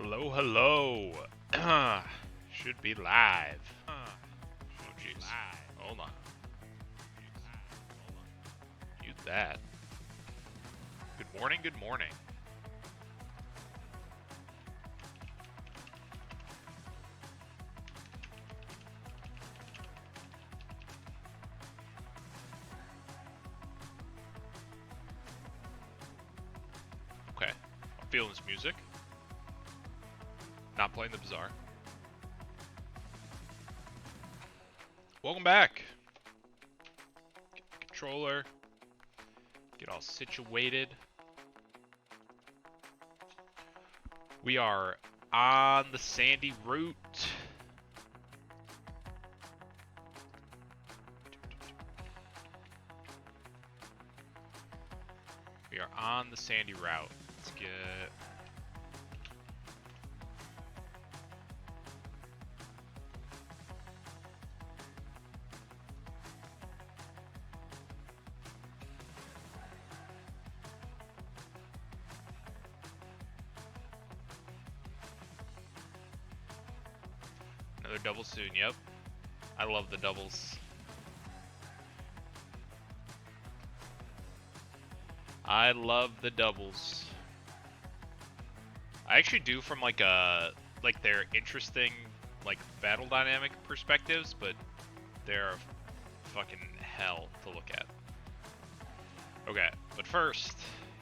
Hello, hello. Should be live. Oh, jeez. Hold on. Mute that. Good morning, good morning. Okay, I'm feeling this music. Not playing the Bazaar. Welcome back. Get the controller. Get all situated. We are on the sandy route. We are on the sandy route. Let's get... Another double soon, yep. I love the doubles. I love the doubles. I actually do from like their interesting like battle dynamic perspectives, but they're fucking hell to look at. Okay, but first,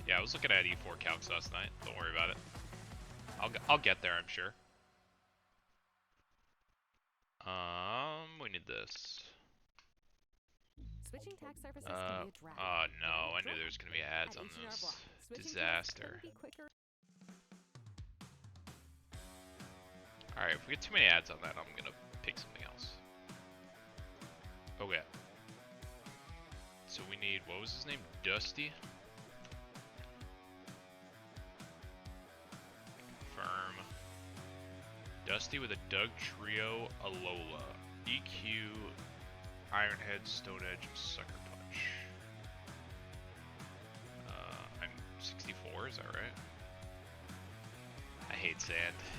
yeah, I was looking at E4 calcs last night. Don't worry about it. I'll get there, I'm sure. We need this. Switching tax services can be a drag. Oh no, I knew there was gonna be ads on this. Disaster. Alright, if we get too many ads on that, I'm gonna pick something else. Okay. So we need, what was his name? Dusty? Confirm. Dusty with a Doug Trio, Alola. EQ, Ironhead, Stone Edge, Sucker Punch. I'm 64, is that right? I hate sand.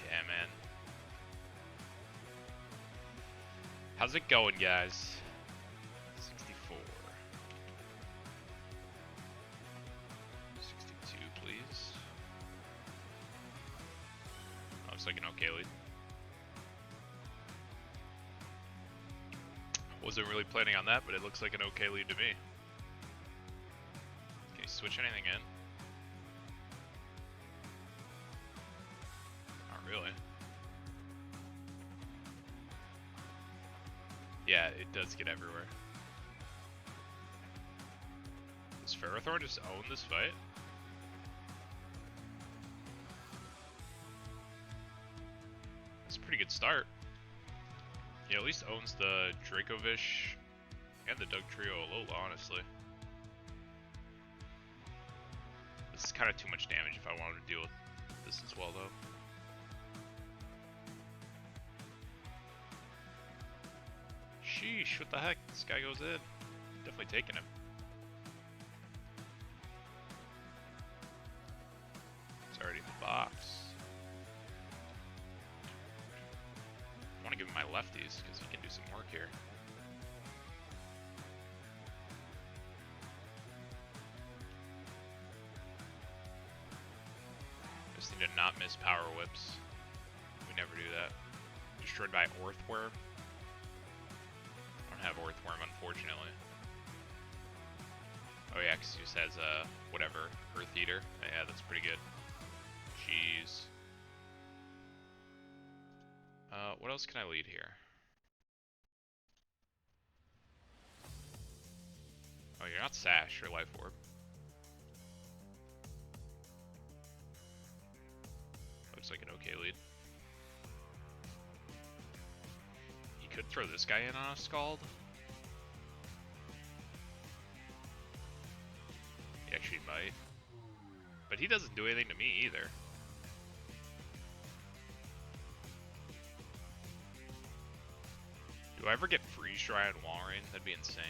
Yeah, man. How's it going, guys? 64. 62, please. Looks like an okay lead. Wasn't really planning on that, but it looks like an okay lead to me. Can you switch anything in? Not really. Yeah, it does get everywhere. Does Ferrothorn just own this fight? That's a pretty good start. He at least owns the Dracovish and the Doug Trio Alola, honestly. This is kind of too much damage if I wanted to deal with this as well, though. Sheesh, what the heck? This guy goes in. Definitely taking him. It's already in the box. I want to give him my lefties because he can do some work here. Just need to not miss power whips. We never do that. Destroyed by Orthworm. I don't have Orthworm, unfortunately. Oh yeah, because he just has whatever, Earth Eater. Yeah, that's pretty good. Jeez. What else can I lead here? Oh, you're not Sash, you're Life Orb. Looks like an okay lead. He could throw this guy in on a Scald. He actually might. But he doesn't do anything to me either. Do I ever get Freeze Dry on Walrein? That'd be insane.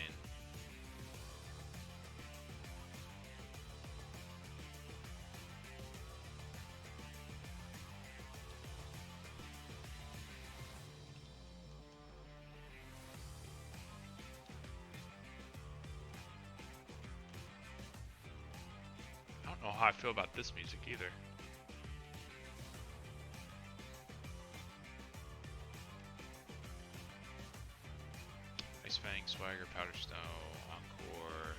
how I feel about this music either. Ice Fang, Swagger, Powder Snow, Encore.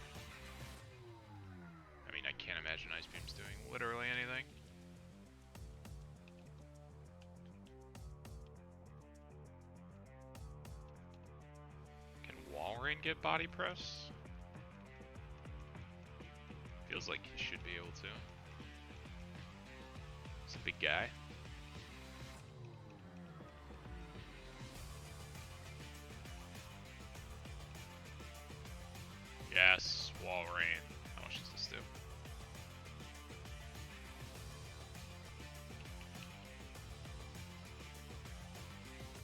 I mean, I can't imagine Ice Beam's doing literally anything. Can Walrein get body press? Feels like he should be able to. He's a big guy. Yes, Walrein. How much does this do?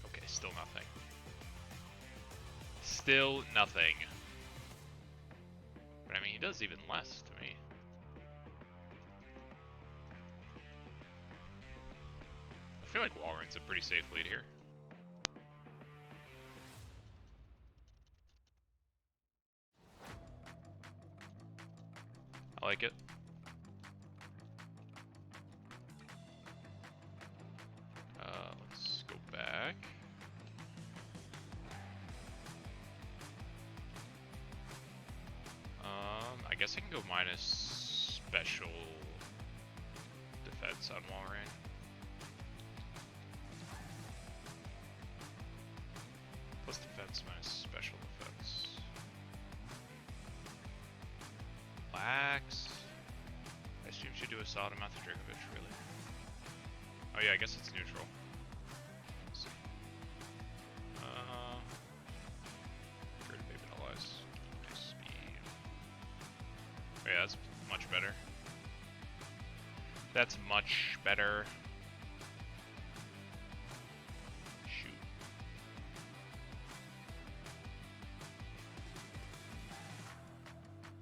Okay, still nothing. Still nothing. But I mean, he does even less to me. I feel like Walrein's a pretty safe lead here. I like it. Let's go back. I guess I can go minus special defense on Walrein. Plus defense minus special defense. Relax. I assume should do a solid amount of Dragovich, really. Oh yeah, I guess it's neutral. So, Great Baby Allies. Speed. Oh yeah, that's much better. That's much better. Shoot.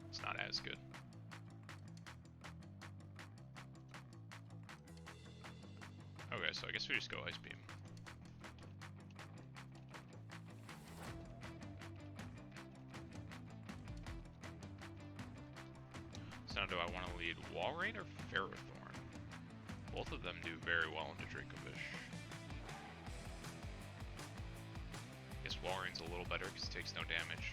It's not as good. Okay, so I guess we just go Ice Beam. So now do I want to lead Walrein or Ferrothorn? Both of them do very well into Dracovish. I guess Walrein's a little better because it takes no damage.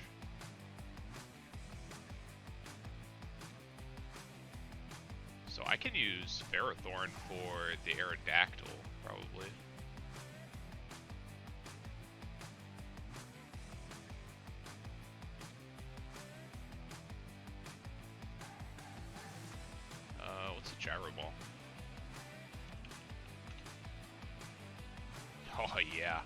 So I can use Ferrothorn for the Aerodactyl, probably. What's a Gyro Ball? Oh yeah.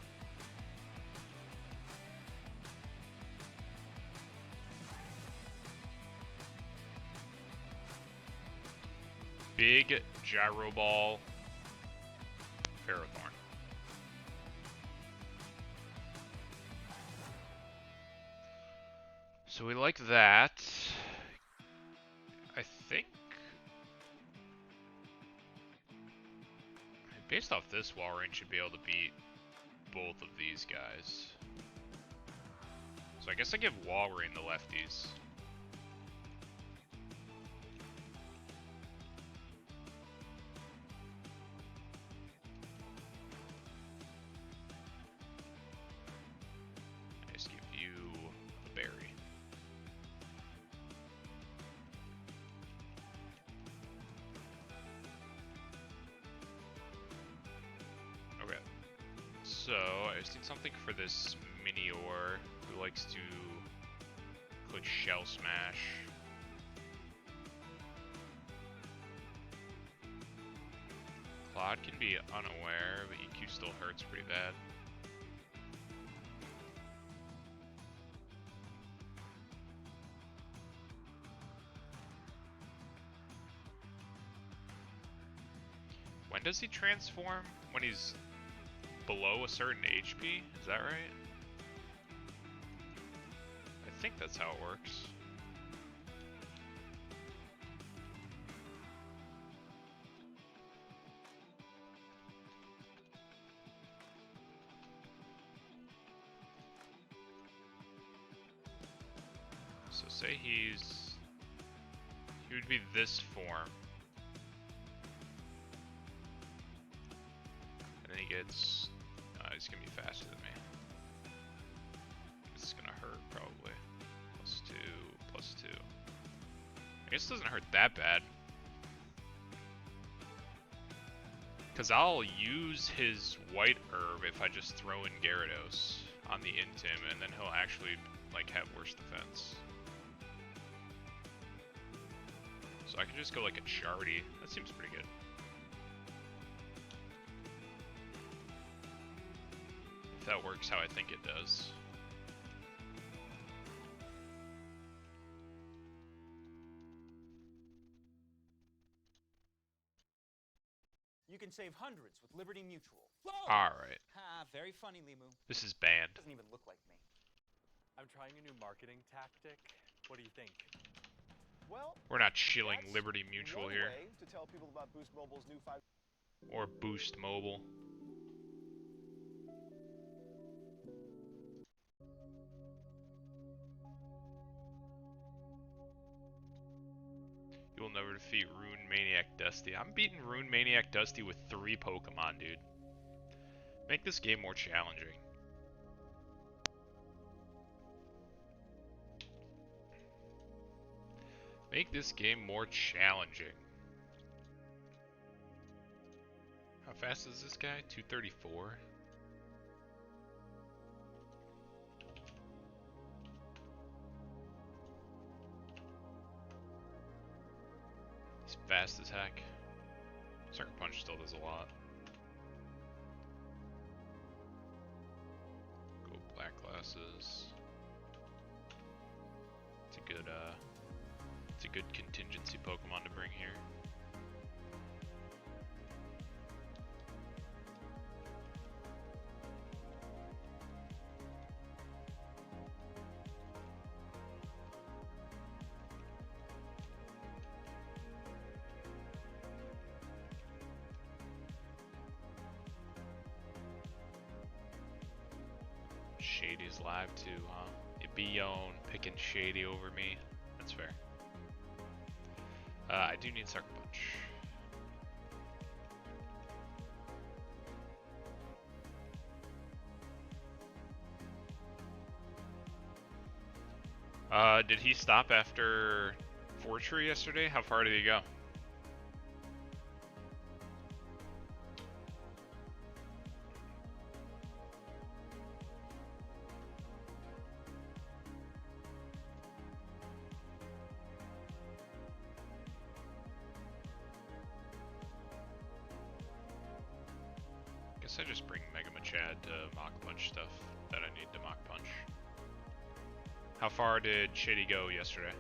Big Gyro Ball, Ferrothorn. So we like that. I think, based off this, Walrein should be able to beat both of these guys. So I guess I give Walrein the lefties. I just give you the berry. Okay. So I just need something for this Minior who likes to click Shell Smash. Claude can be unaware, but EQ still hurts pretty bad. When does he transform? When he's below a certain HP? Is that right? I think that's how it works. So say he would be this form. gets... he's gonna be faster than me. This is gonna hurt, probably. +2, +2. I guess it doesn't hurt that bad. Because I'll use his white herb if I just throw in Gyarados on the Intim, and then he'll actually, like, have worse defense. So I can just go like a Chardy. That seems pretty good. If that works how I think it does. You can save hundreds with Liberty Mutual. Whoa! Alright. Ha, very funny, Limu. This is banned. Doesn't even look like me. I'm trying a new marketing tactic. What do you think? Well, We're not shilling that's Liberty Mutual one here. way to tell people about Boost Mobile's new 5. Or Boost Mobile. You'll never defeat Rune Maniac Dusty. I'm beating Rune Maniac Dusty with 3 Pokemon, dude. Make this game more challenging. Make this game more challenging. How fast is this guy? 234? He's fast as heck. Sucker Punch still does a lot. Go Black Glasses. It's a good contingency Pokemon to bring here. Shady's live too, huh? It be yon picking Shady over me. That's fair. I do need Sucker Punch. Did he stop after Fortree yesterday? How far did he go? I just bring Mega Machad to Mach Punch stuff that I need to Mach Punch. How far did Shady go yesterday?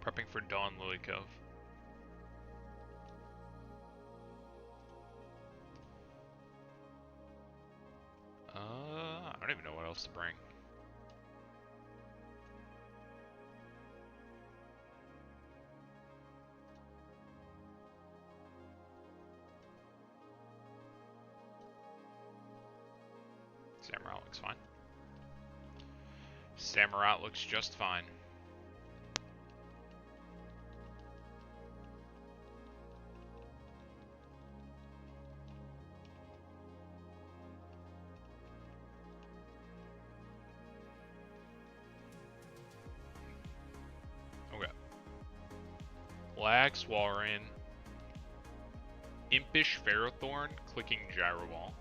Prepping for Dawn Lily Cove. I don't even know what else to bring. Samurott looks fine. Samurott looks just fine. Black Walrein, Impish Ferrothorn, clicking Gyro Ball.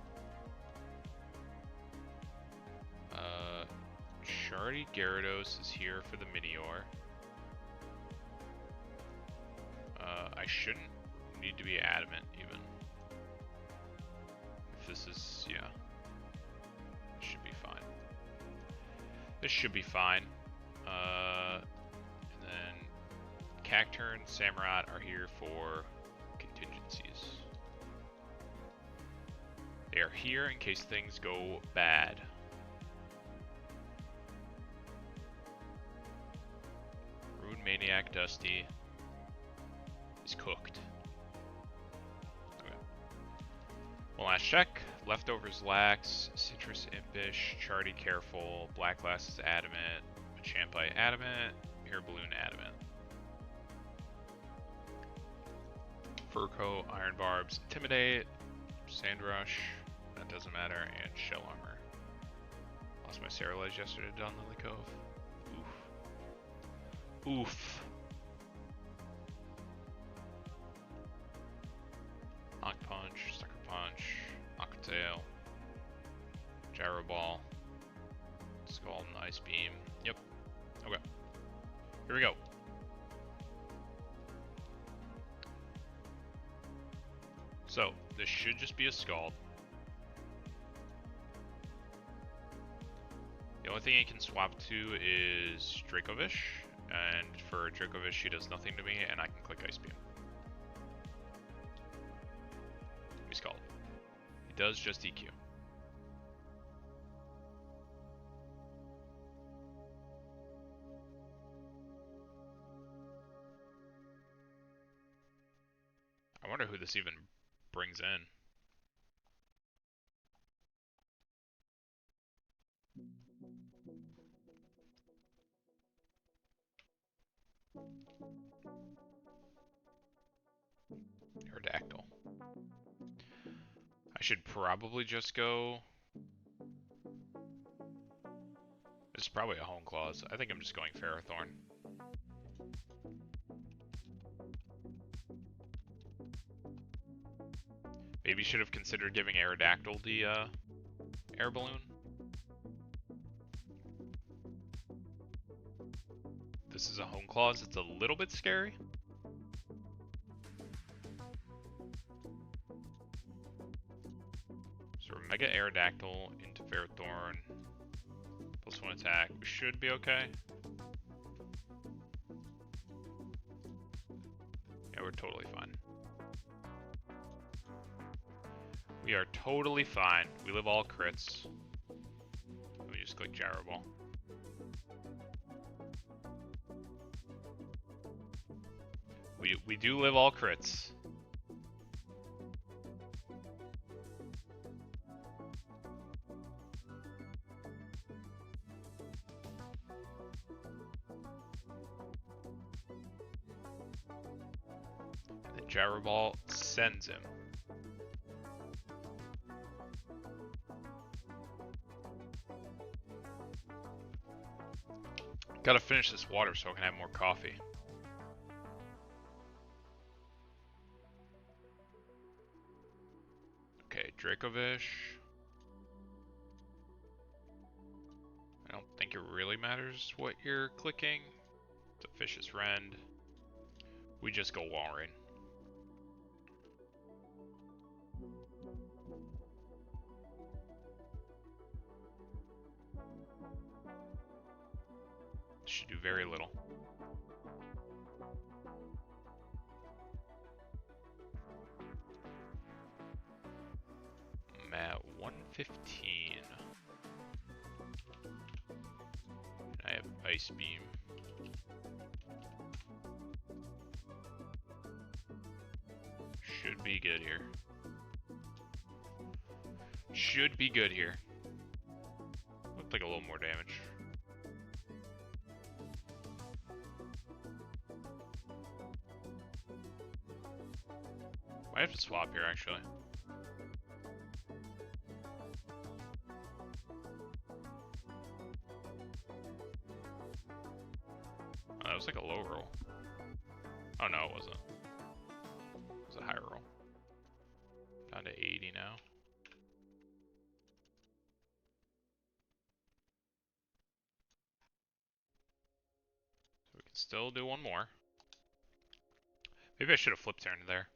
Chardy Gyarados is here for the Minior. I shouldn't need to be adamant even. If this is, yeah. This should be fine. This should be fine. And then Cacturne, Samurott are here for contingencies. They are here in case things go bad. Rune Maniac Dusty is cooked. Okay. One last check. Leftovers Lax, Citrus Impish, Chardy Careful, Black Glass is Adamant, Champite Adamant, Air Balloon Adamant. Fur Coat, Iron Barbs, Intimidate, Sand Rush, that doesn't matter, and Shell Armor. Lost my Cerulege yesterday down Lily Cove. Oof. Oof. Knock Punch, Sucker Punch, Tail, Gyro Ball, Scald and Ice Beam. Yep. Okay. Here we go. So, this should just be a Scald. The only thing he can swap to is Dracovish, and for Dracovish he does nothing to me, and I can click Ice Beam. We Scald. He does just EQ. I wonder who this even brings in. Aerodactyl. I should probably just go... This is probably a Hone Claws. I think I'm just going Ferrothorn. Maybe should have considered giving Aerodactyl the air balloon. This is a Hone Claws. It's a little bit scary. So we're Mega Aerodactyl into Ferrothorn. +1 attack. We should be okay. Yeah, we're totally fine. We are totally fine. We live all crits. Let me just click Gyro Ball. We do live all crits. And the Gyro Ball sends him. Gotta finish this water so I can have more coffee. Okay, Dracovish. I don't think it really matters what you're clicking. It's a Vicious Rend. We just go Walrein. Should do very little. I'm at 115. I have Ice Beam. Should be good here. Should be good here. Looked like a little more damage. I have to swap here, actually. Oh, that was like a low roll. Oh no, it wasn't. It was a high roll. Down to 80 now. So we can still do one more. Maybe I should have flip turned there.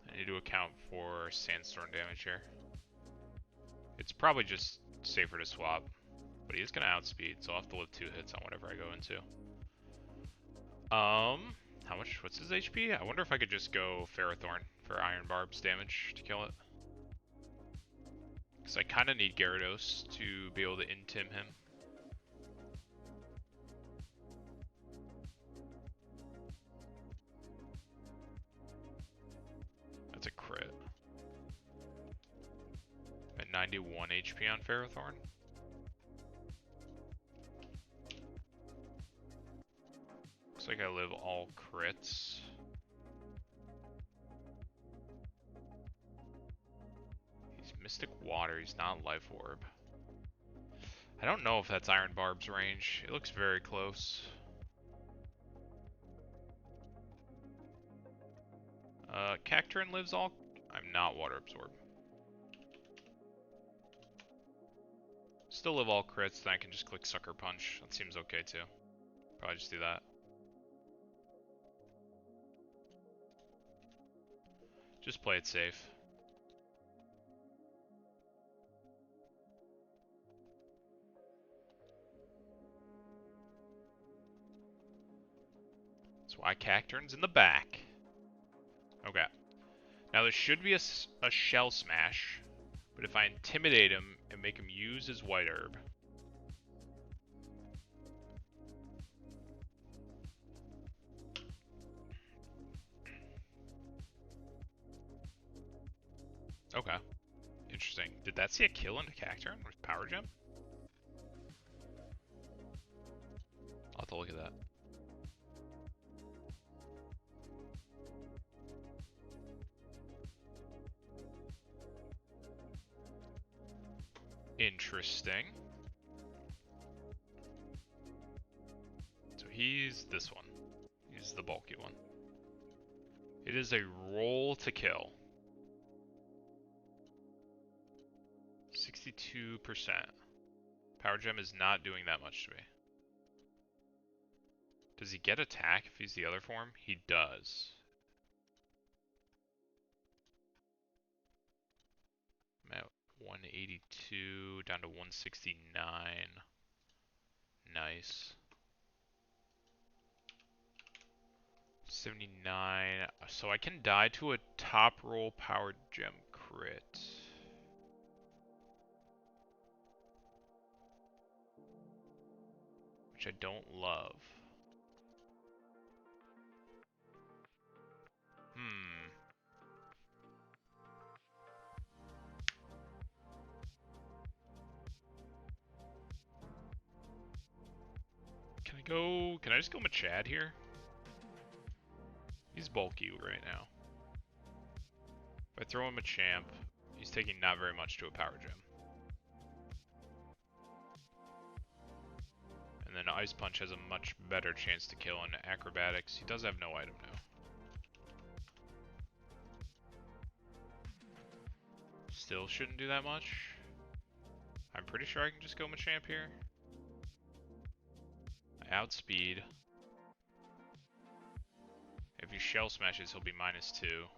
I need to account for sandstorm damage here. It's probably just safer to swap, but he is gonna outspeed, so I'll have to live 2 hits on whatever I go into. How much? What's his HP? I wonder if I could just go Ferrothorn for Iron Barbs damage to kill it. Because I kind of need Gyarados to be able to intim him. 91 HP on Ferrothorn. Looks like I live all crits. He's Mystic Water, he's not Life Orb. I don't know if that's Iron Barb's range. It looks very close. Cacturn lives all... I'm not Water Absorb. Still live all crits, then I can just click Sucker Punch. That seems okay too. Probably just do that. Just play it safe. That's why Cacturn's in the back. Okay. Now there should be a Shell Smash, but if I intimidate him and make him use his White Herb... Okay. Interesting. Did that see a kill into Cacturn with Power Gem? I'll have to look at that. Interesting. So he's this one. He's the bulky one. It is a roll to kill. 62%. Power Gem is not doing that much to me. Does he get attack if he's the other form? He does. I'm at 182 down to 169. Nice. 79. So I can die to a top roll Power Gem crit. Which I don't love. Can I just go Machad here? He's bulky right now. If I throw him a champ, he's taking not very much to a Power Gem. And then Ice Punch has a much better chance to kill in Acrobatics. He does have no item now. Still shouldn't do that much. I'm pretty sure I can just go Machamp here. I outspeed. If he Shell Smashes, he'll be -2.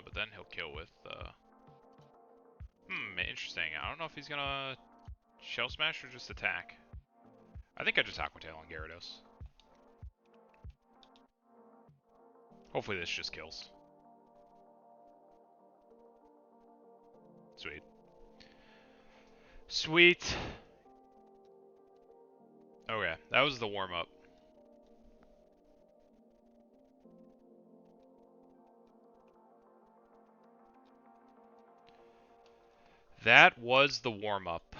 But then he'll kill with, interesting. I don't know if he's gonna Shell Smash or just attack. I think I just Aqua Tail on Gyarados. Hopefully this just kills. Sweet. Sweet. Okay, that was the warm-up. That was the warm-up.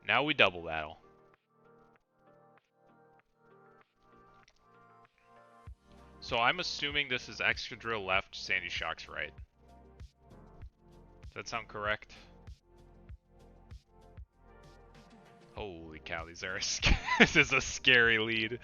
Now we double battle. So I'm assuming this is Excadrill left, Sandy Shock's right. Does that sound correct? Holy cow, these are this is a scary lead.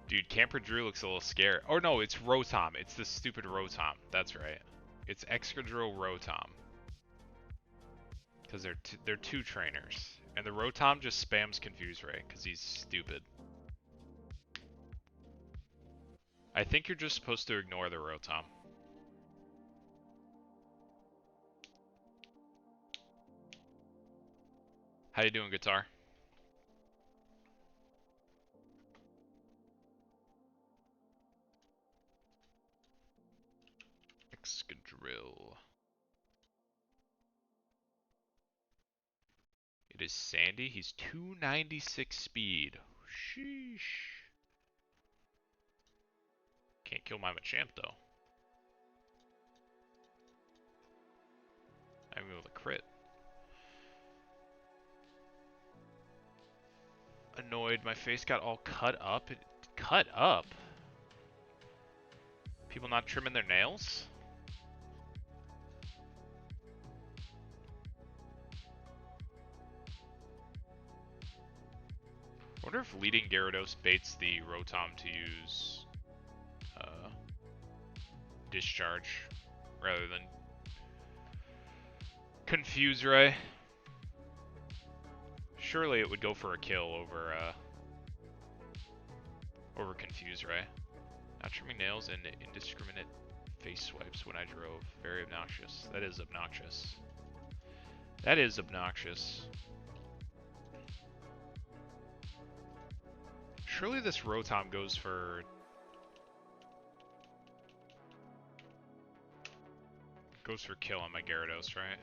Dude, Camper Drew looks a little scary. Oh no, it's Rotom. It's the stupid Rotom. That's right. It's Excadrill Rotom. Because they're two trainers. And the Rotom just spams Confuse Ray because he's stupid. I think you're just supposed to ignore the Rotom. How you doing, Guitar? Excadrill. It is Sandy. He's 296 speed. Sheesh. Can't kill my Machamp though. I'm able to crit. Annoyed, my face got all cut up. Cut up? People not trimming their nails? I wonder if leading Gyarados baits the Rotom to use Discharge rather than Confuse Ray. Surely it would go for a kill over Confuse Ray. Not trimming nails and indiscriminate face swipes when I drove. Very obnoxious. That is obnoxious. That is obnoxious. Surely this Rotom goes for... goes for kill on my Gyarados, right?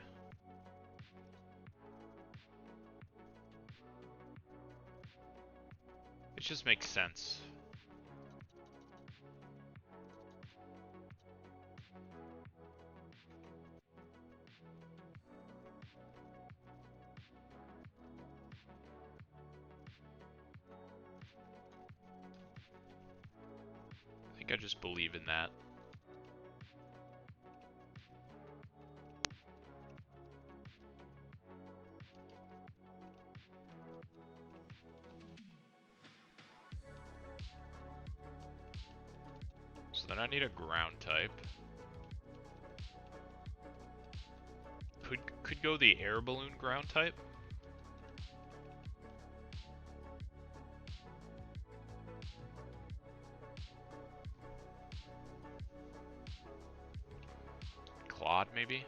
It just makes sense. I think I just believe in that. So then I need a ground type. Could go the air balloon ground type. Claude maybe.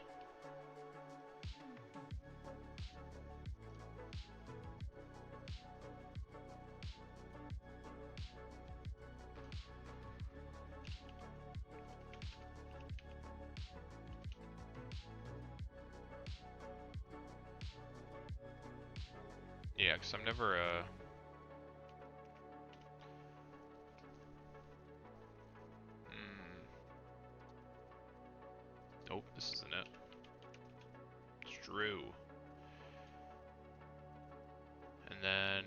Yeah, because I'm never Nope, this isn't it. It's Drew. And then...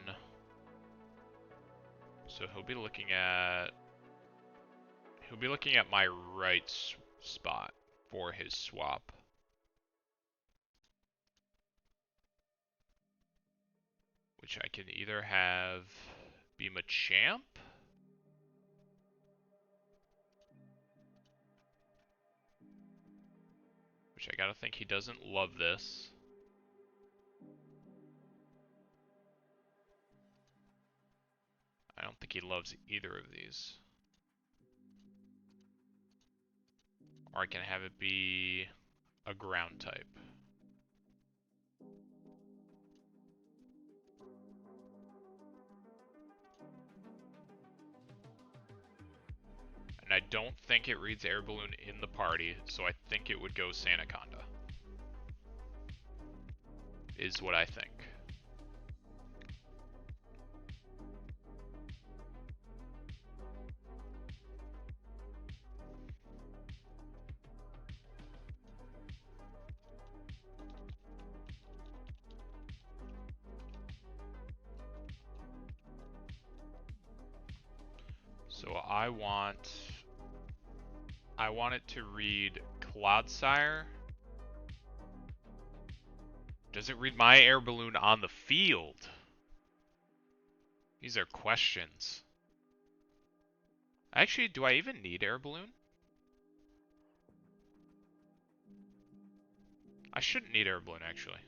so he'll be looking at... he'll be looking at my right spot for his swap. Which I can either have be Machamp, which I gotta think he doesn't love this. I don't think he loves either of these. Or I can have it be a ground type. And I don't think it reads Air Balloon in the party, so I think it would go Sandaconda. Is what I think. So I want it to read Cloudsire. Does it read my air balloon on the field? These are questions. Actually, do I even need air balloon? I shouldn't need air balloon actually.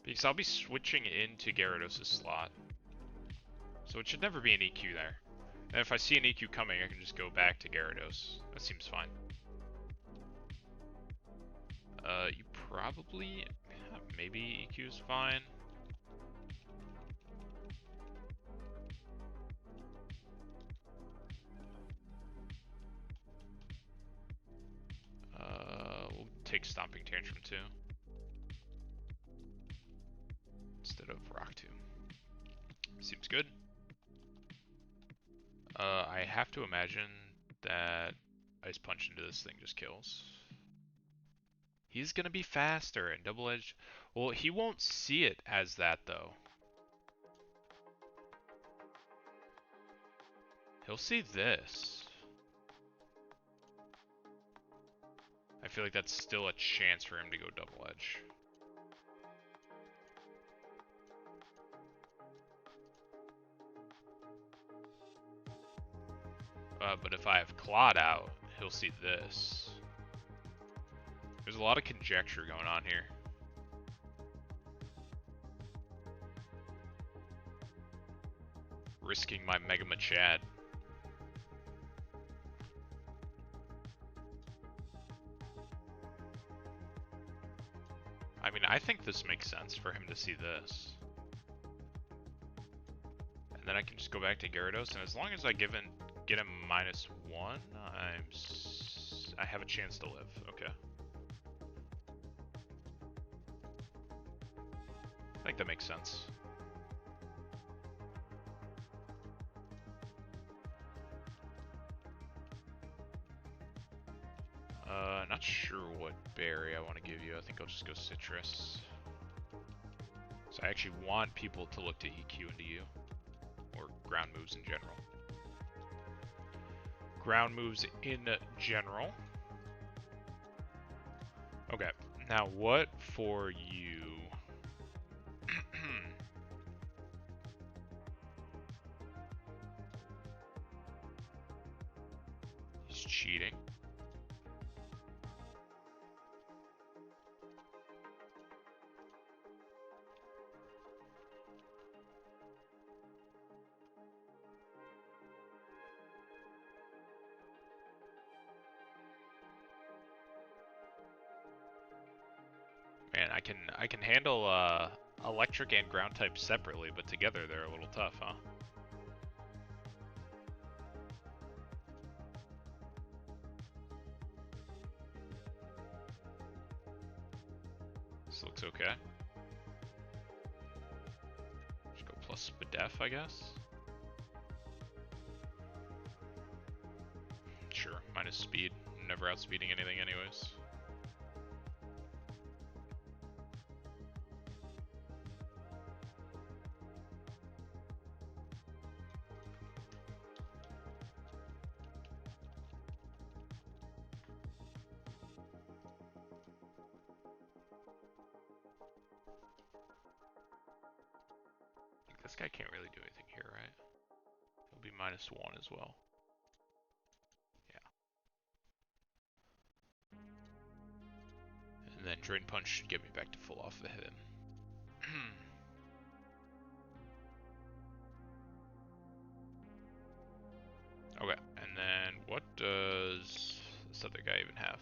Because I'll be switching into Gyarados' slot. So it should never be an EQ there. And if I see an EQ coming, I can just go back to Gyarados. That seems fine. You probably... maybe EQ is fine. We'll take Stomping Tantrum too. instead of Rock Tomb. Seems good. I have to imagine that Ice Punch into this thing just kills. He's gonna be faster and Double Edge. Well, he won't see it as that though. He'll see this. I feel like that's still a chance for him to go Double Edge. But if I have Clawed out, he'll see this. There's a lot of conjecture going on here. Risking my Mega Machad. I mean, I think this makes sense for him to see this. And then I can just go back to Gyarados, and as long as I get him -1, I have a chance to live. Okay. I think that makes sense. Not sure what berry I want to give you. I think I'll just go citrus. So I actually want people to look to EQ into you. Or ground moves in general. Ground moves in general. Okay, now what for you? He's cheating. Man, I can handle electric and ground types separately, but together they're a little tough, huh? This looks okay. Just go plus Spadef, I guess. Sure, minus speed. I'm never outspeeding anything anyways. This guy can't really do anything here, right? He'll be -1 as well. Yeah. And then Drain Punch should get me back to full off of him. Okay, and then what does this other guy even have?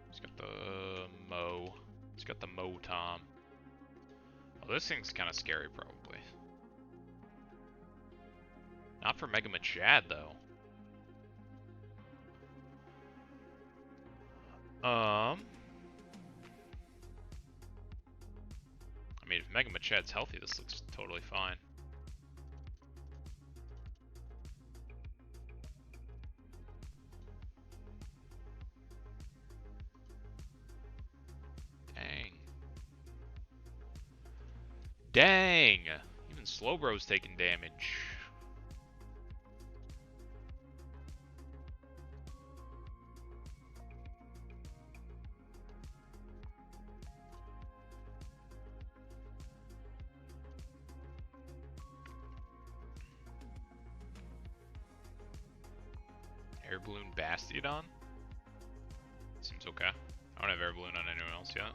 He's got the Mo. He's got the Mo Tom. Oh, this thing's kind of scary, probably. Not for Mega Machad, though. I mean, if Mega Machad's healthy, this looks totally fine. Dang! Even Slowbro's taking damage. Air Balloon Bastiodon? Seems okay. I don't have Air Balloon on anyone else yet.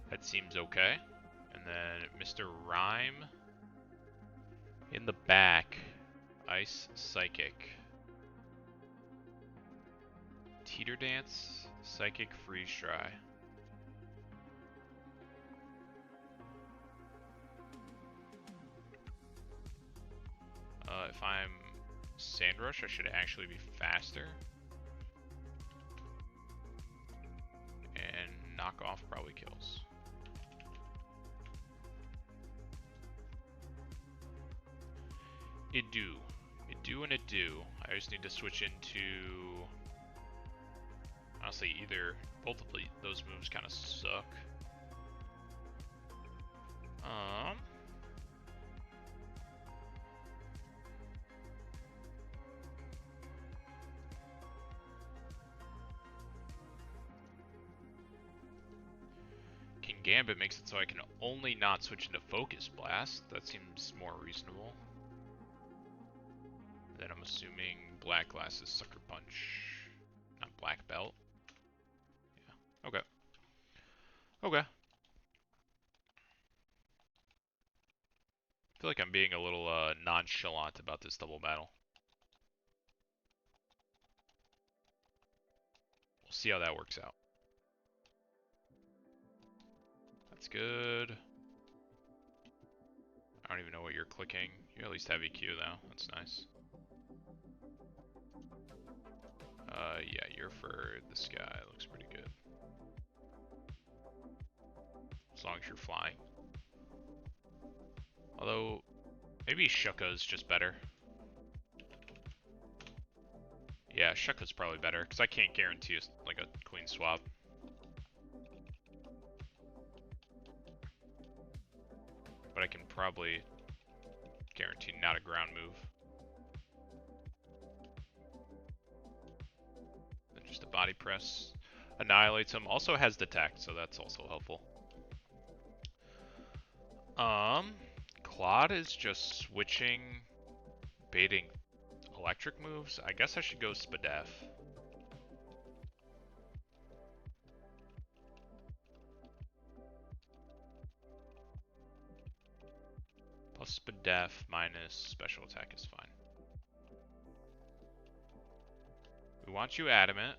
That seems okay. And then Mr. Rhyme in the back. Ice Psychic. Teeter Dance, Psychic Freeze Dry. If I'm Sand Rush, I should actually be faster. And knock off probably kills. It do. It do and it do. I just need to switch into... Honestly, both of those moves kind of suck. King Gambit makes it so I can only not switch into Focus Blast. That seems more reasonable. Then I'm assuming Black Glass is Sucker Punch, not Black Belt. Yeah. Okay. Okay. I feel like I'm being a little nonchalant about this double battle. We'll see how that works out. That's good. I don't even know what you're clicking. You at least have EQ though. That's nice. Yeah, you're for this guy. Looks pretty good. As long as you're flying. Although, maybe Shuka's just better. Yeah, Shuka's probably better, because I can't guarantee like a clean swap. But I can probably guarantee not a ground move. Then just a body press. Annihilates him. Also has detect, so that's also helpful. Claude is just switching, baiting electric moves. I guess I should go Spadef. Plus Spadef minus special attack is fine. We want you adamant.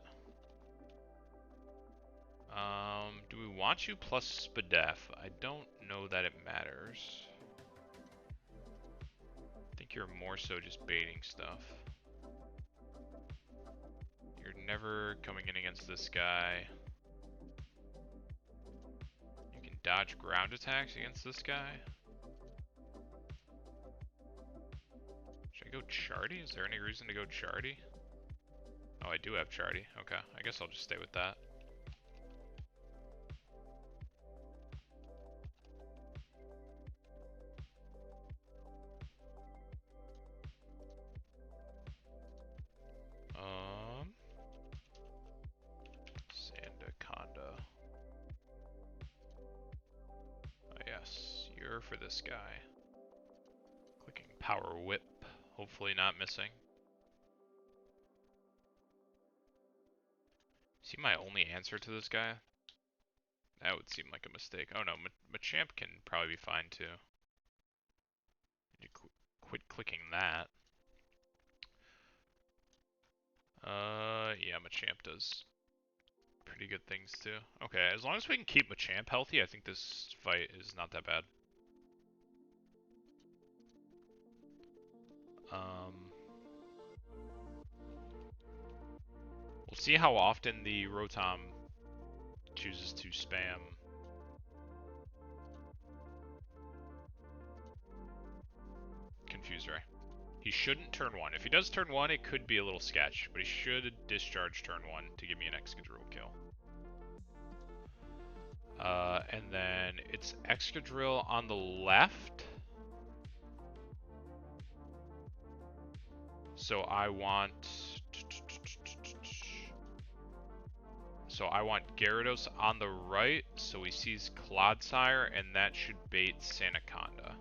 Do we want you plus Spadef? I don't know that it matters. I think you're more so just baiting stuff. You're never coming in against this guy. You can dodge ground attacks against this guy. Should I go Chardy? Is there any reason to go Chardy? Oh, I do have Chardy. Okay, I guess I'll just stay with that. Sandaconda. Oh, yes, you're for this guy. Clicking Power Whip, hopefully not missing. Is he my only answer to this guy? That would seem like a mistake. Oh no, Machamp can probably be fine too. You quit clicking that. Yeah, Machamp does pretty good things too. Okay, as long as we can keep Machamp healthy, I think this fight is not that bad. We'll see how often the Rotom chooses to spam. Confuse Ray. He shouldn't turn 1. If he does turn 1, it could be a little sketch, but he should discharge turn 1 to give me an Excadrill kill. And then it's Excadrill on the left. So I want Gyarados on the right, so he sees Clodsire, and that should bait Sandaconda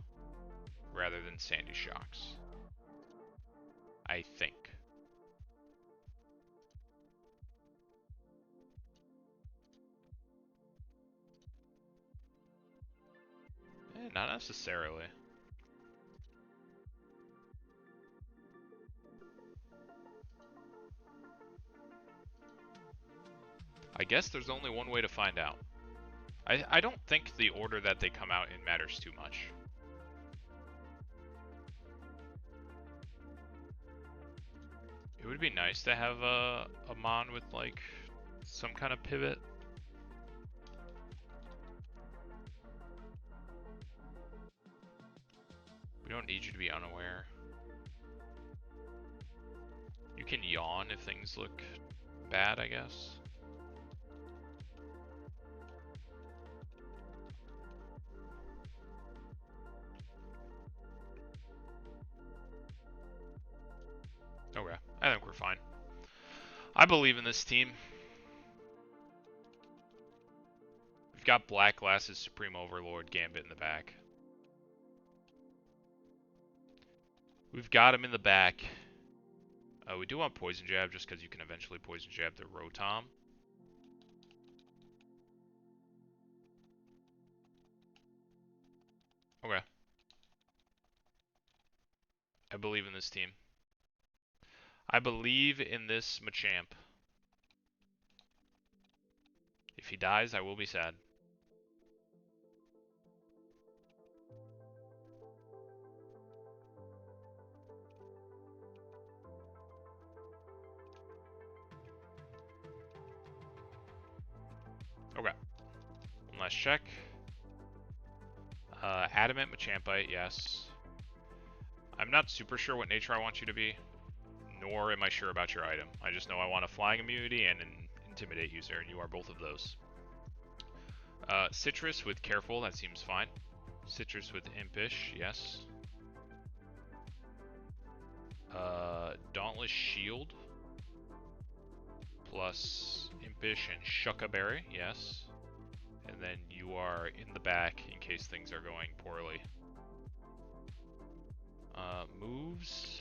rather than Sandy Shocks. I think. Not necessarily. I guess there's only one way to find out. I don't think the order that they come out in matters too much. would be nice to have a Mon with like some kind of pivot. We don't need you to be unaware. You can yawn if things look bad, I guess. Okay, I think we're fine. I believe in this team. We've got Black Glass's Supreme Overlord Gambit in the back. We've got him in the back. We do want Poison Jab just because you can eventually Poison Jab the Rotom. Okay. I believe in this team. I believe in this Machamp. If he dies, I will be sad. Okay. One last check. Adamant Machampite, yes. I'm not super sure what nature I want you to be, nor am I sure about your item. I just know I want a flying immunity and an intimidate user, and you are both of those. Citrus with careful, that seems fine. Citrus with impish, yes. Dauntless shield plus impish and shuckaberry, yes. And then you are in the back in case things are going poorly. Moves.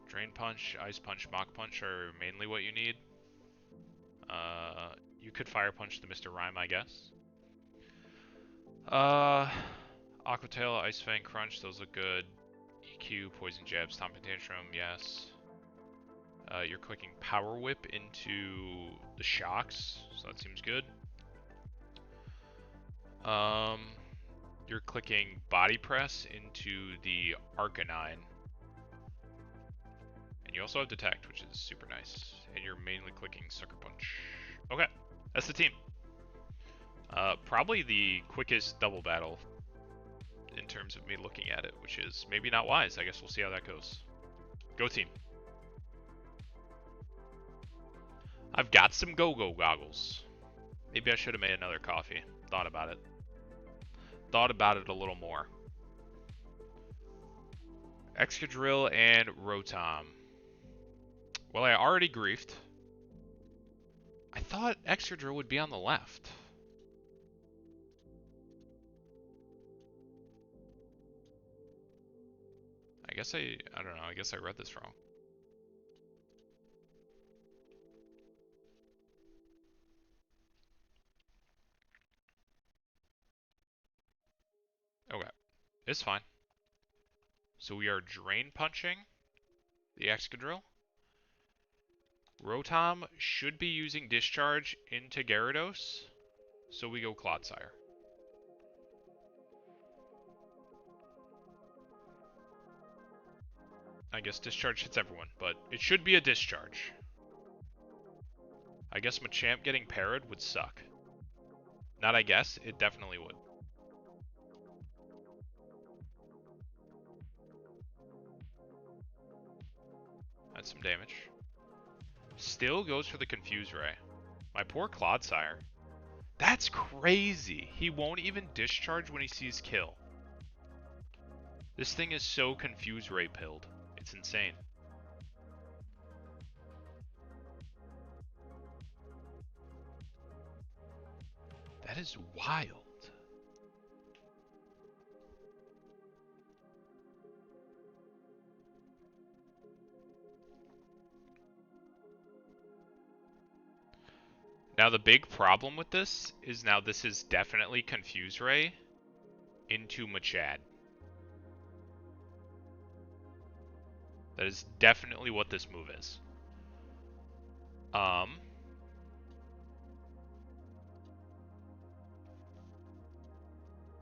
Drain Punch, Ice Punch, Mach Punch are mainly what you need. You could Fire Punch the Mr. Rhyme, I guess. Aqua Tail, Ice Fang, Crunch, those look good. EQ, Poison Jab, Stomping Tantrum, yes. You're clicking Power Whip into the shocks, so that seems good. You're clicking Body Press into the Arcanine. And you also have Detect, which is super nice. And you're mainly clicking Sucker Punch. Okay, that's the team. Probably the quickest double battle in terms of me looking at it, which is maybe not wise. I guess we'll see how that goes. Go team. I've got some go-go goggles. Maybe I should have made another coffee. Thought about it. Thought about it a little more. Excadrill and Rotom. Well, I already griefed. I thought Excadrill would be on the left. I don't know, I guess I read this wrong. Okay, it's fine. So we are Drain Punching the Excadrill. Rotom should be using Discharge into Gyarados, so we go Clodsire. I guess Discharge hits everyone, but it should be a Discharge. I guess Machamp getting parried would suck. Not I guess, it definitely would. That's some damage. Still goes for the Confuse Ray. My poor Clodsire. That's crazy. He won't even discharge when he sees kill. This thing is so Confuse Ray pilled. It's insane. That is wild. Now the big problem with this is now this is definitely Confuse Ray into Machad. That is definitely what this move is.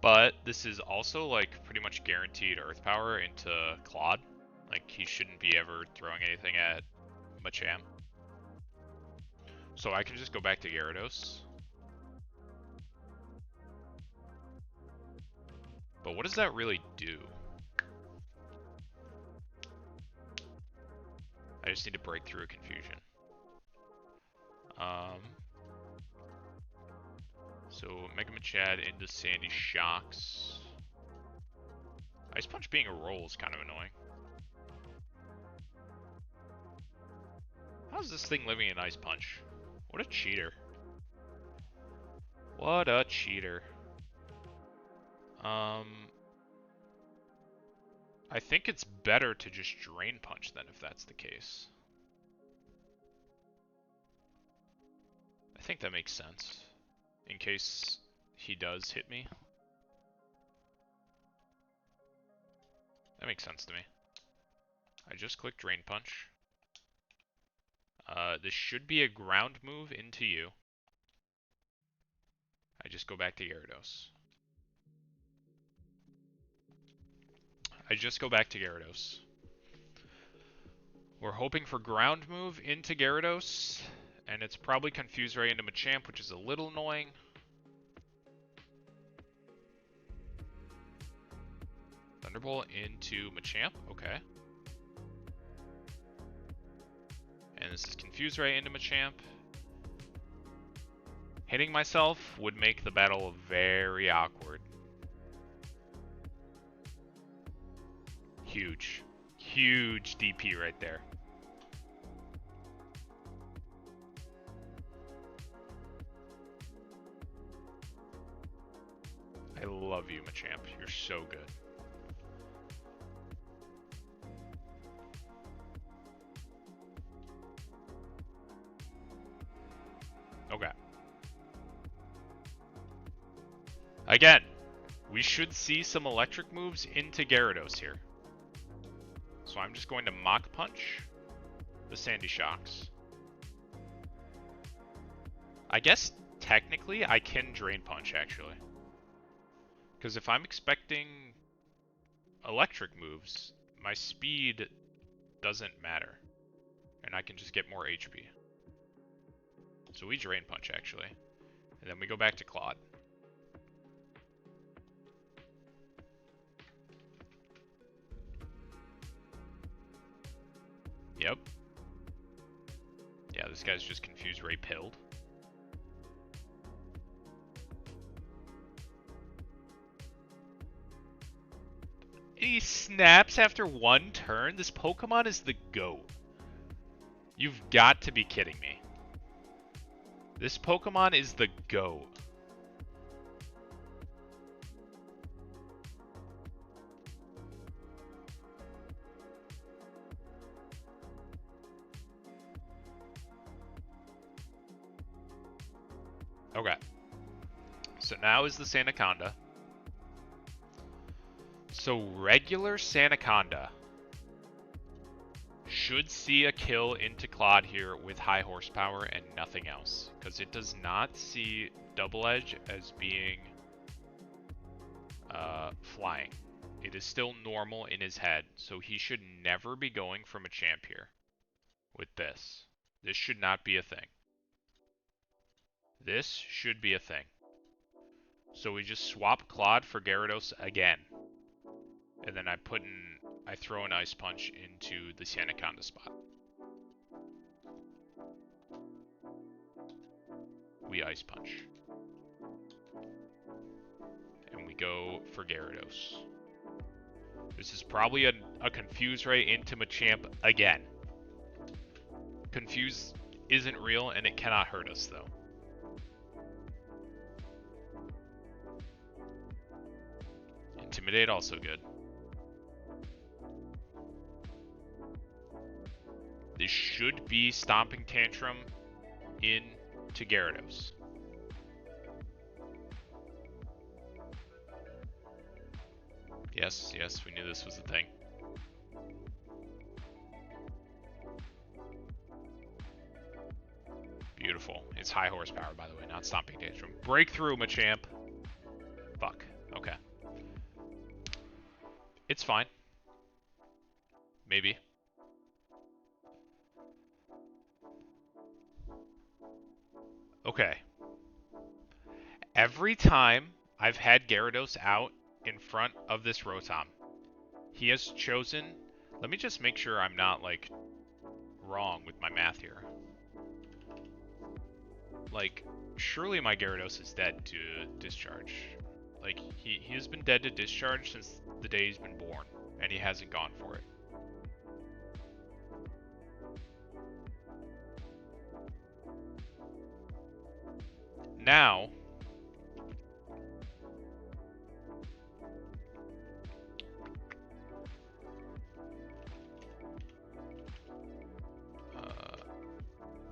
But this is also like pretty much guaranteed Earth Power into Claude. Like, he shouldn't be ever throwing anything at Machamp. So I can just go back to Gyarados. But what does that really do? I just need to break through a confusion. So Mega Machad into Sandy Shocks. Ice Punch being a roll is kind of annoying. How's this thing living in Ice Punch? What a cheater. What a cheater. I think it's better to just Drain Punch then if that's the case. I think that makes sense. In case he does hit me. That makes sense to me. I just clicked Drain Punch. This should be a ground move into you. I just go back to Gyarados. We're hoping for ground move into Gyarados, and it's probably Confuse Ray into Machamp, which is a little annoying. Thunderbolt into Machamp, okay. And this is Confuse Ray into Machamp. Hitting myself would make the battle very awkward. Huge. Huge DP right there. I love you, Machamp. You're so good. Okay. Again, we should see some electric moves into Gyarados here. So I'm just going to Mach Punch the Sandy Shocks. I guess technically I can Drain Punch actually. Because if I'm expecting electric moves, my speed doesn't matter. And I can just get more HP. So we Drain Punch actually. And then we go back to Claude. Yep. Yeah, this guy's just Confused Ray pilled. He snaps after one turn? This Pokemon is the GOAT. You've got to be kidding me. This Pokemon is the GOAT. Okay. So now is the Sandaconda. So regular Sandaconda should see a kill into Claude here with high horsepower and nothing else. Because it does not see Double Edge as being flying. It is still normal in his head. So he should never be going for Machamp here with this. This should not be a thing. This should be a thing. So we just swap Claude for Gyarados again. And then I throw an Ice Punch into the Sandaconda spot. We Ice Punch. And we go for Gyarados. This is probably a Confuse Ray into Machamp again. Confuse isn't real and it cannot hurt us though. Intimidate also good. This should be Stomping Tantrum into Gyarados. Yes, yes, we knew this was a thing. Beautiful. It's high horsepower, by the way, not Stomping Tantrum. Breakthrough, Machamp. Fuck. Okay. It's fine. Maybe. Okay. Every time I've had Gyarados out in front of this Rotom, he has chosen... Let me just make sure I'm not, like, wrong with my math here. Like, surely my Gyarados is dead to discharge. Like, he has been dead to discharge since the day he's been born, and he hasn't gone for it. Now,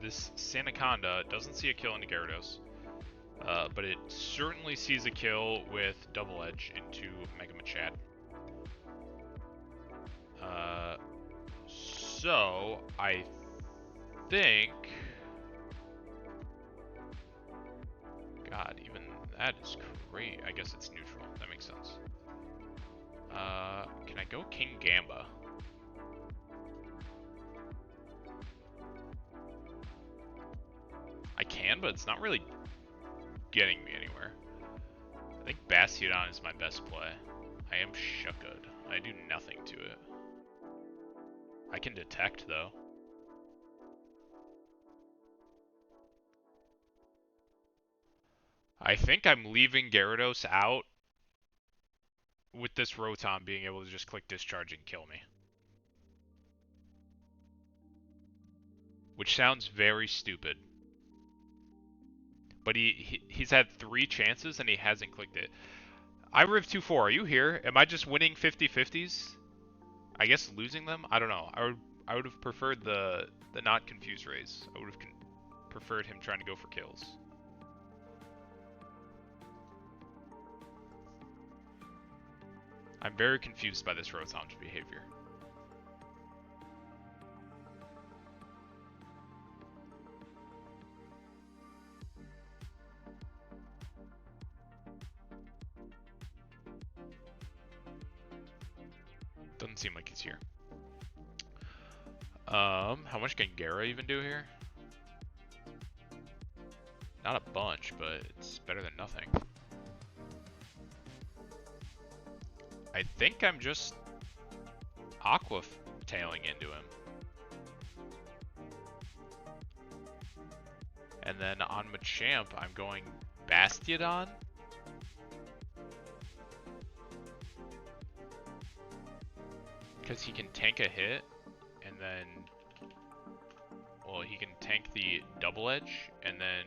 this Sandaconda doesn't see a kill into Gyarados, but it certainly sees a kill with Double Edge into Mega Machad. So I think, God, even that is great. I guess it's neutral. That makes sense. Can I go King Gamba? I can, but it's not really getting me anywhere. I think Bastiodon is my best play. I am Shucked. I do nothing to it. I can detect, though. I think I'm leaving Gyarados out with this Rotom being able to just click Discharge and kill me. Which sounds very stupid. But he's had 3 chances and he hasn't clicked it. iRiv24, are you here? Am I just winning 50-50s? I guess losing them? I don't know. I would have preferred the not confuse raise. I would have preferred him trying to go for kills. I'm very confused by this Rotom's behavior. Doesn't seem like he's here. How much can Gara even do here? Not a bunch, but it's better than nothing. I think I'm just Aqua tailing into him. And then on Machamp, I'm going Bastiodon. Because he can tank a hit, and then, well, he can tank the Double Edge, and then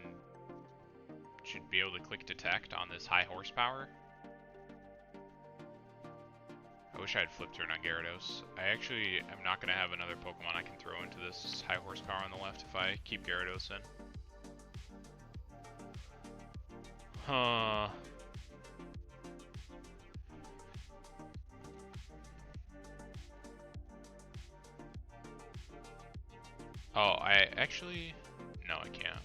should be able to click Detect on this high horsepower. I wish I had Flip Turn on Gyarados. I actually am not going to have another Pokemon I can throw into this high horsepower on the left if I keep Gyarados in. Huh. Oh, I actually... No, I can't.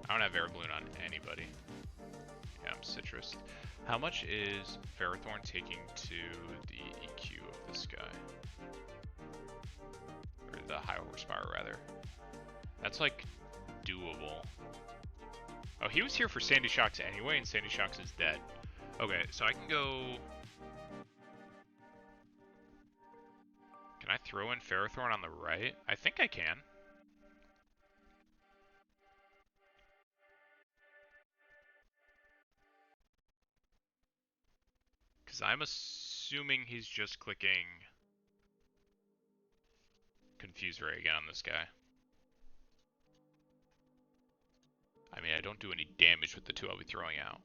I don't have Air Balloon on anybody. Yeah, I'm Citrus. How much is Ferrothorn taking to the EQ of this guy? Or the high horsepower, rather. That's, like, doable. Oh, he was here for Sandy Shocks anyway, and Sandy Shocks is dead. Okay, so I can go... Can I throw in Ferrothorn on the right? I think I can. Because I'm assuming he's just clicking Confuse Ray again on this guy. I mean, I don't do any damage with the 2 I'll be throwing out.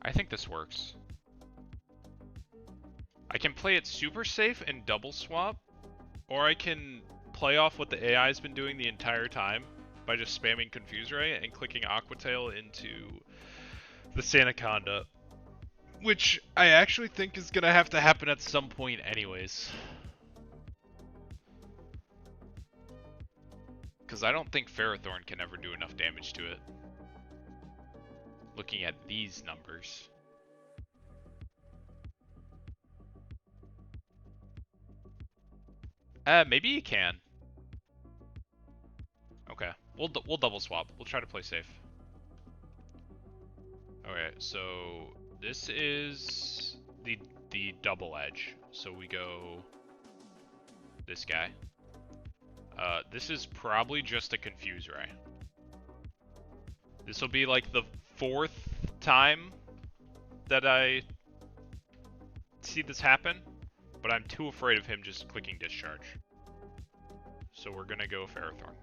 I think this works. I can play it super safe and double swap, or I can play off what the AI has been doing the entire time by just spamming Confuse Ray and clicking Aqua Tail into the Sandaconda, which I actually think is going to have to happen at some point anyways. because I don't think Ferrothorn can ever do enough damage to it. Looking at these numbers. Maybe he can. Okay, we'll double swap. We'll try to play safe. Okay, so this is the double edge. So we go this guy. This is probably just a confuse ray. This will be like the 4th time that I see this happen, but I'm too afraid of him just clicking discharge. So we're gonna go Ferrothorn.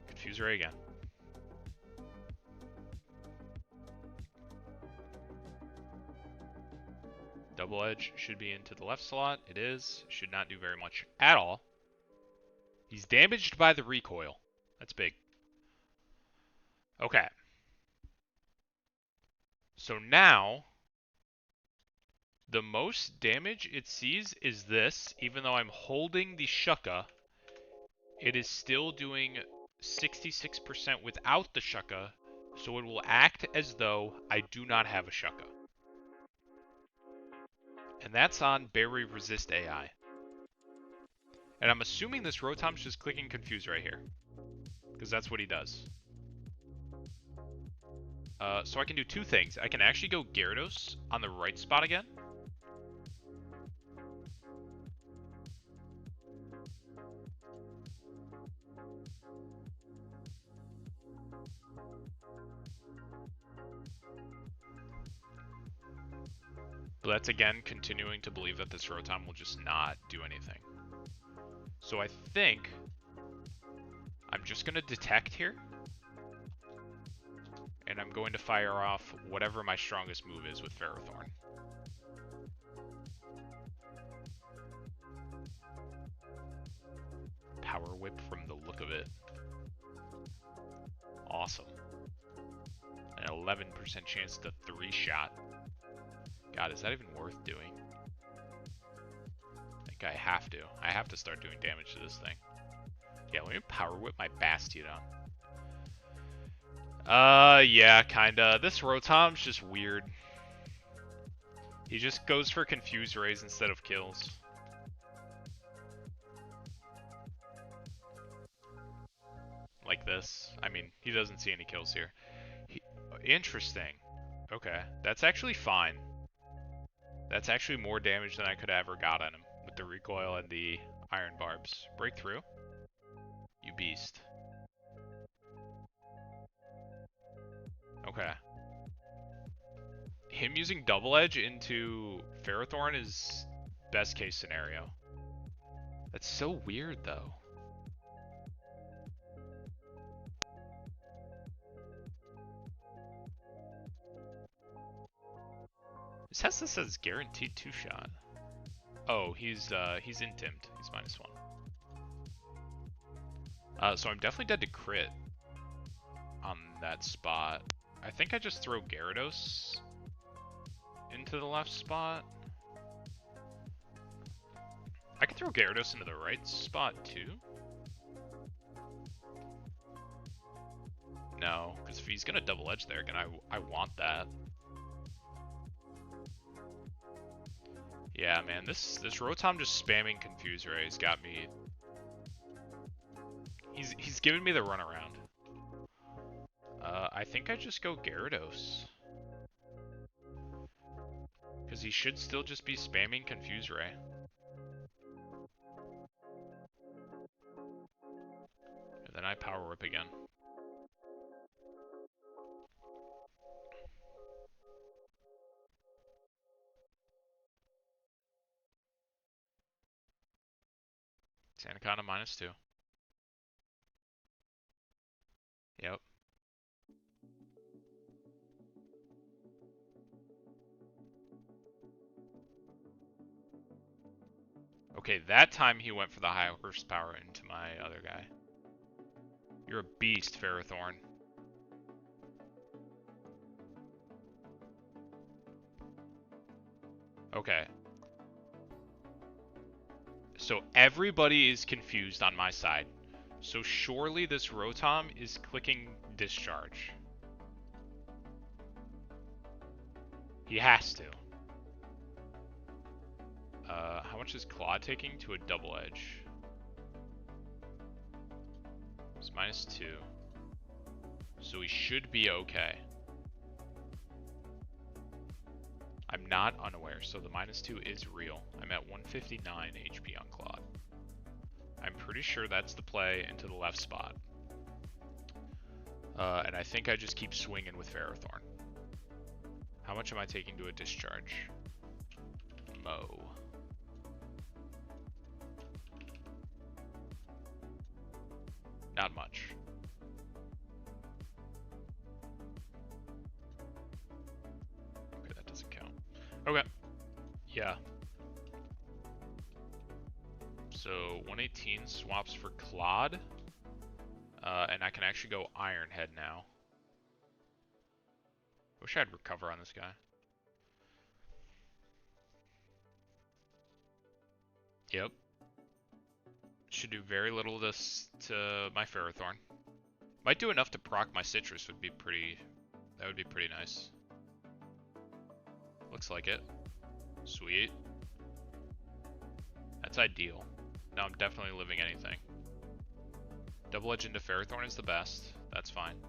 Confuse ray again. Double edge should be into the left slot. It is. Should not do very much at all. He's damaged by the recoil. That's big. Okay. So now, the most damage it sees is this. Even though I'm holding the Shucka, it is still doing 66% without the Shucka, so it will act as though I do not have a Shucka. And that's on Berry Resist AI. And I'm assuming this Rotom's just clicking Confuse right here, because that's what he does. So I can do two things. I can actually go Gyarados on the right spot again. But that's again continuing to believe that this Rotom will just not do anything. So I think I'm just going to detect here. And I'm going to fire off whatever my strongest move is with Ferrothorn. Power Whip from the look of it. Awesome. An 11% chance to 3-shot. God, is that even worth doing? I think I have to. I have to start doing damage to this thing. Yeah, let me Power Whip my Bastiodon. Yeah, kinda. This Rotom's just weird. He just goes for Confuse Rays instead of kills. Like this. I mean, he doesn't see any kills here. Interesting. Okay, that's actually fine. That's actually more damage than I could have ever got on him with the recoil and the iron barbs. Breakthrough. You beast. Okay. Him using double edge into Ferrothorn is best case scenario. That's so weird though. This has this as guaranteed 2-shot. Oh, he's intimed. He's -1. So I'm definitely dead to crit on that spot. I think I just throw Gyarados into the left spot. I could throw Gyarados into the right spot too. No, because if he's gonna double edge there again, I want that. Yeah, man, this Rotom just spamming Confuse Rays got me. He's giving me the runaround. I think I just go Gyarados. Because he should still just be spamming Confuse Ray. And then I Power Whip again. Sandaconda -2. Yep. Okay, that time he went for the high horsepower into my other guy. You're a beast, Ferrothorn. Okay. So everybody is confused on my side. So surely this Rotom is clicking discharge. He has to. How much is Claw taking to a double edge? It's -2. So he should be okay. I'm not unaware, so the -2 is real. I'm at 159 HP on Claude. I'm pretty sure that's the play into the left spot. And I think I just keep swinging with Ferrothorn. How much am I taking to a discharge? Mo. Not much. Okay, that doesn't count. Okay. Yeah. So 118 swaps for Claude. And I can actually go Iron Head now. Wish I'd recover on this guy. Yep. Should do very little to my Ferrothorn. Might do enough to proc my Citrus would be pretty... That would be pretty nice. Looks like it. Sweet. That's ideal. Now I'm definitely living anything. Double Edge into Ferrothorn is the best. That's fine.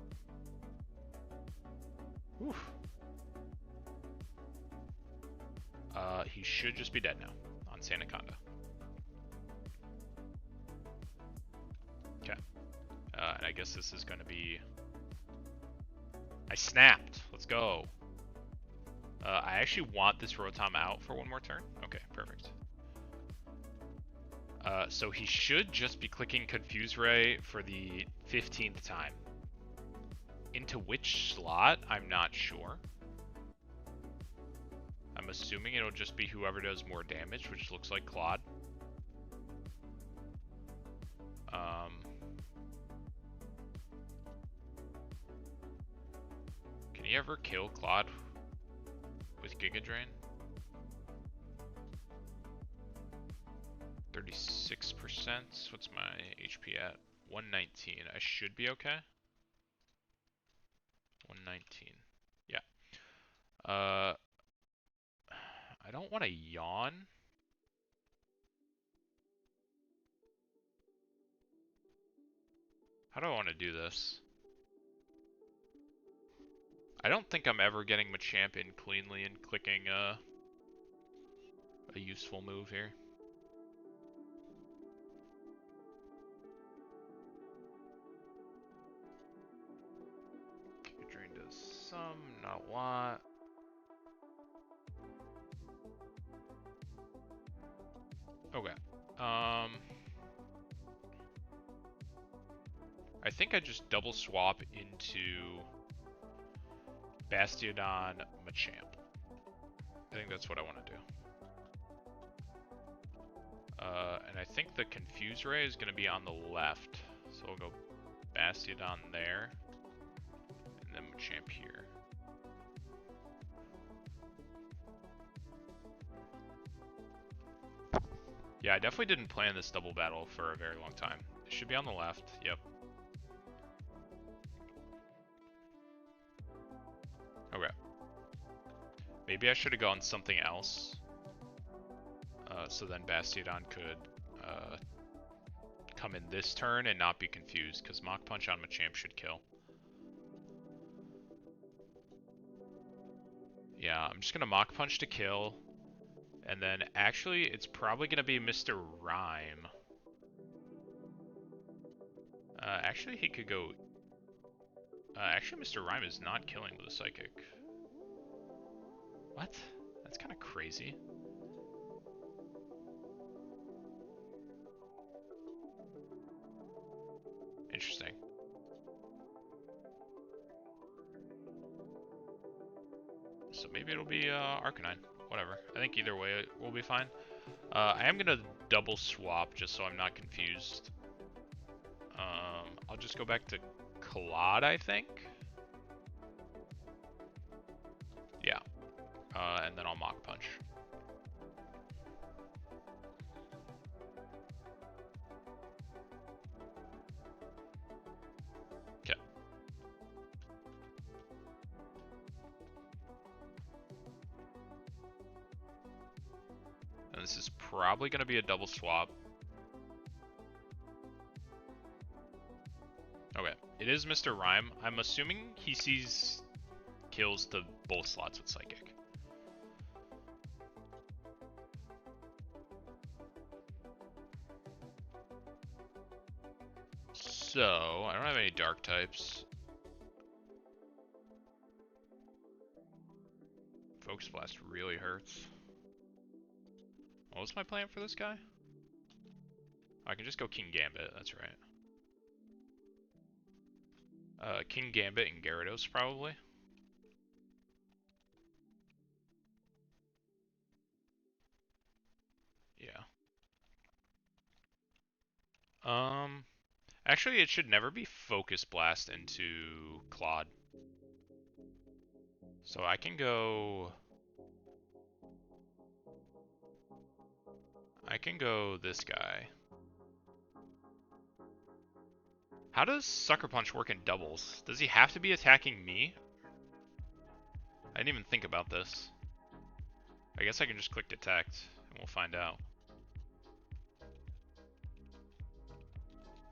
Whew. He should just be dead now on Sandaconda. Okay. And I guess this is going to be... I snapped. Let's go. I actually want this Rotom out for one more turn. Okay, perfect. So he should just be clicking Confuse Ray for the 15th time. Into which slot? I'm not sure. I'm assuming it'll just be whoever does more damage, which looks like Claude. Can he ever kill Claude with Giga Drain? 36%. What's my HP at? 119. I should be okay. 119. Yeah. I don't want to yawn. How do I want to do this? I don't think I'm ever getting Machamp in cleanly and clicking a useful move here. Giga Drain does some, not a lot. Okay. I think I just double swap into Bastiodon Machamp. I think that's what I want to do. And I think the Confuse Ray is going to be on the left. So we'll go Bastiodon there. And then Machamp here. Yeah, I definitely didn't plan this double battle for a very long time. It should be on the left. Yep. Okay. Maybe I should have gone something else. So then Bastiodon could come in this turn and not be confused, because Mach Punch on Machamp should kill. Yeah, I'm just going to Mach Punch to kill. And then actually, it's probably going to be Mr. Rhyme. Actually, he could go... actually, Mr. Rhyme is not killing with a Psychic. What? That's kind of crazy. Interesting. So maybe it'll be Arcanine. Whatever. I think either way will be fine. I am going to double swap just so I'm not confused. I'll just go back to Claude, I think. Yeah. And then I'll Mach Punch. And this is probably going to be a double swap. Okay, it is Mr. Rhyme. I'm assuming he sees kills to both slots with Psychic. So, I don't have any dark types. Focus Blast really hurts. What was my plan for this guy? I can just go King Gambit, that's right. King Gambit and Gyarados, probably. Yeah. Actually, it should never be Focus Blast into Claude. So I can go... this guy. How does Sucker Punch work in doubles? Does he have to be attacking me? I didn't even think about this. I guess I can just click Detect, and we'll find out.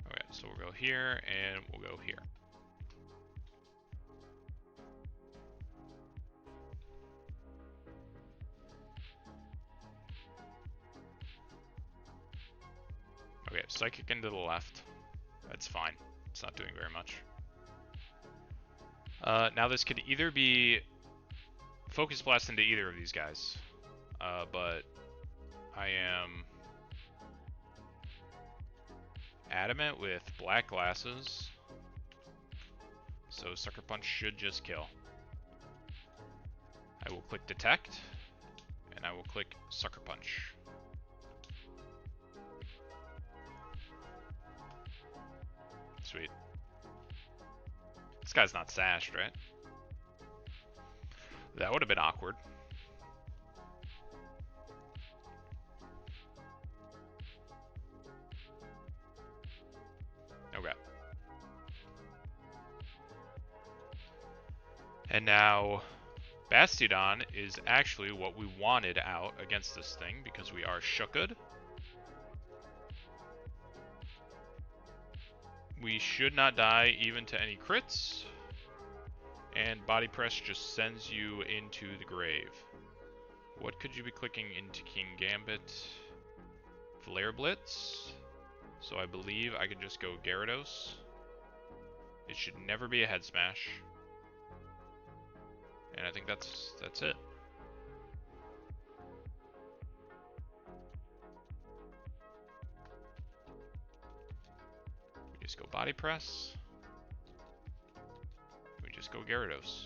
Okay, so we'll go here, and we'll go here. Okay, Psychic into the left. That's fine. It's not doing very much. Now this could either be Focus Blast into either of these guys. But I am adamant with black glasses. So Sucker Punch should just kill. I will click Detect, and I will click Sucker Punch. Sweet. This guy's not sashed, right? That would have been awkward. Okay. And now, Bastiodon is actually what we wanted out against this thing because we are shooked. We should not die even to any crits. And Body Press just sends you into the grave. What could you be clicking into King Gambit? Flare Blitz. So I believe I can just go Gyarados. It should never be a head smash. And I think that's it. We just go Body Press. We just go Gyarados.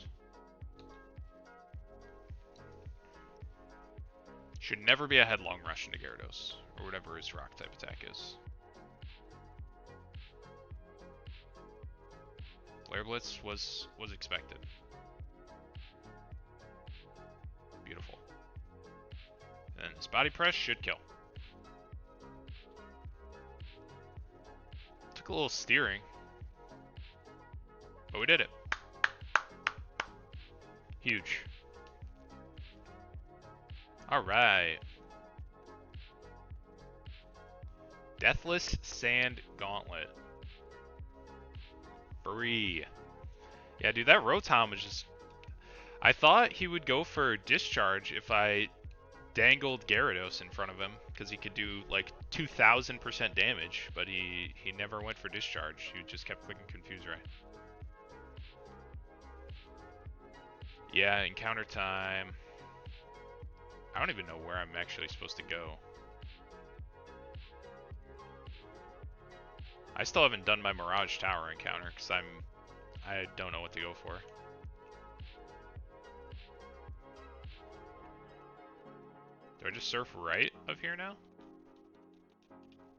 Should never be a headlong rush into Gyarados, or whatever his rock type attack is. Flare Blitz was expected. Beautiful. And his Body Press should kill. Took a little steering, but we did it. Huge. Alright. Deathless Sand Gauntlet. Free. Yeah, dude, that Rotom was just... I thought he would go for Discharge if I dangled Gyarados in front of him, because he could do like 2,000% damage, but he never went for Discharge. He just kept clicking Confuse Ray. Yeah, encounter time. I don't even know where I'm actually supposed to go. I still haven't done my Mirage Tower encounter because I don't know what to go for. Do I just surf right of here now?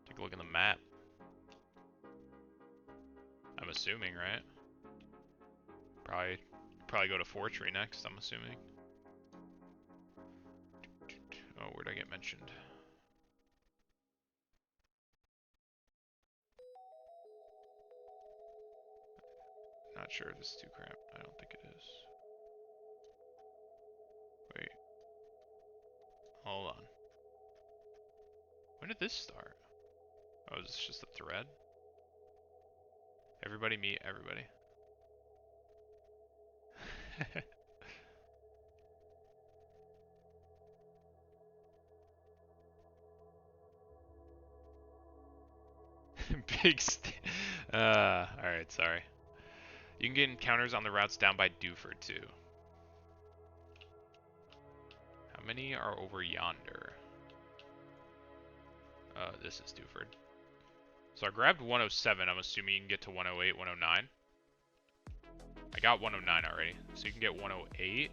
Take a look at the map. I'm assuming, right? Probably go to Fortree next, I'm assuming. Oh, where'd I get mentioned? Not sure if it's too cramped. I don't think it is. Wait. Hold on. When did this start? Oh, is this just a thread? Everybody meet everybody. Big alright, sorry. You can get encounters on the routes down by Dewford too. How many are over yonder? This is Dewford. So I grabbed 107. I'm assuming you can get to 108, 109. I got 109 already. So you can get 108.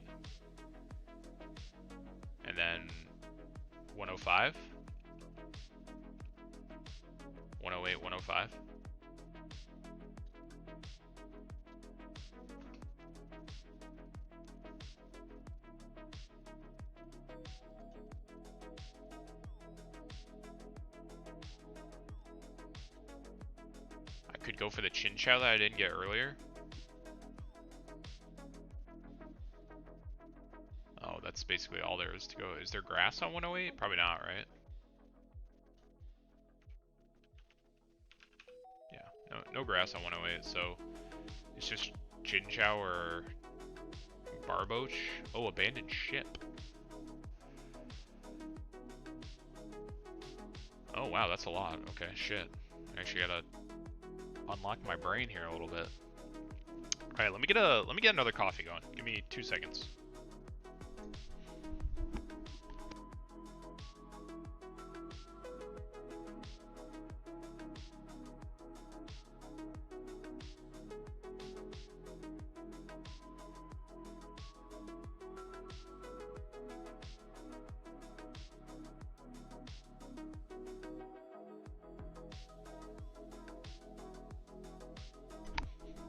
And then 105. 108, 105. I could go for the chin chow that I didn't get earlier. Oh, that's basically all there is to go. Is there grass on 108? Probably not, right? Yeah, no grass on 108, so it's just chin chow or barboach. Oh, abandoned ship. Oh wow, that's a lot. Okay, shit. I actually gotta unlock my brain here a little bit. All right, let me get another coffee going. Give me 2 seconds.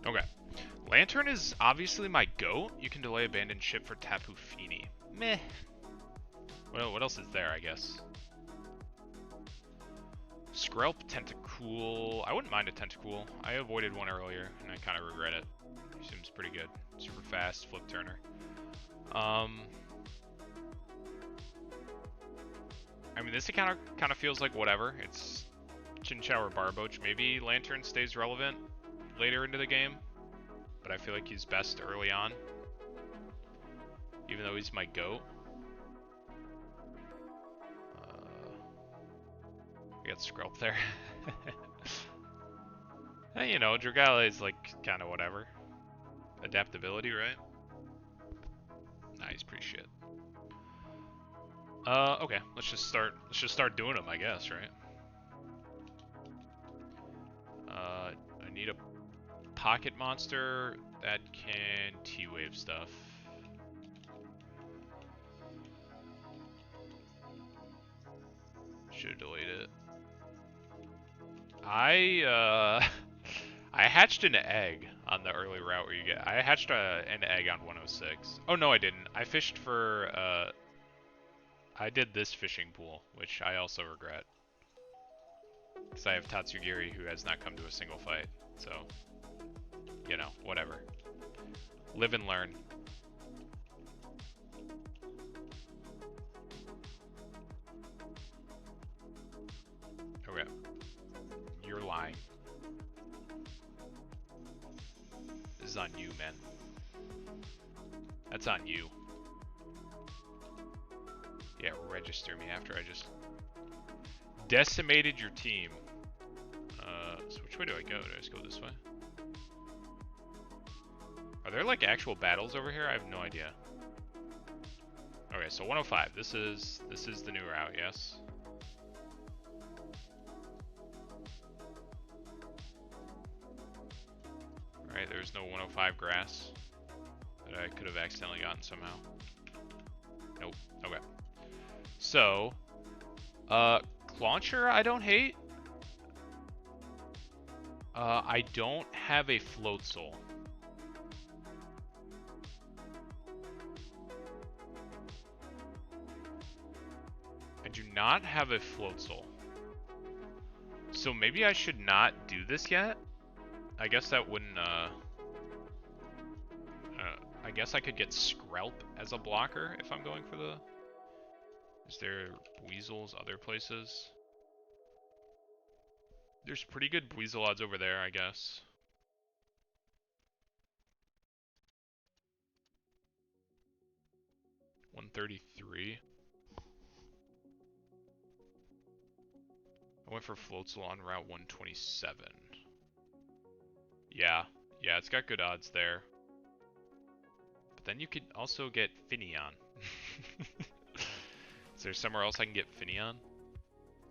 Okay. Lantern is obviously my goat. You can delay abandoned ship for Tapu Fini. Meh. Well, what else is there, I guess? Skrelp, Tentacool. I wouldn't mind a Tentacool. I avoided one earlier, and I kind of regret it. He seems pretty good. Super fast, flip turner. I mean, this kind of feels like whatever. It's Chinchou or Barboach. Maybe Lantern stays relevant later into the game, but I feel like he's best early on, even though he's my GOAT. I got Skrelp there. Hey, you know, Dragala is like kind of whatever. Adaptability, right? Nah, he's pretty shit. Okay, let's just start doing them, I guess, right? I need a pocket monster that can T-Wave stuff. Should've delayed it. I hatched an egg on the early route where you get. I hatched an egg on 106. Oh no, I didn't. I fished for. I did this fishing pool, which I also regret, because I have Tatsugiri who has not come to a single fight. So, you know, whatever. Live and learn. Okay. You're lying. This is on you, man. That's on you. Yeah, register me after I just decimated your team. So which way do I go? Do I just go this way? Are there like actual battles over here? I have no idea. Okay, so 105. This is the new route, yes? Alright, there's no 105 grass that I could have accidentally gotten somehow. Nope. Okay. So, Clauncher I don't hate. I don't have a Float Soul. I do not have a Float Soul. So maybe I should not do this yet? I guess that wouldn't, I guess I could get Skrelp as a blocker if I'm going for the... Is there weasels other places? There's pretty good Buizel odds over there, I guess. $133. I went for Floatzel on Route 127. Yeah, it's got good odds there. But then you could also get Finion. Is there somewhere else I can get Finion?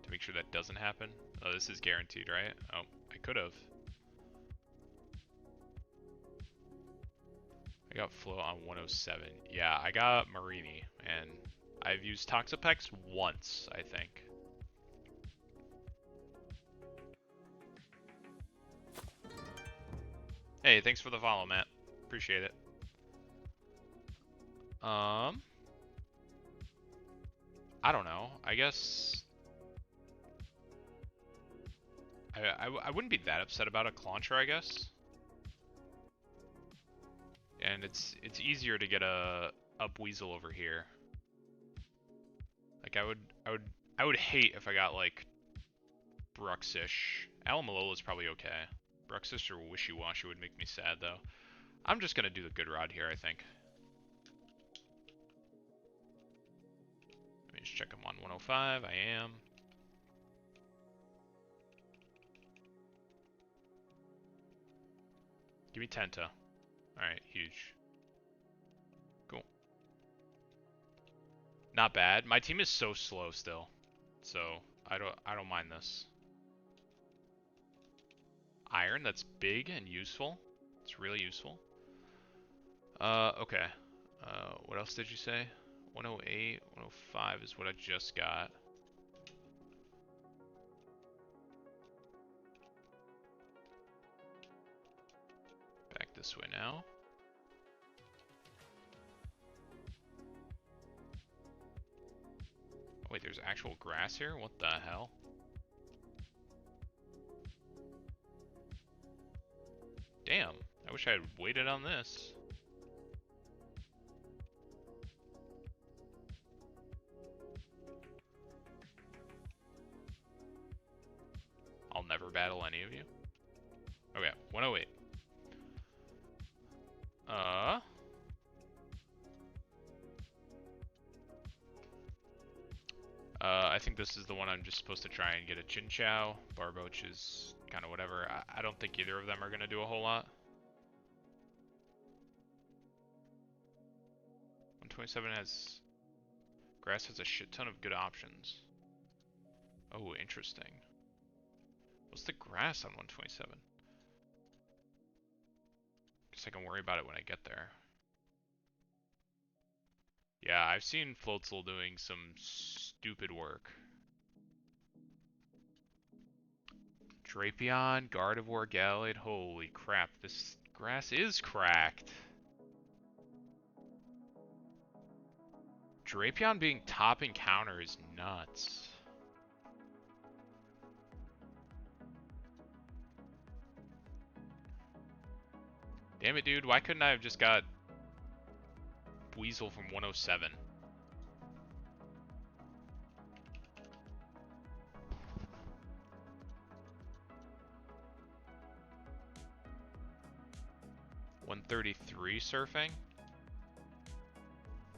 To make sure that doesn't happen? Oh, this is guaranteed, right? Oh, I could have. I got Float on 107. Yeah, I got Marini, and I've used Toxapex once, I think. Hey, thanks for the follow, Matt. Appreciate it. I don't know. I guess I wouldn't be that upset about a Clauncher, I guess. And it's easier to get a Buizel over here. Like I would hate if I got like Bruxish. Alamalola's probably okay. Bruxish or Wishy-Washy would make me sad though. I'm just gonna do the good rod here, I think. Let me just check him on 105. I am. Give me Tenta. Alright, huge. Cool. Not bad. My team is so slow still. So I don't mind this. Iron, that's big and useful. It's really useful. Okay. What else did you say? 108, 105 is what I just got. Back this way now. Wait, there's actual grass here? What the hell? Damn, I wish I had waited on this. I'll never battle any of you. Okay, 108. I think this is the one I'm just supposed to try and get a Chinchou. Barboach is kind of whatever. I don't think either of them are going to do a whole lot. 127 has... Grass has a shit ton of good options. Oh, interesting. What's the grass on 127? Guess I can worry about it when I get there. Yeah, I've seen Floatzel doing some stupid work. Drapion, Gardevoir, Gallade. Holy crap, this grass is cracked. Drapion being top encounter is nuts. Damn it, dude. Why couldn't I have just got Buizel from 107? $133 surfing?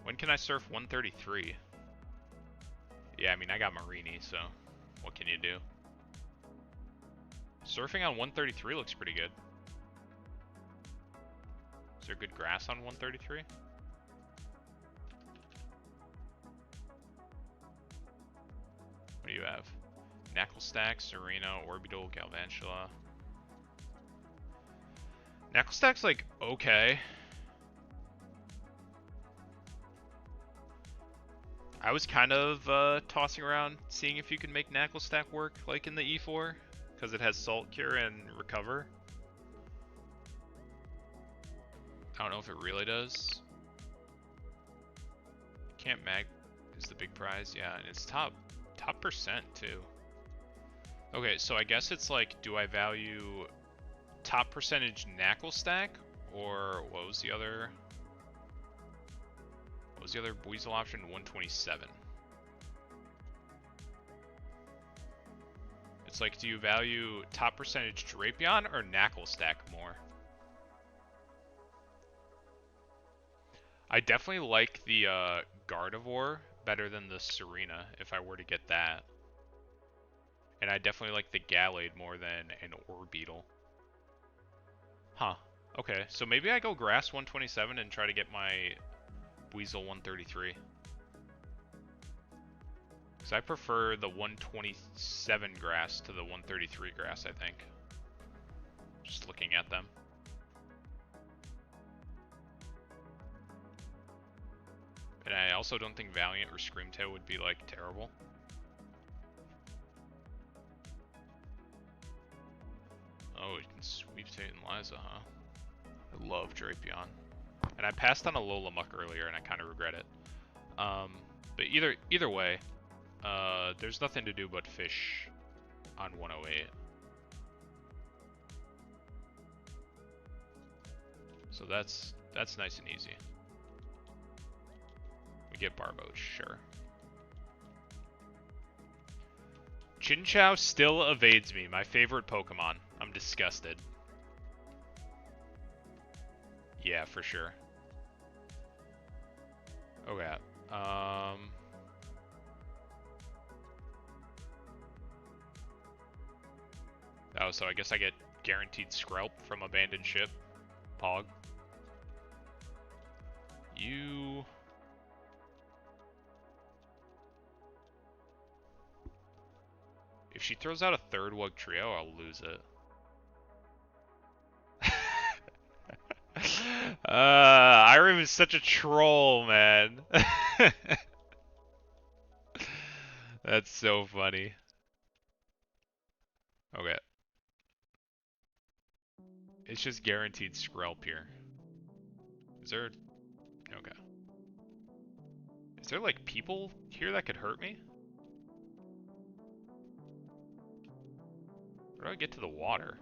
When can I surf 133? Yeah, I mean, I got Marini, so what can you do? Surfing on 133 looks pretty good. Is there good grass on 133? What do you have? Knucklestack, Serena, Orbital, Galvantula. Knucklestack's like, okay. I was kind of tossing around seeing if you could make Knucklestack work like in the E4, because it has Salt Cure and Recover. I don't know if it really does. Camp Mag is the big prize, yeah, and it's top percent too. Okay, so I guess it's like, do I value top percentage Knucklestack, or what was the other Buizel option? 127. It's like, do you value top percentage Drapion or Knackle Stack more? I definitely like the Gardevoir better than the Serena if I were to get that. And I definitely like the Gallade more than an Orbeetle. Huh. Okay, so maybe I go Grass 127 and try to get my Weasel 133. Because I prefer the 127 Grass to the 133 Grass, I think. Just looking at them. And I also don't think Valiant or Screamtail would be, like, terrible. Oh, you can sweep Tate and Liza, huh? I love Drapion. And I passed on a Lolamuck earlier, and I kind of regret it. But either way, there's nothing to do but fish on 108. So that's nice and easy. We get Barboach, sure. Chinchou still evades me, my favorite Pokemon. I'm disgusted. Yeah, for sure. Okay. Oh, so I guess I get guaranteed Skrelp from Abandoned Ship. Pog. You... If she throws out a third Wug Trio, I'll lose it. Irem is such a troll, man. That's so funny. Okay. It's just guaranteed Skrelp here. Is there... Okay. Is there, like, people here that could hurt me? Where do I get to the water?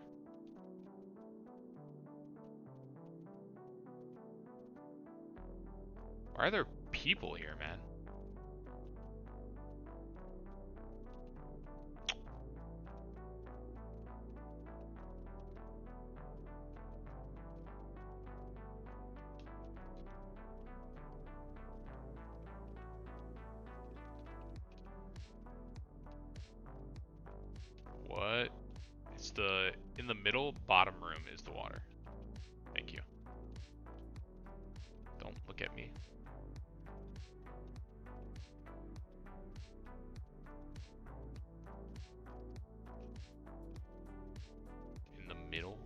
Why are there people here, man? What? It's the... In the middle, bottom room is the water. Thank you. Don't look at me. In the middle?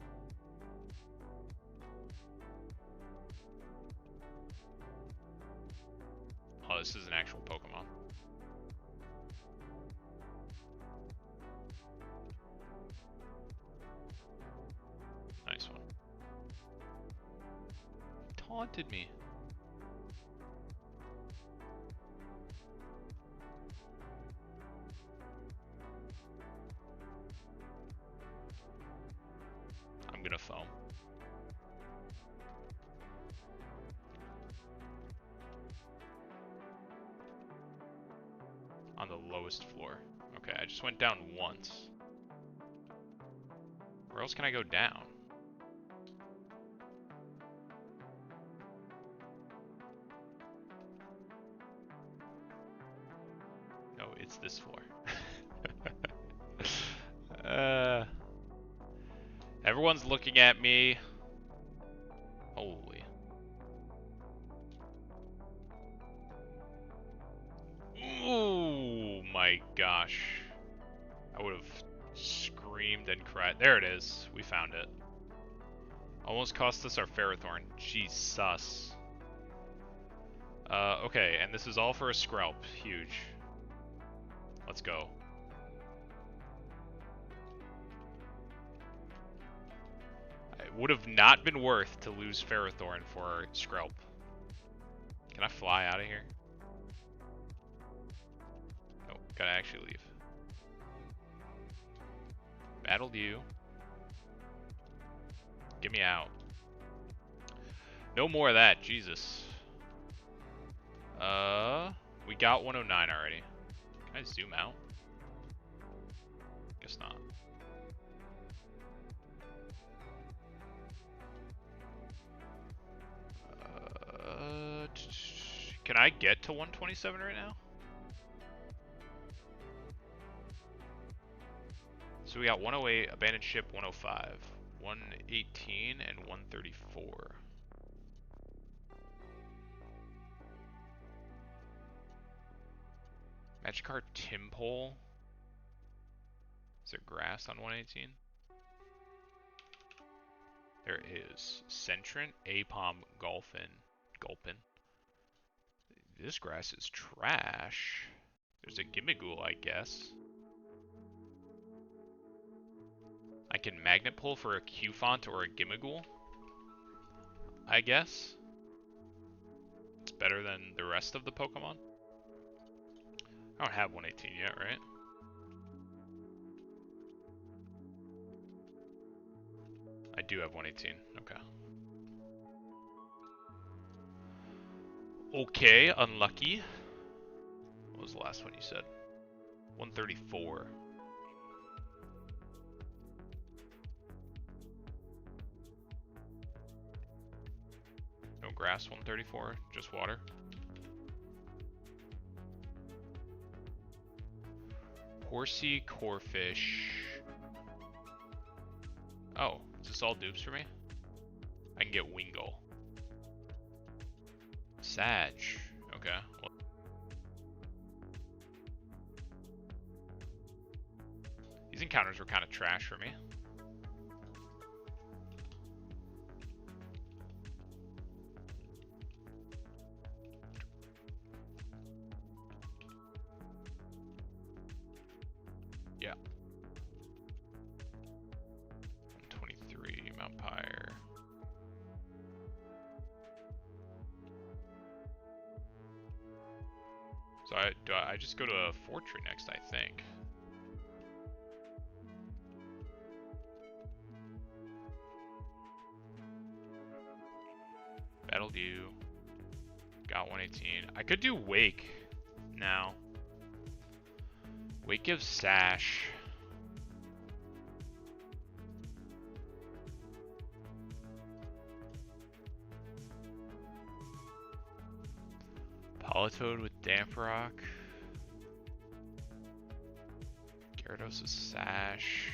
Oh, this is an actual Pokemon. Nice one. Taunted me. I'm gonna foam. On the lowest floor. Okay, I just went down once. Where else can I go down? No, it's this floor. Everyone's looking at me. Holy. Ooh, my gosh. I would have screamed and cried. There it is. We found it. Almost cost us our Ferrothorn. Jesus. Okay, and this is all for a Skrelp. Huge. Let's go. It would have not been worth to lose Ferrothorn for Skrelp. Can I fly out of here? Nope, gotta actually leave. Battled you. Get me out. No more of that, Jesus. We got 109 already. Can I zoom out? Guess not. Can I get to 127 right now? So we got 108, abandoned ship 105, 118, and 134. Magic card Timpole. Is there grass on 118? There is. Centrant, Apom, Gulpin. This grass is trash. There's a Gimmighoul, I guess. I can magnet pull for a Q-Font or a Gimmighoul, I guess. It's better than the rest of the Pokemon. I don't have 118 yet, right? I do have 118, okay. Okay, unlucky. What was the last one you said? 134. No grass, 134, just water. Horsey, Corfish. Oh, is this all dupes for me? I can get Wingull. Sag. Okay. Well, these encounters were kind of trash for me. Yeah. 123, Mount Pyre. So I just go to a Fortree next, I think. Battle Dew. Got 118. I could do Wake now. Wake gives Sash. Politoed with Damp Rock. Gyarados with Sash.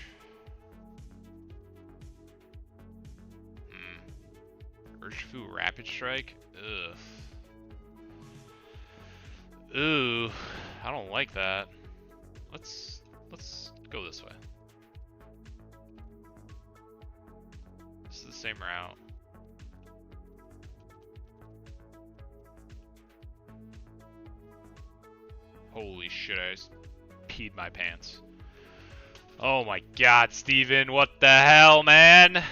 Urshifu Rapid Strike. Ugh. Ooh, I don't like that. Let's go this way. This is the same route. Holy shit, I just peed my pants. Oh my god, Steven, what the hell, man?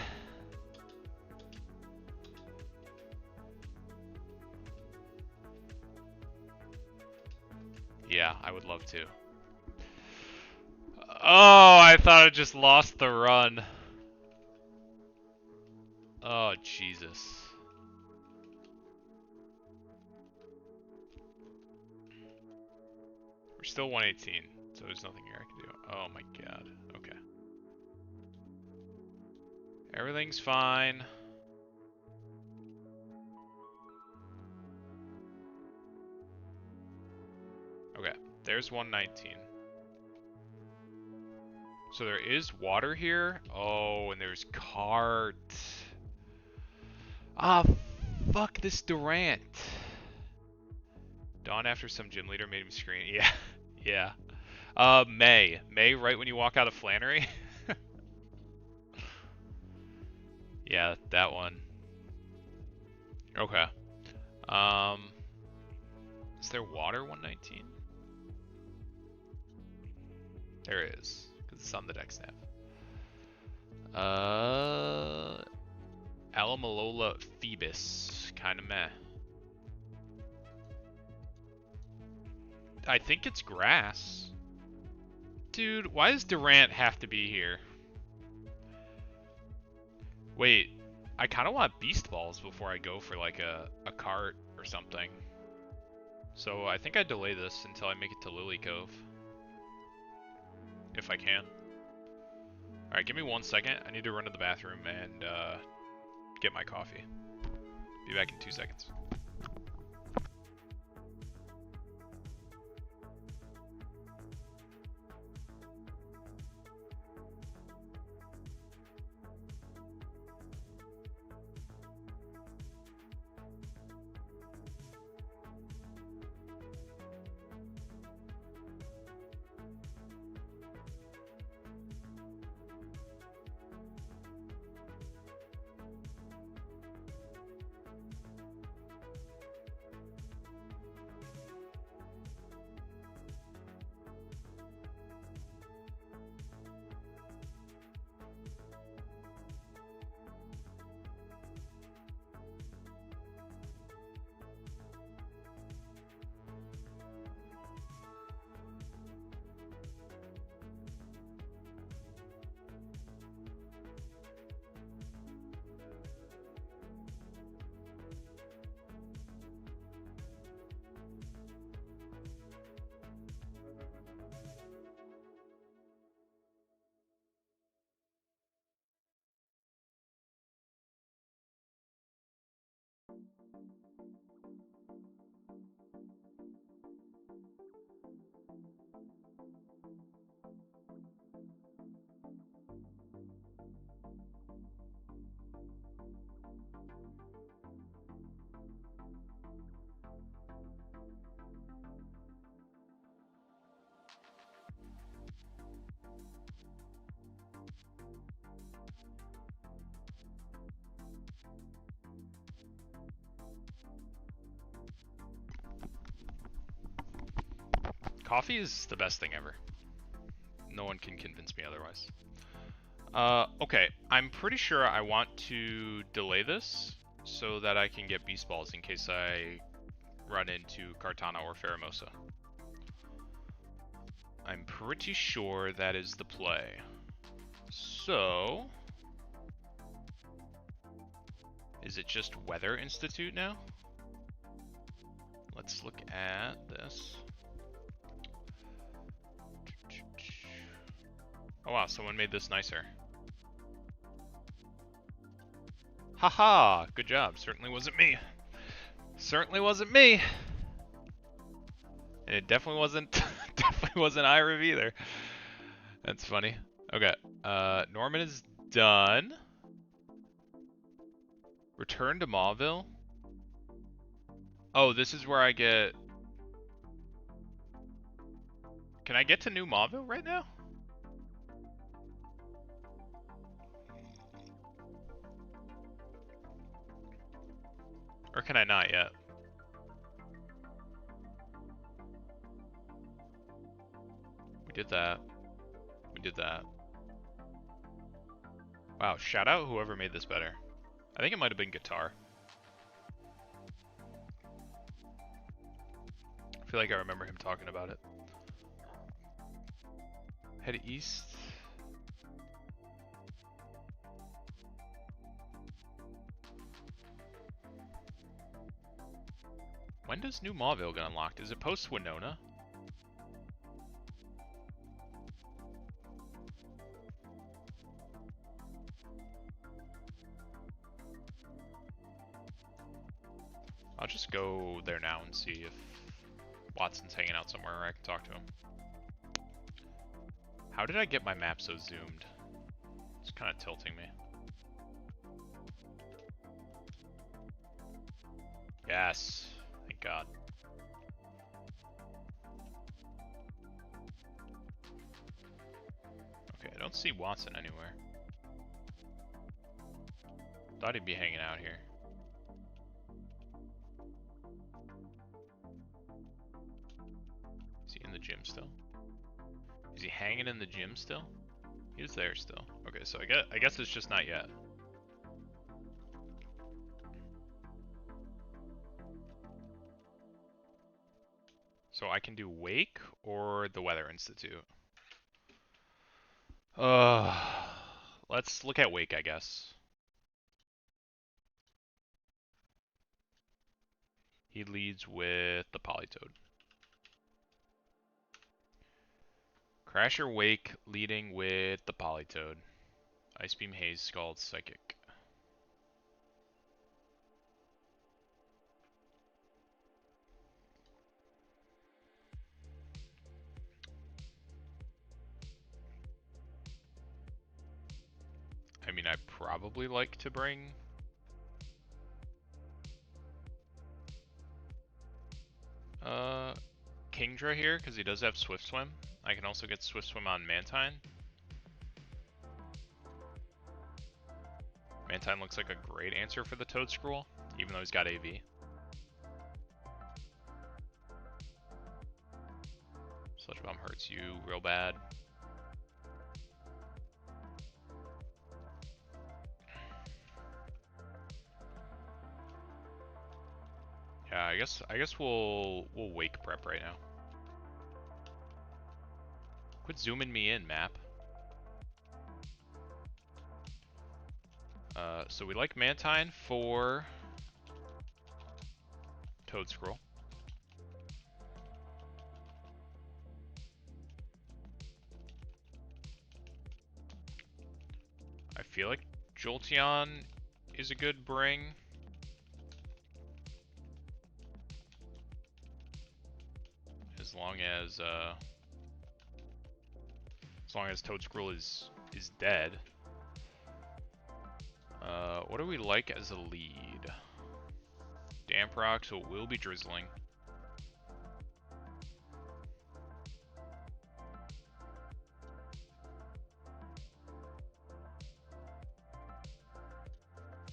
Yeah, I would love to. Oh, I thought I just lost the run. Oh, Jesus. We're still 118, so there's nothing here I can do. Oh my god. Okay. Everything's fine. Okay, there's 119. So there is water here. Oh, and there's cart. Ah, fuck this Durant. Dawn after some gym leader made me scream. Yeah, yeah. May right when you walk out of Flannery. Yeah, that one. Okay. Is there water 119? There is, because it's on the deck snap. Alamalola Phoebus, kinda meh. I think it's grass. Dude, why does Durant have to be here? Wait, I kinda want Beast Balls before I go for like a cart or something. So I think I delay this until I make it to Lily Cove. If I can. Alright, give me 1 second. I need to run to the bathroom and get my coffee. Be back in 2 seconds. Coffee is the best thing ever. No one can convince me otherwise. Okay, I'm pretty sure I want to delay this so that I can get beast balls in case I run into Cartana or Faramosa. I'm pretty sure that is the play. So, is it just Weather Institute now? Let's look at this. Oh wow, someone made this nicer. Haha, good job. Certainly wasn't me. Certainly wasn't me. And it definitely wasn't definitely wasn't Iriv either. That's funny. Okay. Norman is done. Return to Mauville. Oh, this is where I get... Can I get to New Mauville right now? Or can I not yet? We did that. We did that. Wow, shout out whoever made this better. I think it might have been Guitar. I feel like I remember him talking about it. Head east. When does New Mauville get unlocked? Is it post Winona? I'll just go there now and see if Watson's hanging out somewhere where I can talk to him. How did I get my map so zoomed? It's kind of tilting me. Yes, thank God. Okay, I don't see Watson anywhere. Thought he'd be hanging out here. Is he in the gym still? Is he hanging in the gym still? He is there still. Okay, so I guess it's just not yet. So I can do Wake or the Weather Institute. Let's look at Wake, I guess. He leads with the Polytoad. Crasher Wake leading with the Polytoad. Ice Beam, Haze, Scald, Psychic. I mean, I probably like to bring Kingdra here because he does have Swift Swim. I can also get Swift Swim on Mantine. Mantine looks like a great answer for the Toad Scroll, even though he's got AV. Sludge Bomb hurts you real bad. Yeah, I guess we'll wake prep right now. Quit zooming me in, map. So we like Mantine for Toad Scroll. I feel like Jolteon is a good bring. As long as Toad Scroll is dead. What do we like as a lead? Damp Rock, so it will be drizzling.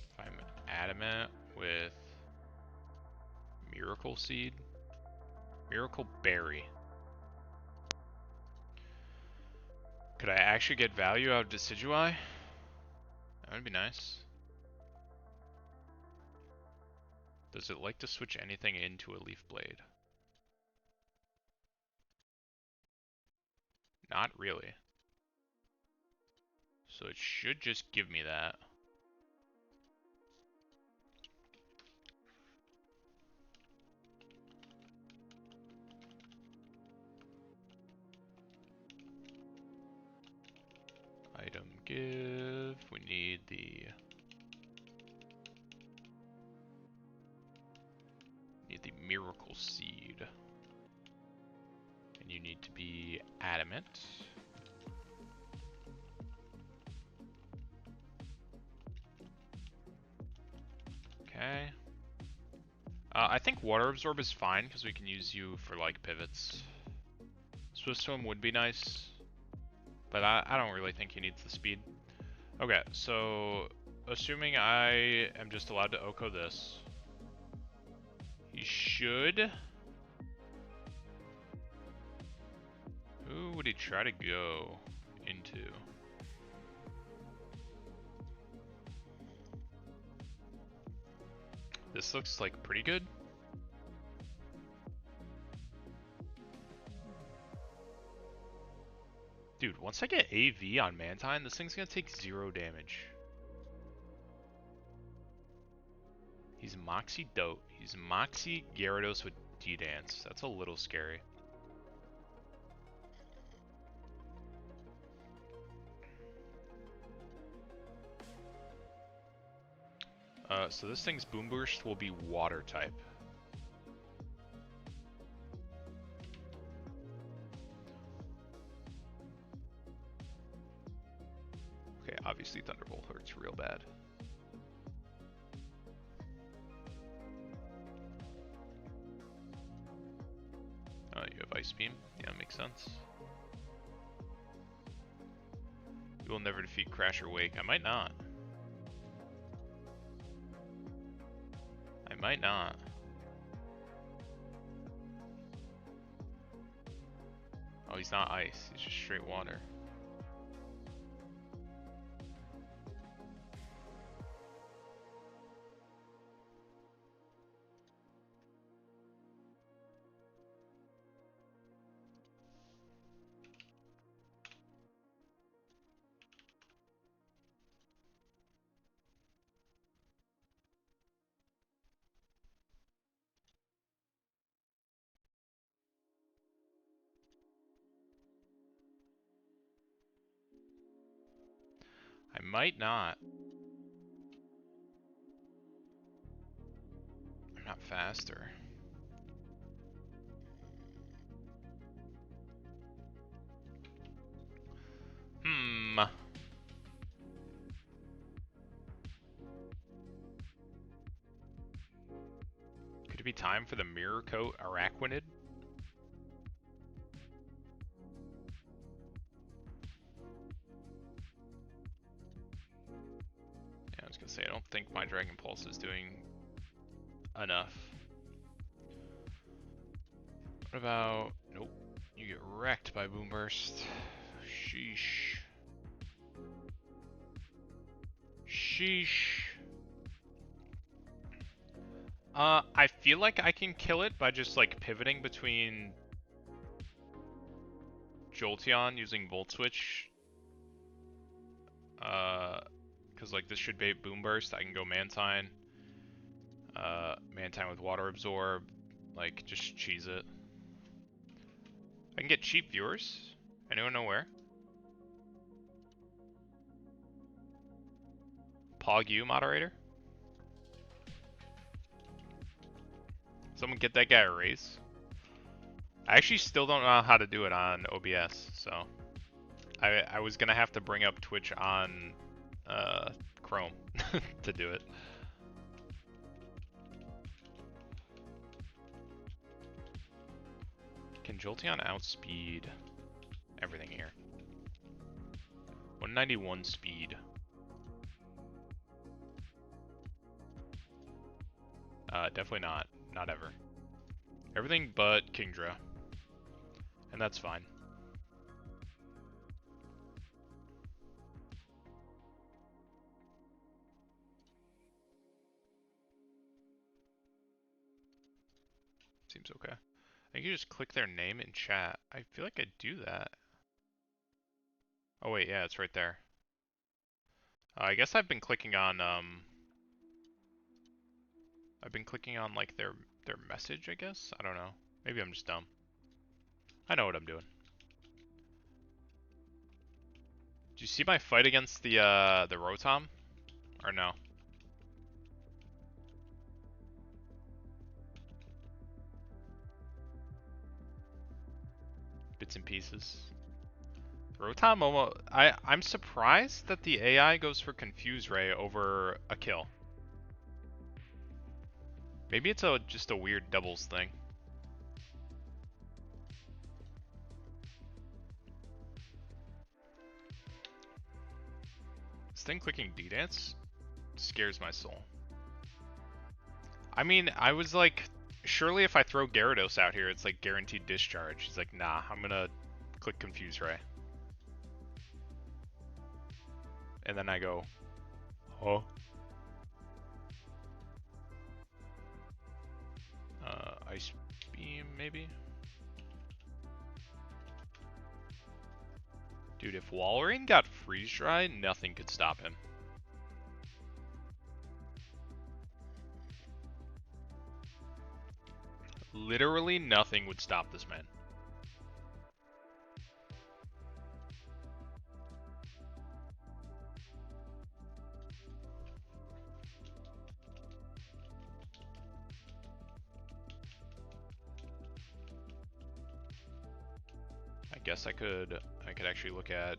If I'm adamant with Miracle Seed, Miracle Berry. Could I actually get value out of Decidueye? That would be nice. Does it like to switch anything into a Leaf Blade? Not really. So it should just give me that. Item give. We need the Miracle Seed. And you need to be adamant. Okay. I think Water Absorb is fine because we can use you for like pivots. Swift Swim would be nice, but I don't really think he needs the speed. Okay, so assuming I am just allowed to Oko this, he should. Who would he try to go into? This looks like pretty good. Dude, once I get AV on Mantine, this thing's gonna take 0 damage. He's Moxie Dote. He's Moxie Gyarados with D-Dance. That's a little scary. So this thing's Boom Burst will be Water type. Okay, obviously Thunderbolt hurts real bad. You have Ice Beam. Yeah, makes sense. You will never defeat Crash or Wake. I might not. I might not. Oh, he's not ice. He's just straight water. might not. I'm not faster. Hmm. Could it be time for the mirror coat Araquanid? Yeah, I was gonna say, I don't think my Dragon Pulse is doing enough. What about... Nope. You get wrecked by Boom Burst. Sheesh. Sheesh. I feel like I can kill it by just like pivoting between Jolteon using Volt Switch. Cause like this should bait Boom Burst. I can go Mantine. Mantine with Water Absorb. Like just cheese it. I can get cheap viewers. Anyone know where? Pog you, moderator? Someone get that guy a raise. I actually still don't know how to do it on OBS, so I was gonna have to bring up Twitch on Chrome to do it. Can Jolteon outspeed everything here? 191 speed. Definitely not. Not ever. Everything but Kingdra. And that's fine. Seems okay. I can just click their name in chat. I feel like I do that. Oh wait, yeah, it's right there. I guess I've been clicking on like their message, I guess? I don't know. Maybe I'm just dumb. I know what I'm doing. Did you see my fight against the Rotom? Or no? Bits and pieces. Rotom almost... I'm surprised that the AI goes for Confuse Ray over a kill. Maybe it's just a weird doubles thing. This thing clicking D-Dance scares my soul. I mean, I was like, surely if I throw Gyarados out here, it's like guaranteed discharge. He's like, nah, I'm gonna click Confuse Ray. And then I go, oh. Ice Beam, maybe? Dude, if Walrein got Freeze Dry, nothing could stop him. Literally nothing would stop this man. I guess I could actually look at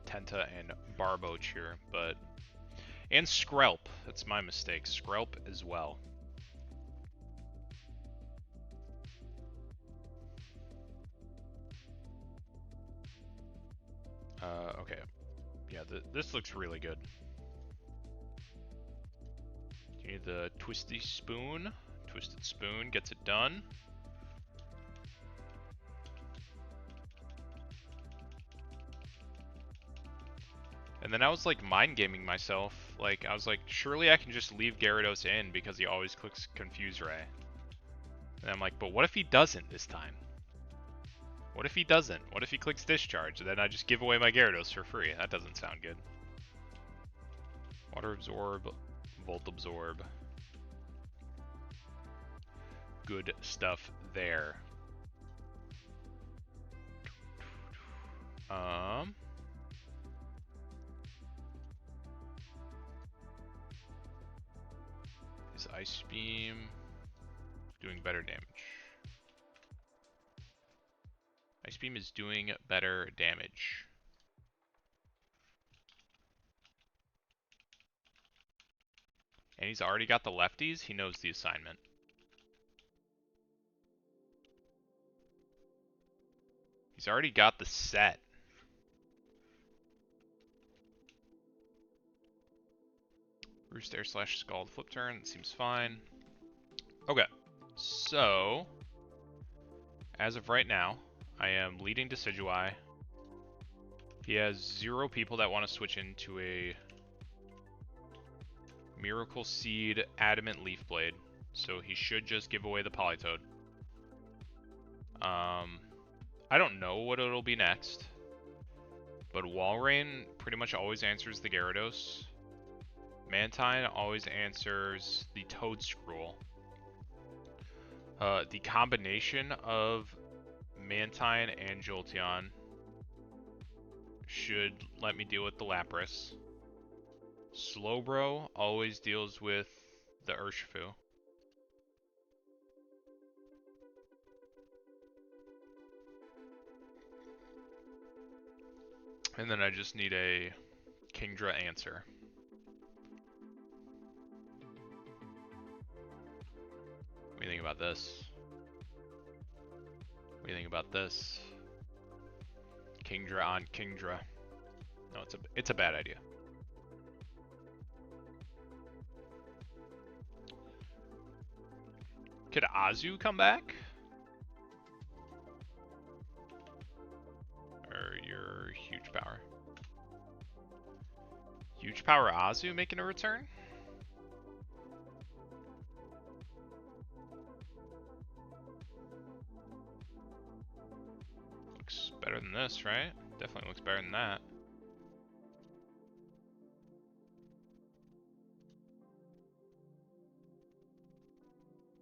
Tenta and Barboach here, but... And Skrelp. That's my mistake. Skrelp as well. Okay. Yeah, this looks really good. You need the Twisty Spoon. Twisted Spoon gets it done. And then I was like mind gaming myself. Like I was like, surely I can just leave Gyarados in because he always clicks Confuse Ray. And I'm like, but what if he doesn't this time? What if he doesn't? What if he clicks Discharge? Then I just give away my Gyarados for free. That doesn't sound good. Water Absorb, Volt Absorb. Good stuff there. Is Ice Beam doing better damage? Ice Beam is doing better damage. And he's already got the lefties. He knows the assignment. He's already got the set. Roost Air slash Scald flip turn. That seems fine. Okay. So, as of right now, I am leading Decidueye. He has 0 people that want to switch into a Miracle Seed Adamant Leaf Blade. So he should just give away the Politoed. I don't know what it'll be next. But Walrein pretty much always answers the Gyarados. Mantine always answers the Toedscruel. The combination of Mantine and Jolteon should let me deal with the Lapras. Slowbro always deals with the Urshifu. And then I just need a Kingdra answer. What do you think about this? What do you think about this? Kingdra on Kingdra. No, it's a bad idea. Could Azu come back? Or your huge power? Huge power Azu making a return? Looks better than this, right? Definitely looks better than that.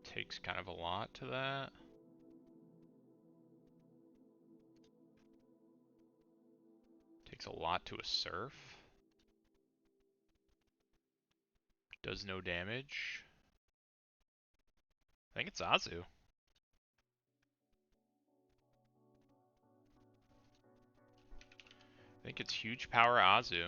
Takes kind of a lot to that. Takes a lot to a Surf. Does no damage. I think it's Azu. I think it's huge power Azu.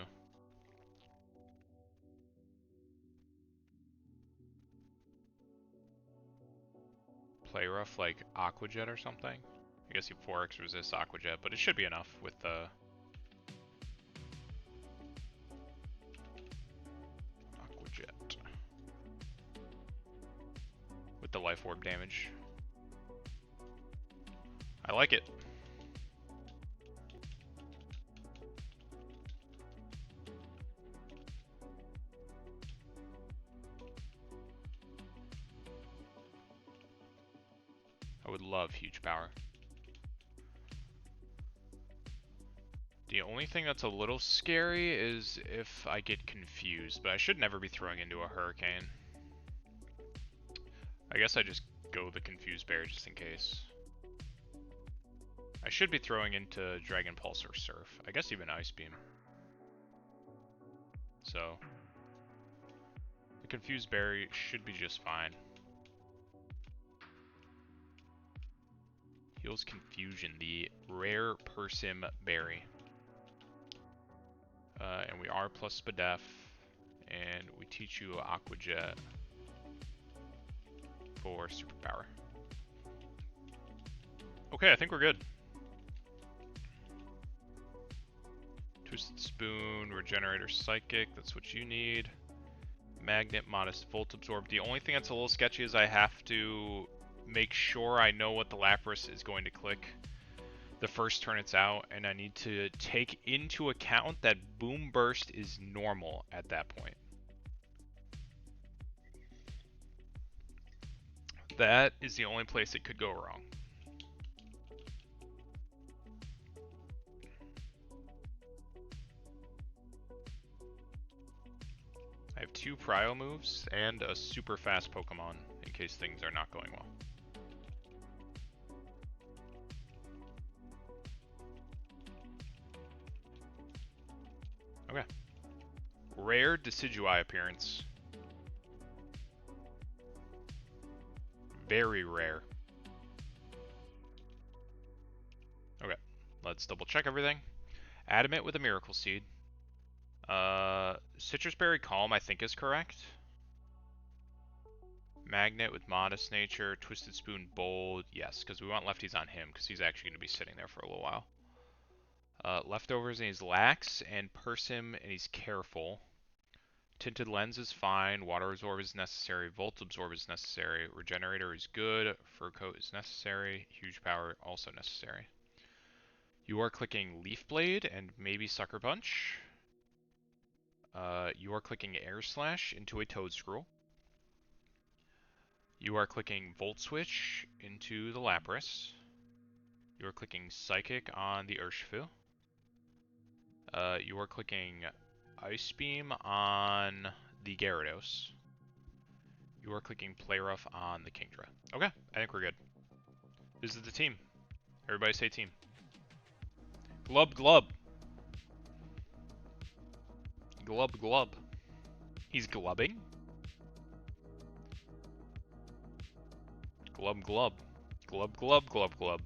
Play rough like Aqua Jet or something. I guess he 4x resists Aqua Jet, but it should be enough with the Aqua Jet. With the Life Orb damage. I like it. I would love huge power. The only thing that's a little scary is if I get confused, but I should never be throwing into a Hurricane. I guess I just go the Confused Bear just in case. I should be throwing into Dragon Pulse or Surf. I guess even Ice Beam. So, the Confused Berry should be just fine. Heals Confusion, the rare Persim Berry. And we are plus Spadef, and we teach you Aqua Jet for superpower. Okay, I think we're good. Twisted Spoon, Regenerator Psychic, that's what you need. Magnet, Modest Volt Absorb. The only thing that's a little sketchy is I have to make sure I know what the Lapras is going to click the first turn it's out, and I need to take into account that Boom Burst is normal at that point. That is the only place it could go wrong. I have 2 Prio moves and a super fast Pokemon in case things are not going well. Okay. Rare Decidueye appearance. very rare. Okay, let's double check everything. Adamant with a Miracle Seed. Citrus Berry Calm I think is correct. Magnet with Modest Nature. Twisted Spoon Bold. Yes, because we want lefties on him because he's actually going to be sitting there for a little while. Leftovers and he's lax, and Persim and he's careful. Tinted Lens is fine. Water Absorb is necessary. Volt Absorb is necessary. Regenerator is good. Fur Coat is necessary. Huge Power also necessary. You are clicking Leaf Blade and maybe Sucker Punch. You are clicking Air Slash into a Toadscruel. You are clicking Volt Switch into the Lapras. You are clicking Psychic on the Urshifu. You are clicking Ice Beam on the Gyarados. You are clicking Play Rough on the Kingdra. Okay, I think we're good. This is the team. Everybody say team. Glub glub. Glub glub. He's glubbing. Glub glub. Glub glub glub glub.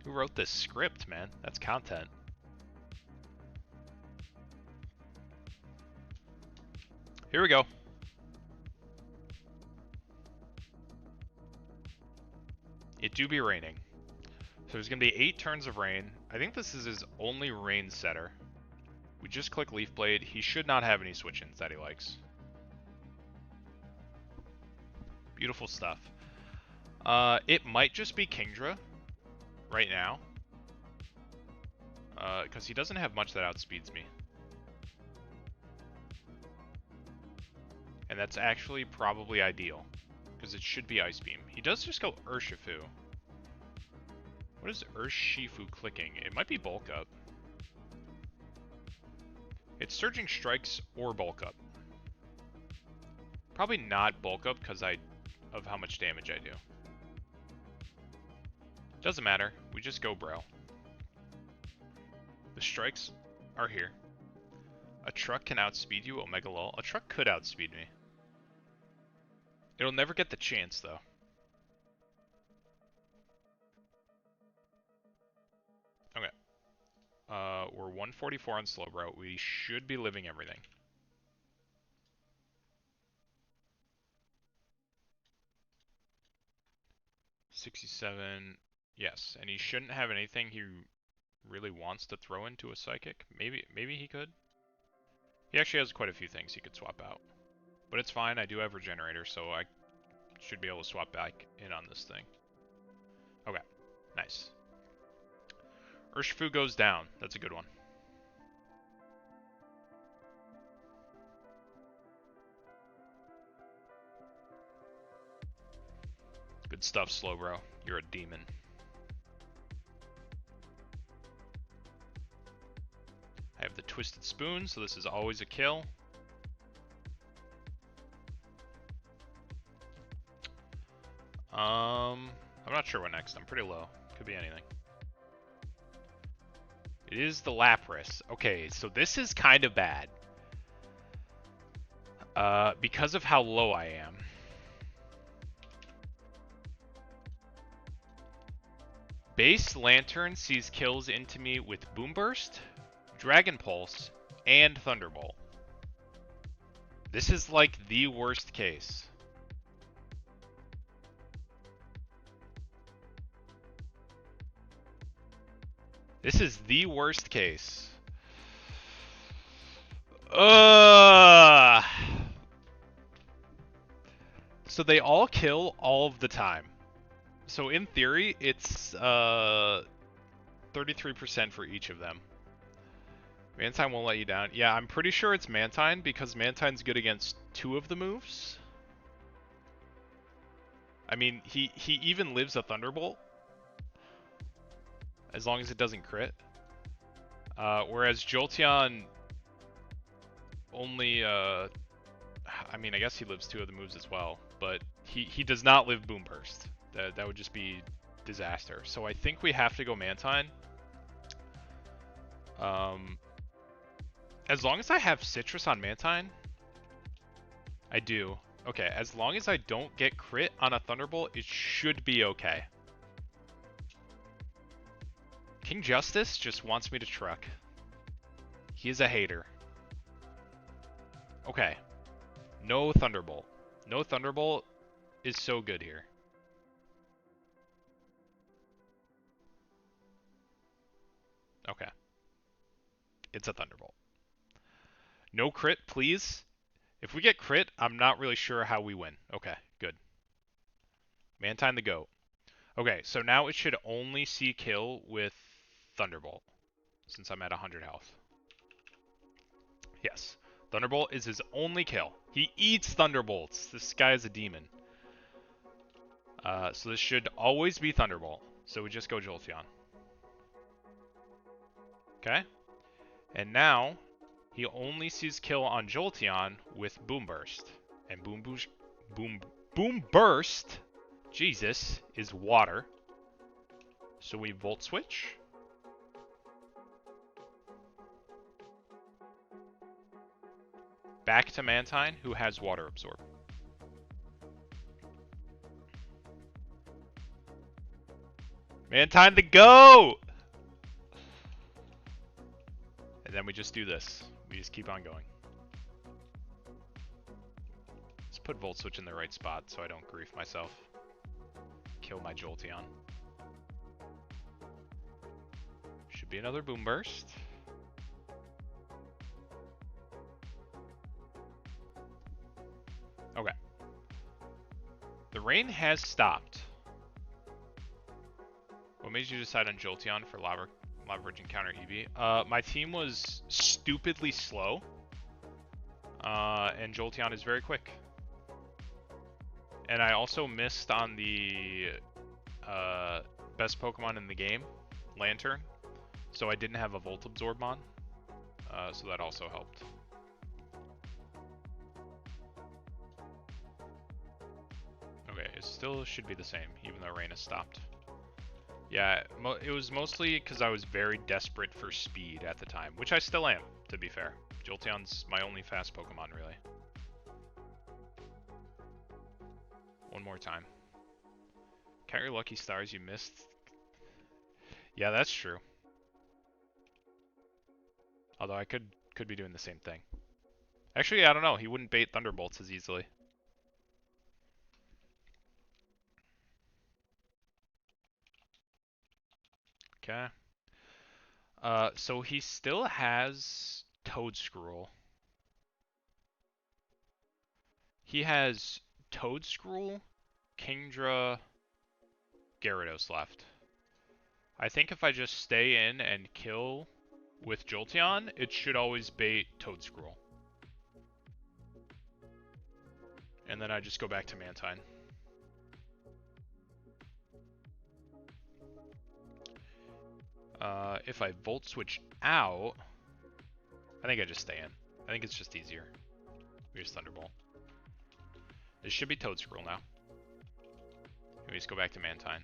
Who wrote this script, man? That's content. Here we go. It do be raining. So there's going to be 8 turns of rain. I think this is his only rain setter. We just click Leaf Blade. He should not have any switch-ins that he likes. Beautiful stuff. It might just be Kingdra right now. Because he doesn't have much that outspeeds me. And that's actually probably ideal. Because it should be Ice Beam. He does just go Urshifu. What is Urshifu clicking? It might be Bulk Up. It's Surging Strikes or Bulk Up. Probably not Bulk Up because of how much damage I do. Doesn't matter. We just go bro. The strikes are here. A truck can outspeed you, Omega Lol. A truck could outspeed me. It'll never get the chance, though. Okay. We're 144 on Slowbro. We should be living everything. $67. Yes, and he shouldn't have anything he really wants to throw into a Psychic. Maybe he could. He actually has quite a few things he could swap out. But it's fine, I do have Regenerator, so I should be able to swap back in on this thing. Okay, nice. Urshifu goes down. That's a good one. Good stuff, Slowbro. You're a demon. I have the Twisted Spoon, so this is always a kill. I'm not sure what next. I'm pretty low. Could be anything. It is the Lapras. Okay, so this is kind of bad. Because of how low I am. Base Lantern sees kills into me with Boom Burst, Dragon Pulse, and Thunderbolt. This is like the worst case. This is the worst case. So they all kill all of the time. So in theory, it's 33% for each of them. Mantine won't let you down. Yeah, I'm pretty sure it's Mantine because Mantine's good against 2 of the moves. I mean, he even lives a Thunderbolt. As long as it doesn't crit. Whereas Jolteon only, I mean, I guess he lives 2 of the moves as well, but he does not live Boom Burst. That would just be disaster. So I think we have to go Mantine. As long as I have Citrus on Mantine, I do. Okay, as long as I don't get crit on a Thunderbolt, it should be okay. King Justice just wants me to truck. He is a hater. Okay. No Thunderbolt. No Thunderbolt is so good here. Okay. It's a Thunderbolt. No crit, please. If we get crit, I'm not really sure how we win. Okay, good. Mantine the GOAT. Okay, so now it should only see kill with Thunderbolt, since I'm at 100 health. Yes. Thunderbolt is his only kill. He eats Thunderbolts. This guy is a demon. So this should always be Thunderbolt. So we just go Jolteon. Okay? And now, he only sees kill on Jolteon with Boom Burst. And Boom Burst, Jesus, is water. So we Volt Switch. Back to Mantine, who has Water Absorb. Mantine the GOAT! And then we just do this. We just keep on going. Let's put Volt Switch in the right spot so I don't grief myself. Kill my Jolteon. Should be another Boom Burst. Okay. The rain has stopped. What made you decide on Jolteon for Lava Bridge Encounter EV? My team was stupidly slow. And Jolteon is very quick. And I also missed on the best Pokemon in the game, Lantern. So I didn't have a Volt Absorb on. So that also helped. Okay, it still should be the same, even though rain has stopped. Yeah, it was mostly because I was very desperate for speed at the time, which I still am, to be fair. Jolteon's my only fast Pokemon, really. One more time. Count your lucky stars you missed. Yeah, that's true. Although I could be doing the same thing. Actually, I don't know. He wouldn't bait Thunderbolts as easily. Okay. So he still has Toedscruel. He has Toedscruel, Kingdra, Gyarados left. I think if I just stay in and kill with Jolteon, it should always bait Toedscruel. And then I just go back to Mantine. If I Volt Switch out, I think I just stay in. I think it's just easier. We just Thunderbolt. This should be Toedscruel now. We just go back to Mantine.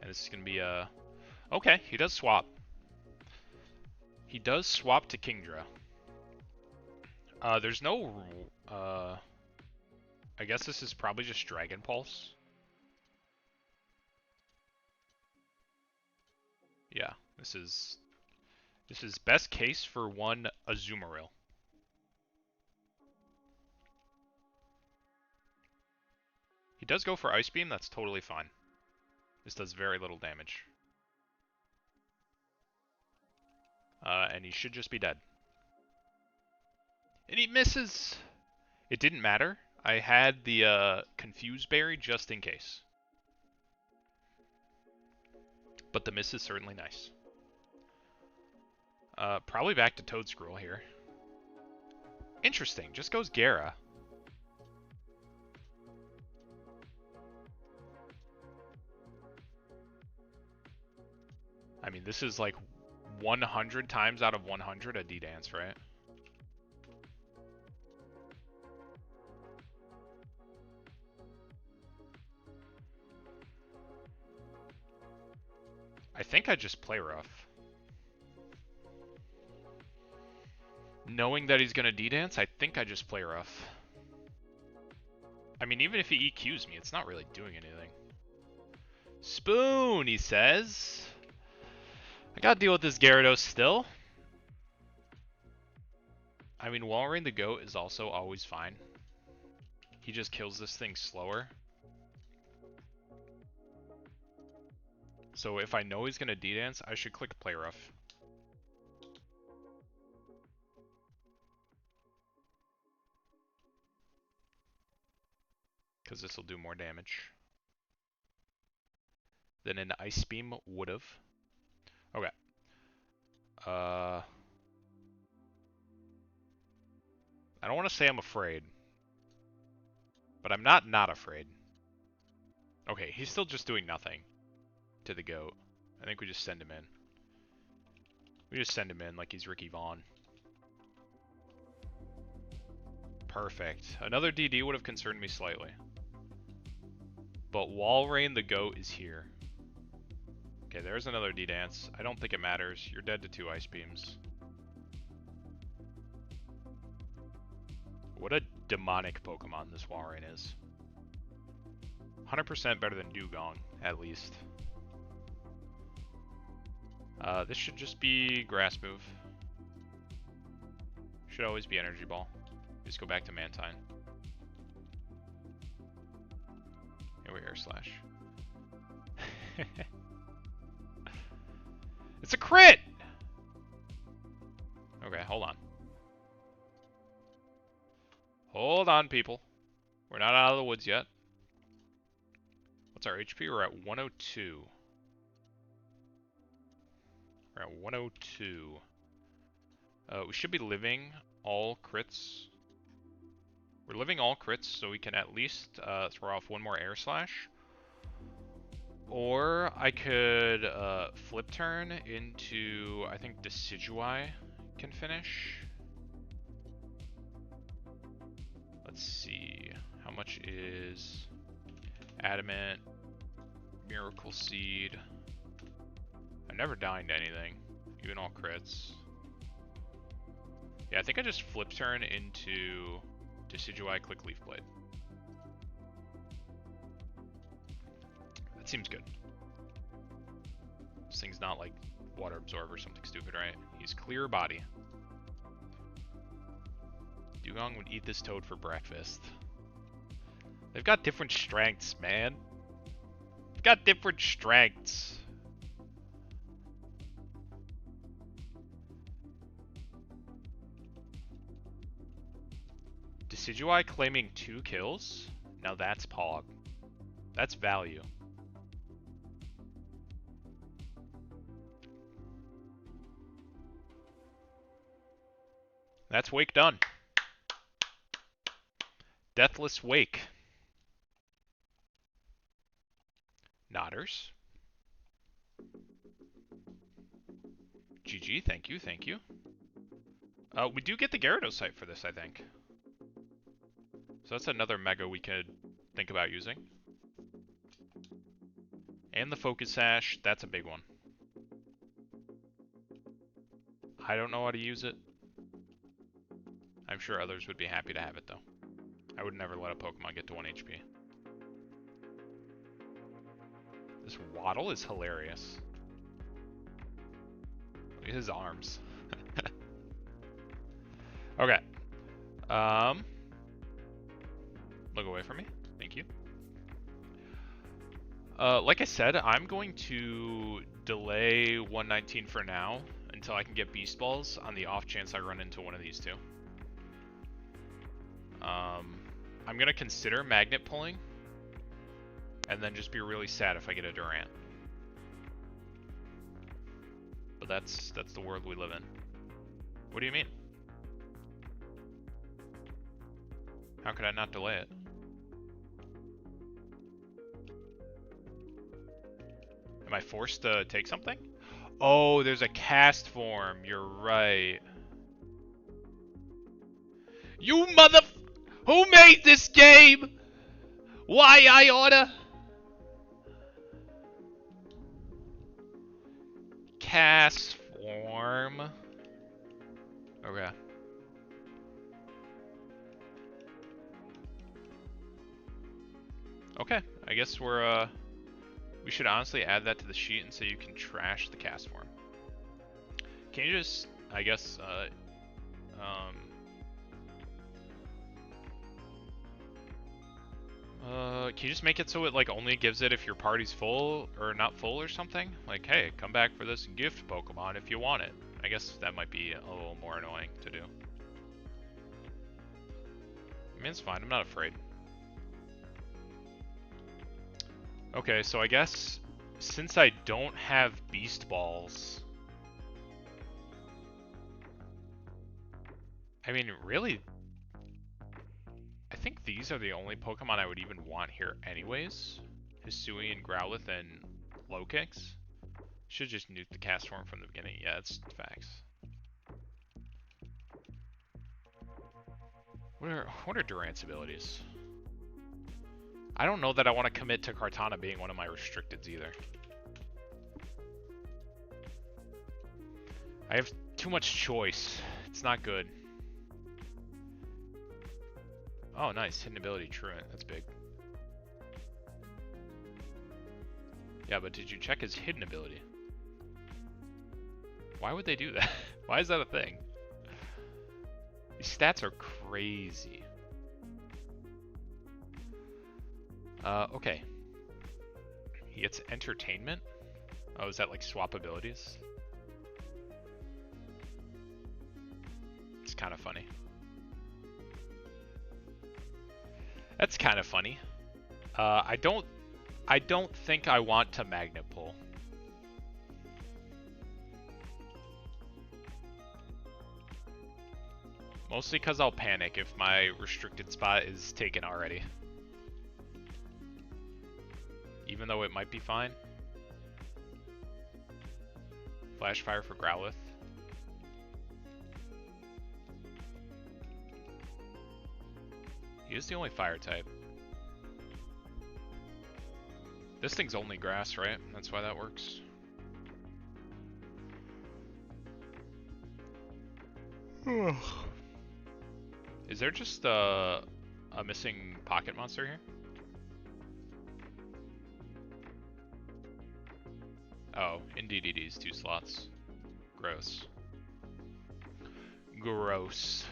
And this is going to be a... Okay, he does swap. He does swap to Kingdra. There's no... I guess this is probably just Dragon Pulse. Yeah, this is best case for one Azumarill. He does go for Ice Beam, that's totally fine. This does very little damage. And he should just be dead. And he misses! It didn't matter. I had the Confuse Berry just in case. But the miss is certainly nice. Probably back to Toedscruel here. Interesting, just goes Gara. I mean, this is like 100 times out of 100 a D-Dance, right? I think I just play rough. Knowing that he's gonna D-dance, I think I just play rough. I mean, even if he EQs me, it's not really doing anything. Spoon, he says. I gotta deal with this Gyarados still. I mean, Walrein the Goat is also always fine. He just kills this thing slower. So if I know he's gonna D-dance, I should click play rough. Because this will do more damage than an Ice Beam would've. Okay. I don't want to say I'm afraid, but I'm not afraid. Okay, he's still just doing nothing to the goat. I think we just send him in. We just send him in like he's Ricky Vaughn. Perfect. Another DD would have concerned me slightly. But Walrein the goat is here. Okay, there's another D-dance. I don't think it matters. You're dead to 2 Ice Beams. What a demonic Pokemon this Walrein is. 100% better than Dugong, at least. This should just be Grass Move. Should always be Energy Ball. Just go back to Mantine. Here we Air Slash. It's a crit! Okay, hold on. Hold on, people. We're not out of the woods yet. What's our HP? We're at 102. We're at 102. We should be living all crits. We're living all crits, so we can at least throw off one more Air Slash. Or I could flip turn into, I think Decidueye can finish. Let's see, how much is Adamant, Miracle Seed? I've never dined anything, even all crits. Yeah, I think I just flip turn into Decidueye Click Leaf Blade. That seems good. This thing's not like Water Absorb or something stupid, right? He's Clear Body. Dugong would eat this toad for breakfast. They've got different strengths, man. They've got different strengths. Decidueye claiming 2 kills? Now that's Pog. That's value. That's Wake done. Deathless Wake. Nodders. GG, thank you, thank you. We do get the Gyarados site for this, I think. So that's another Mega we could think about using. And the Focus Sash, that's a big one. I don't know how to use it. I'm sure others would be happy to have it, though. I would never let a Pokemon get to 1 HP. This Waddle is hilarious. Look at his arms. Okay. Look away from me. Thank you. Like I said, I'm going to delay 119 for now until I can get Beast Balls on the off chance I run into one of these two. I'm going to consider Magnet pulling and then just be really sad if I get a Durant. But that's the world we live in. What do you mean? How could I not delay it? Am I forced to take something? Oh, there's a cast form. You're right. You mother... Who made this game? Why I oughta... Cast form. Okay. Okay, I guess we should honestly add that to the sheet and say you can trash the cast form. Can you just, I guess, can you just make it so it like only gives it if your party's full or not full or something? Like, hey, come back for this gift Pokemon if you want it. I guess that might be a little more annoying to do. I mean, it's fine. I'm not afraid. Okay, so I guess since I don't have Beast Balls, I mean, really, I think these are the only Pokemon I would even want here anyways. Hisuian, Growlithe, and Lokix. Should just nuke the cast form from the beginning. Yeah, it's facts. What are Durant's abilities? I don't know that I want to commit to Kartana being one of my restricteds either. I have too much choice. It's not good. Oh, nice. Hidden ability, Truant. That's big. Yeah, but did you check his hidden ability? Why would they do that? Why is that a thing? These stats are crazy. Okay. He gets entertainment? Oh, is that like swap abilities? It's kind of funny. That's kind of funny. I don't think I want to Magnet Pull. Mostly because I'll panic if my restricted spot is taken already. Even though it might be fine. Flash Fire for Growlithe. He is the only fire type. This thing's only grass, right? That's why that works. Is there just a missing pocket monster here? Oh, indeed it is 2 slots. Gross. Gross.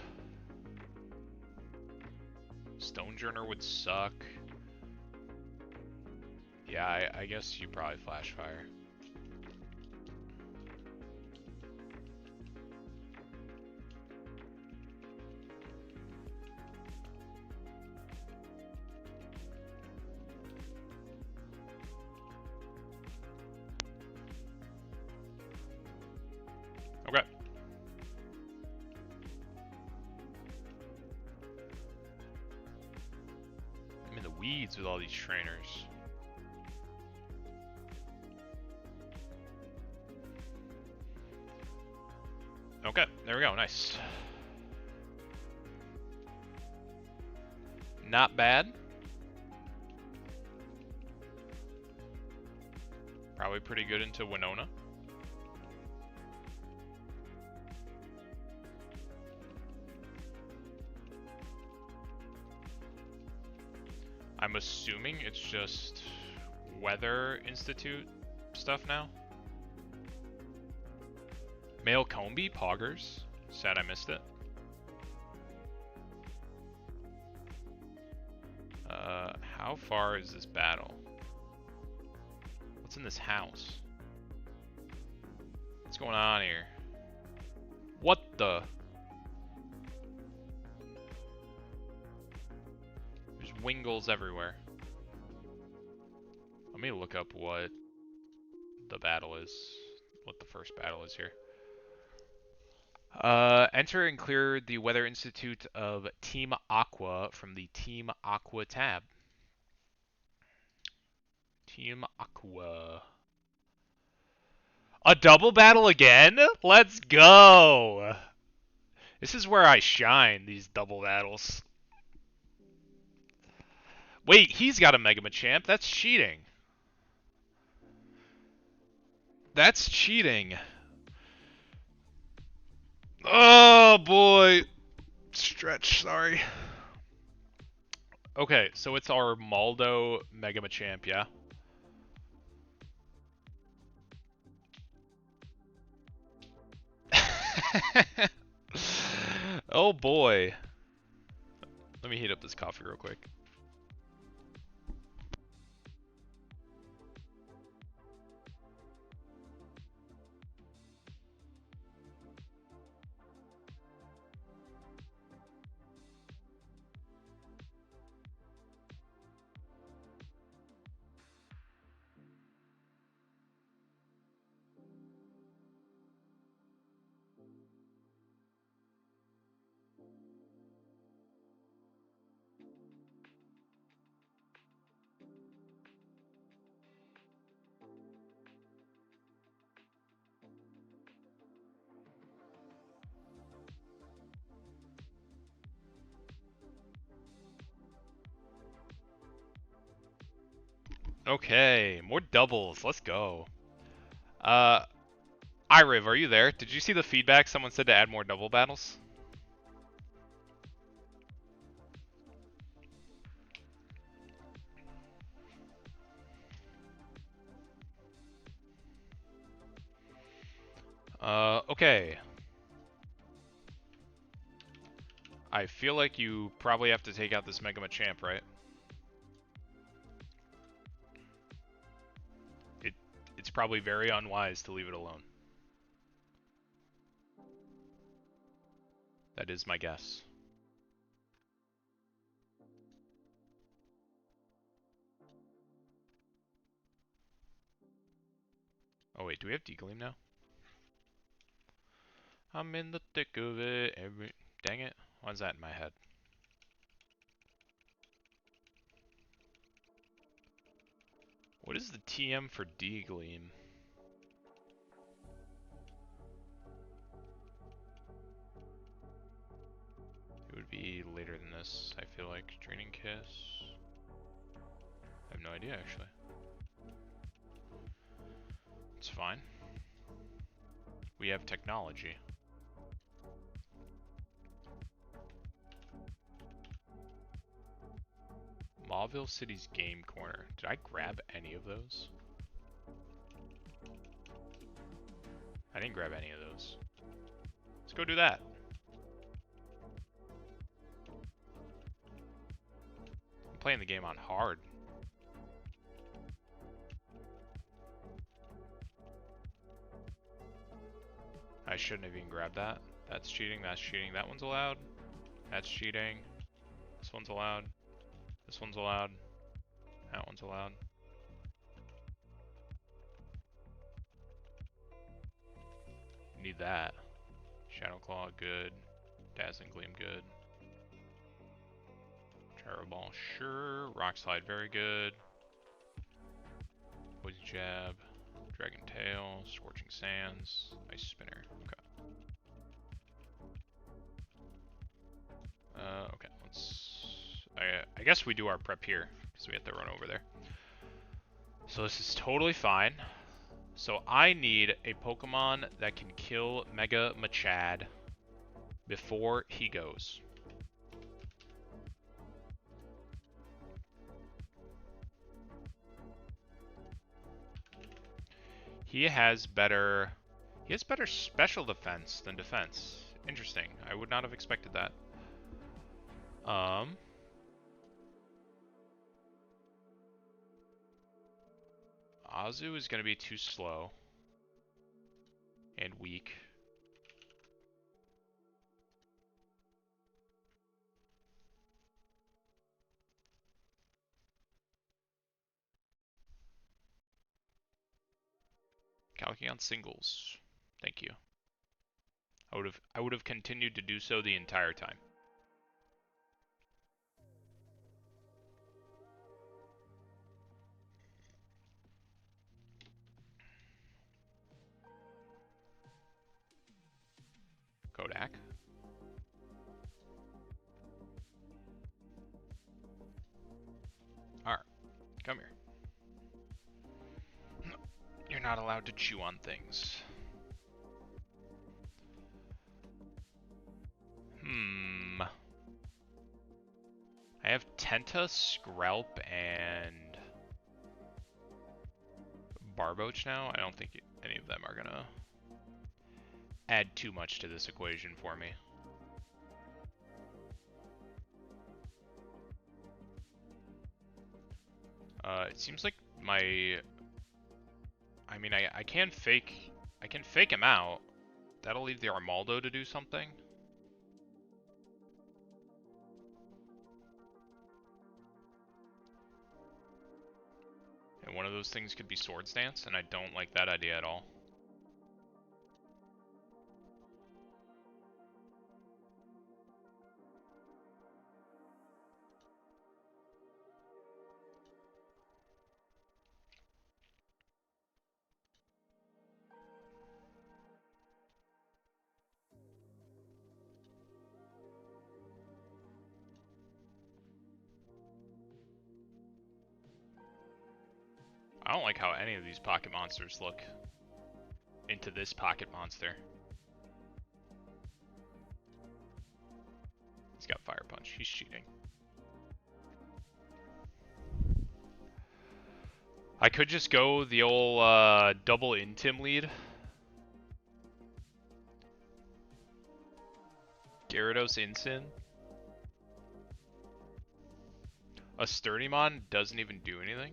Stonejourner would suck. Yeah, I guess you probably Flash Fire. Okay. I'm in the weeds with all these trainers. Okay, there we go, nice. Not bad. Probably pretty good into Winona. I'm assuming it's just Weather Institute stuff now. Male Combi, Poggers. Sad I missed it. How far is this battle? What's in this house? What's going on here? What the? There's Wingles everywhere. Let me look up what the battle is. What the first battle is here. Enter and clear the Weather Institute of Team Aqua from the Team Aqua tab. Team Aqua. A double battle again? Let's go! This is where I shine, these double battles. Wait, he's got a Mega Machamp. That's cheating. That's cheating. Oh boy. Stretch, sorry. Okay, so it's our Maldo Mega Machamp, yeah? Oh boy. Let me heat up this coffee real quick. Okay, more doubles. Let's go. Iriv, are you there? Did you see the feedback? Someone said to add more double battles. Okay. I feel like you probably have to take out this Mega Machamp, right? It's probably very unwise to leave it alone. That is my guess. Oh wait, do we have Degleam now? I'm in the thick of it. Dang it. Why's that in my head? What is the TM for Degleam? It would be later than this, I feel like. Draining Kiss. I have no idea, actually. It's fine. We have technology. Mauville City's Game Corner. Did I grab any of those? I didn't grab any of those. Let's go do that. I'm playing the game on hard. I shouldn't have even grabbed that. That's cheating, that's cheating. That one's allowed. That's cheating. This one's allowed. This one's allowed. That one's allowed. Need that. Shadow Claw, good. Dazzling Gleam, good. Gyro Ball, sure. Rock Slide, very good. Poison Jab. Dragon Tail. Scorching Sands. Ice Spinner. Okay. Okay, let's... I guess we do our prep here, because we have to run over there. So this is totally fine. So I need a Pokemon that can kill Mega Machad before he goes. He has better special defense than defense. Interesting. I would not have expected that. Azu is going to be too slow and weak. Calcion singles. Thank you. I would have continued to do so the entire time. Kodak. Alright, come here. You're not allowed to chew on things. I have Tenta, Skrelp, and Barboach now. I don't think any of them are gonna add too much to this equation for me. It seems like my... I mean, I can fake him out. That'll leave the Armaldo to do something. And one of those things could be Swords Dance, and I don't like that idea at all. I don't like how any of these pocket monsters look into this pocket monster. He's got Fire Punch. He's cheating. I could just go the old double Intim lead. Gyarados Incin. A Sturdimon doesn't even do anything.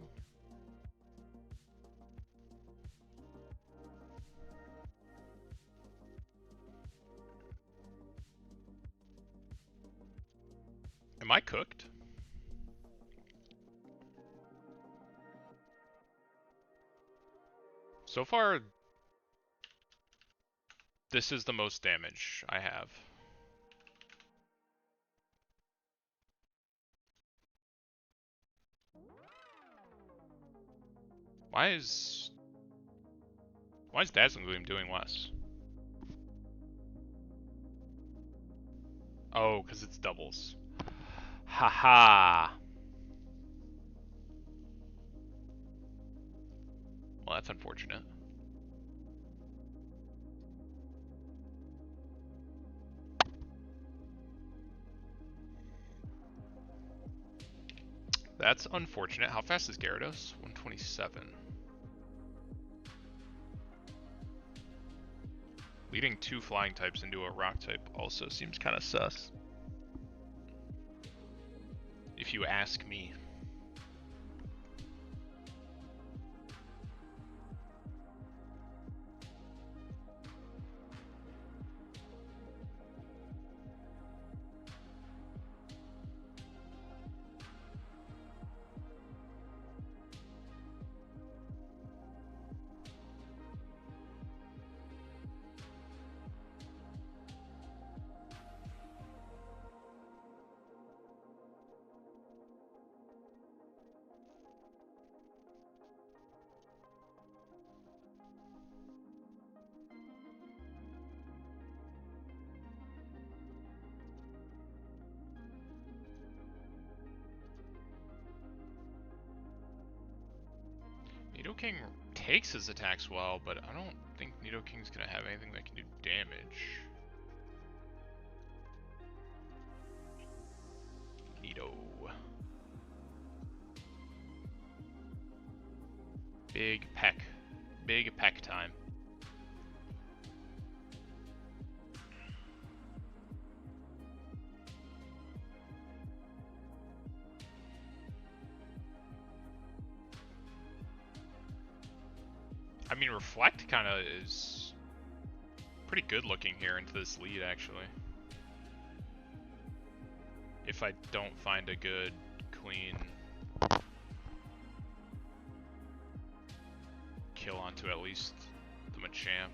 Am I cooked? So far, this is the most damage I have. Why is Dazzling Gleam doing less? Oh, because it's doubles. Haha. Well, that's unfortunate. That's unfortunate. How fast is Gyarados? 127. Leading two flying types into a rock type also seems kind of sus, if you ask me. Nidoking takes his attacks well, but I don't think Nidoking's gonna have anything that can do damage. Nido. Big peck. Big peck time. I mean, Reflect kind of is pretty good looking here into this lead, actually. If I don't find a good, clean kill onto at least the Machamp.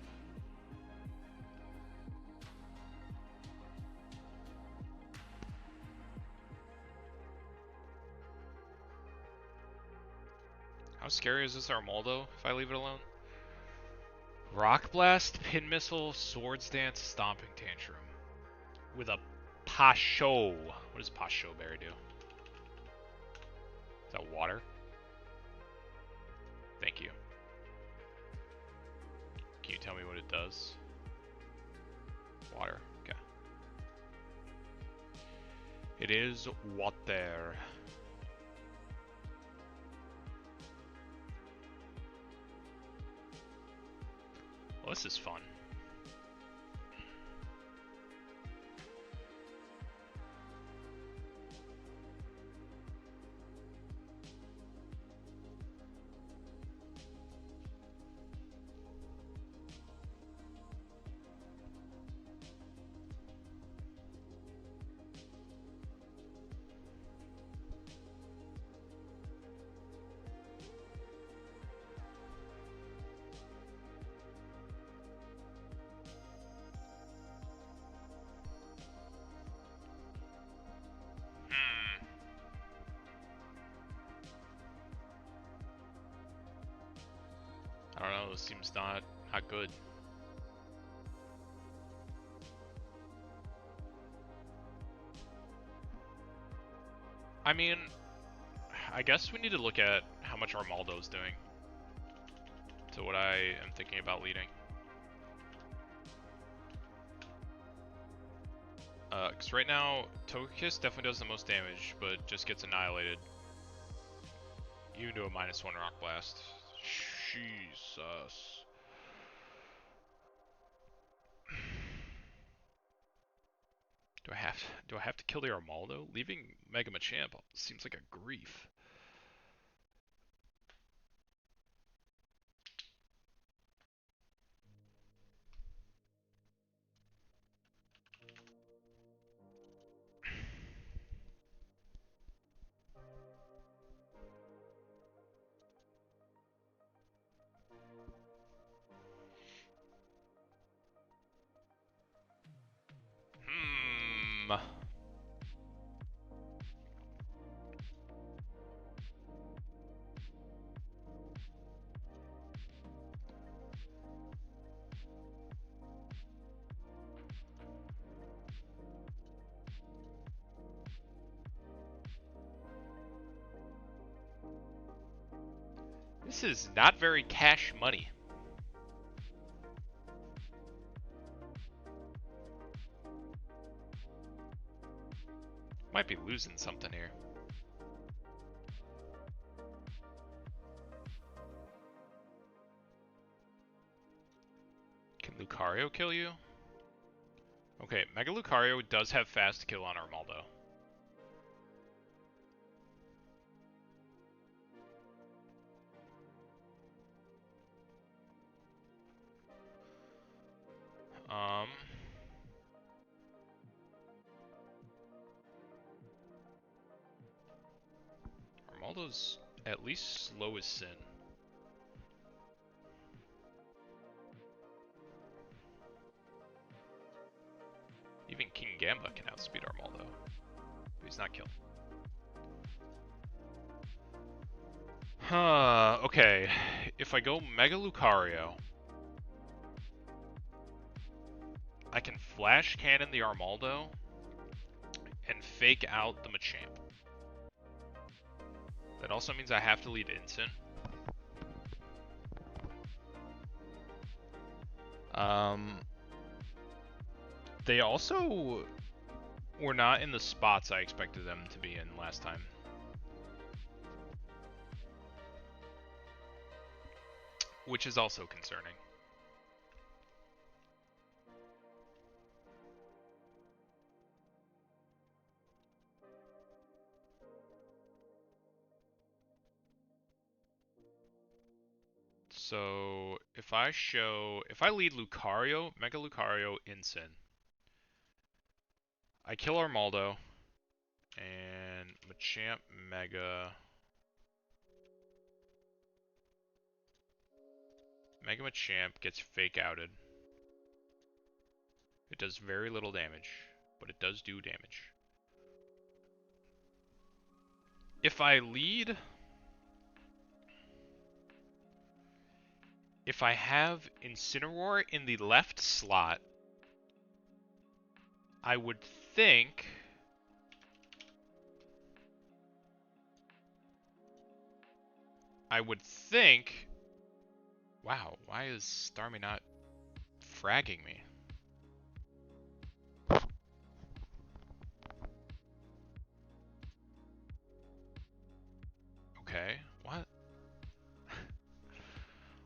How scary is this Armaldo if I leave it alone? Rock Blast, Pin Missile, Swords Dance, Stomping Tantrum. With a Pasho. What does Pasho Berry do? Is that water? Thank you. Can you tell me what it does? Water. Okay. It is water. Well, this is fun. I don't know, this seems not good. I mean, I guess we need to look at how much Armaldo's doing to what I am thinking about leading. Because right now, Togekiss definitely does the most damage, but just gets annihilated. Even to a -1 Rock Blast. Jesus. Do I have to kill the Armaldo? Leaving Mega Machamp seems like a grief. Hmm. This is not very cash money. Might be losing something here. Can Lucario kill you? Okay, Mega Lucario does have fast kill on Armaldo. Armaldo's at least slow as sin. Even King Gamba can outspeed Armaldo. But he's not killed. Huh, okay. If I go Mega Lucario, I can Flash Cannon the Armaldo and fake out the Machamp. That also means I have to lead Instant. They also were not in the spots I expected them to be in last time. Which is also concerning. So if I lead Lucario, Mega Lucario, Incin, I kill Armaldo, and Machamp Mega Machamp gets fake outed. It does very little damage, but it does do damage. If I lead, if I have Incineroar in the left slot, I would think wow, why is Starmie not fragging me? Okay, what?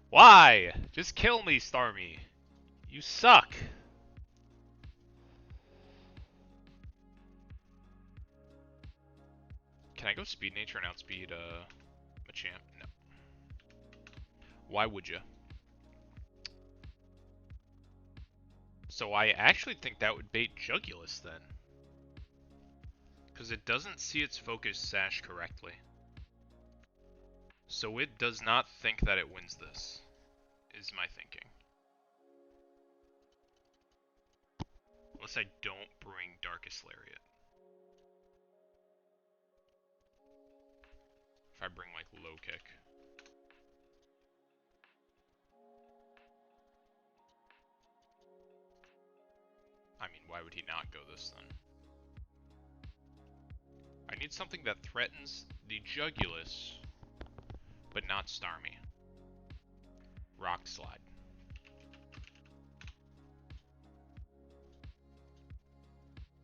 Why? Just kill me, Starmie. You suck. Can I go speed nature and outspeed Machamp? No. Why would you? So I actually think that would bait Jugulus then. Because it doesn't see its focus sash correctly. So it does not think that it wins this, is my thinking. Unless I don't bring Darkest Lariat. If I bring like low kick. I mean, why would he not go this then? I need something that threatens the Jugulus, but not Starmie. Rock Slide.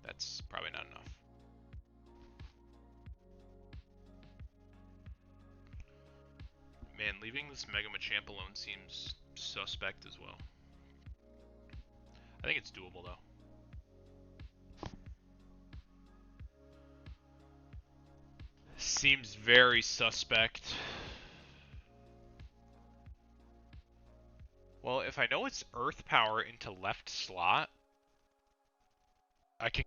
That's probably not enough. Man, leaving this Mega Machamp alone seems suspect as well. I think it's doable though. Seems very suspect. Well, if I know it's Earth Power into left slot, I could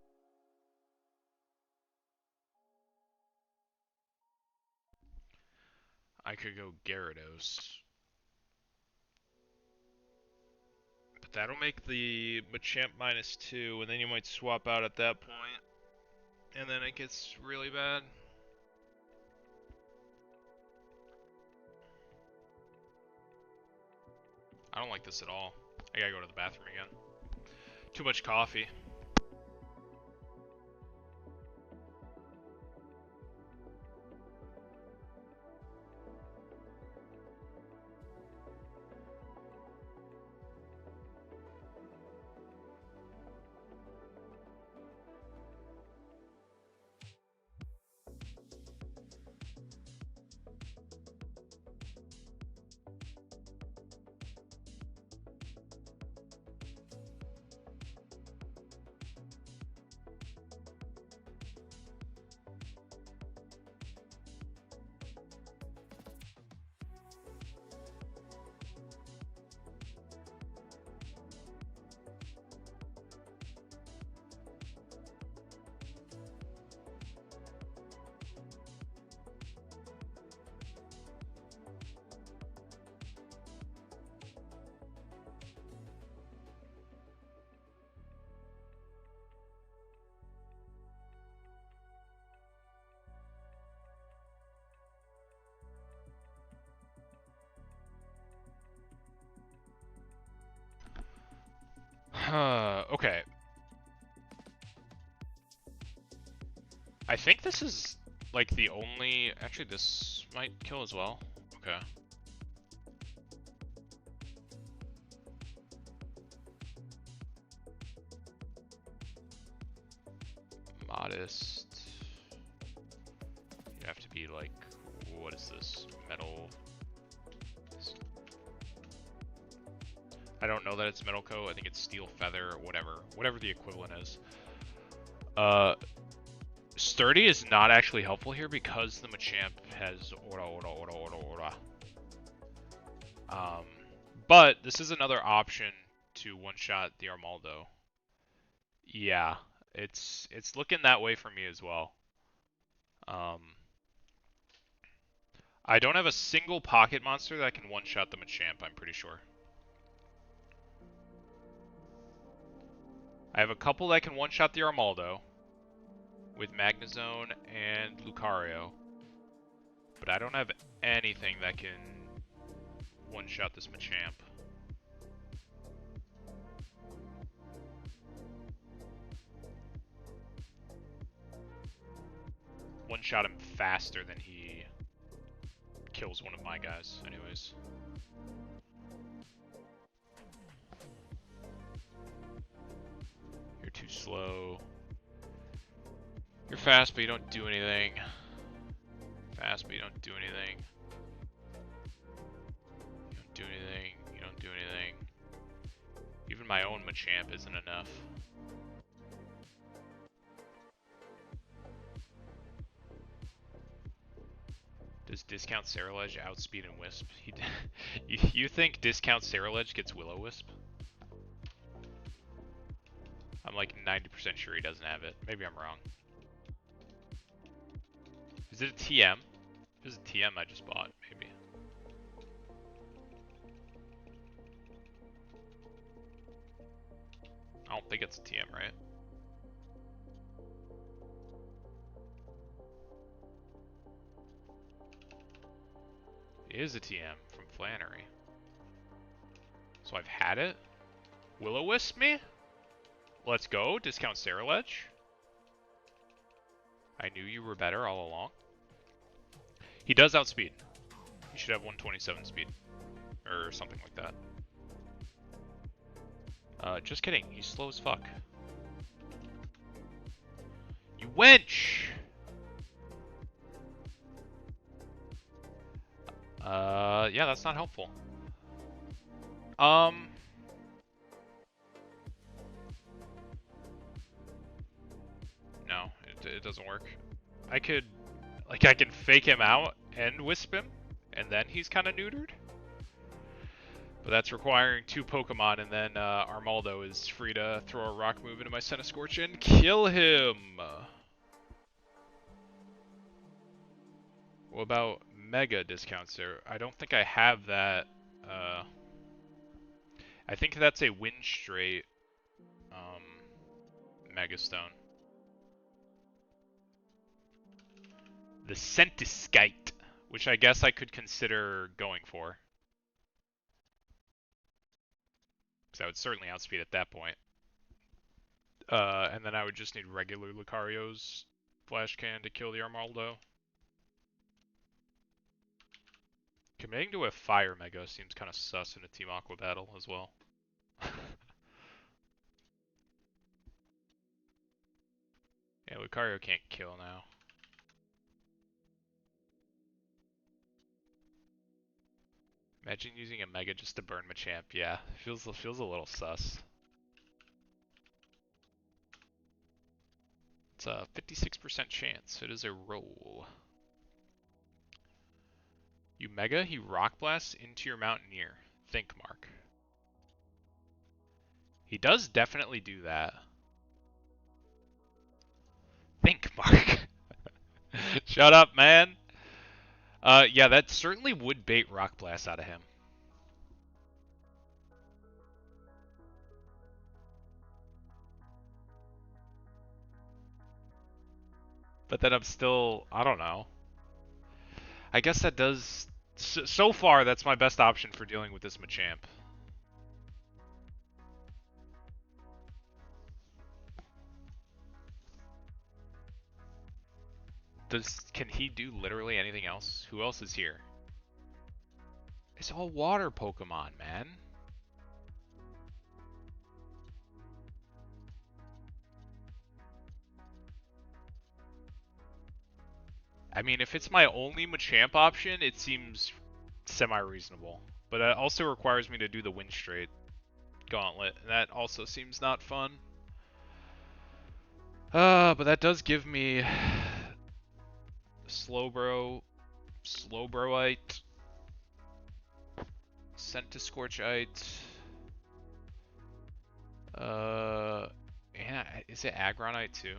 go Gyarados. But that'll make the Machamp -2, and then you might swap out at that point. And then it gets really bad. I don't like this at all. I gotta go to the bathroom again. Too much coffee. Okay. I think this is like the only... Actually, this might kill as well. Okay. Modest. You have to be like... What is this? Metal... I don't know that it's Metal Coat. I think it's Steel Feather or whatever. Whatever the equivalent is. Sturdy is not actually helpful here because the Machamp has Aura. But this is another option to one-shot the Armaldo. Yeah, it's looking that way for me as well. I don't have a single pocket monster that can one-shot the Machamp, I'm pretty sure. I have a couple that can one-shot the Armaldo with Magnezone and Lucario, but I don't have anything that can one-shot this Machamp. One-shot him faster than he kills one of my guys, anyways. You're too slow. You're fast, but you don't do anything. fast, but you don't do anything. You don't do anything. You don't do anything. Even my own Machamp isn't enough. Does Discount Cerulege outspeed and Wisp? You think Discount Cerulege gets Will-O-Wisp? I'm like 90% sure he doesn't have it. Maybe I'm wrong. Is it a TM? If it's a TM I just bought, maybe. I don't think it's a TM, right? It is a TM from Flannery. So I've had it? Will-O-Wisp me? Let's go, Discount Cerulege. I knew you were better all along. He does outspeed. He should have 127 speed. Or something like that. Just kidding, he's slow as fuck. You wench! Yeah, that's not helpful. No, it doesn't work. I can fake him out and wisp him, and then he's kind of neutered. But that's requiring 2 Pokemon, and then Armaldo is free to throw a rock move into my Centiskorch and kill him! What about Mega Discounts there? I don't think I have that. I think that's a Wind Straight Mega Stone. The Centiskorch, which I guess I could consider going for. Because I would certainly outspeed at that point. And then I would just need regular Lucario's Flash Cannon to kill the Armaldo. Committing to a Fire Mega seems kind of sus in a Team Aqua battle as well. Yeah, Lucario can't kill now. Imagine using a Mega just to burn Machamp. Yeah, feels a little sus. It's a 56% chance. It is a roll. You Mega, he Rock Blasts into your Mountaineer. Think mark. He does definitely do that. Think mark. Shut up, man. Yeah, that certainly would bait Rock Blast out of him. But then I'm still, I don't know. I guess that does, so far that's my best option for dealing with this Machamp. Can he do literally anything else? Who else is here? It's all water Pokemon, man. I mean, if it's my only Machamp option, it seems semi-reasonable. But that also requires me to do the Wind Straight Gauntlet, and that also seems not fun. But that does give me Slowbro, Slowbroite, Centiskorchite. Yeah, is it Aggronite too?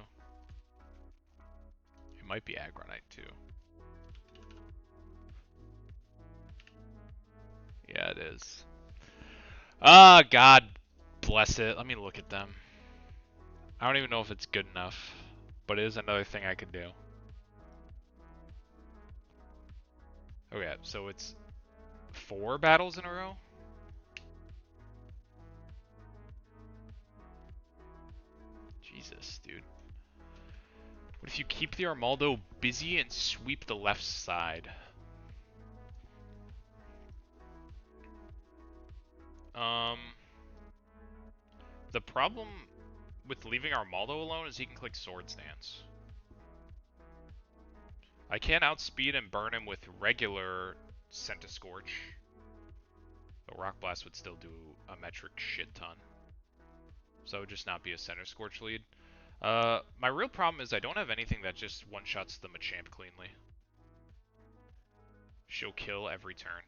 It might be Aggronite too. Yeah, it is. Ah, God bless it. Let me look at them. I don't even know if it's good enough, but it is another thing I could do. Okay, so it's 4 battles in a row? Jesus, dude. What if you keep the Armaldo busy and sweep the left side? The problem with leaving Armaldo alone is he can click Swords Dance. I can't outspeed and burn him with regular Centiscorch. But Rock Blast would still do a metric shit ton. So it would just not be a Centiscorch lead. My real problem is I don't have anything that just one-shots the Machamp cleanly. She'll kill every turn.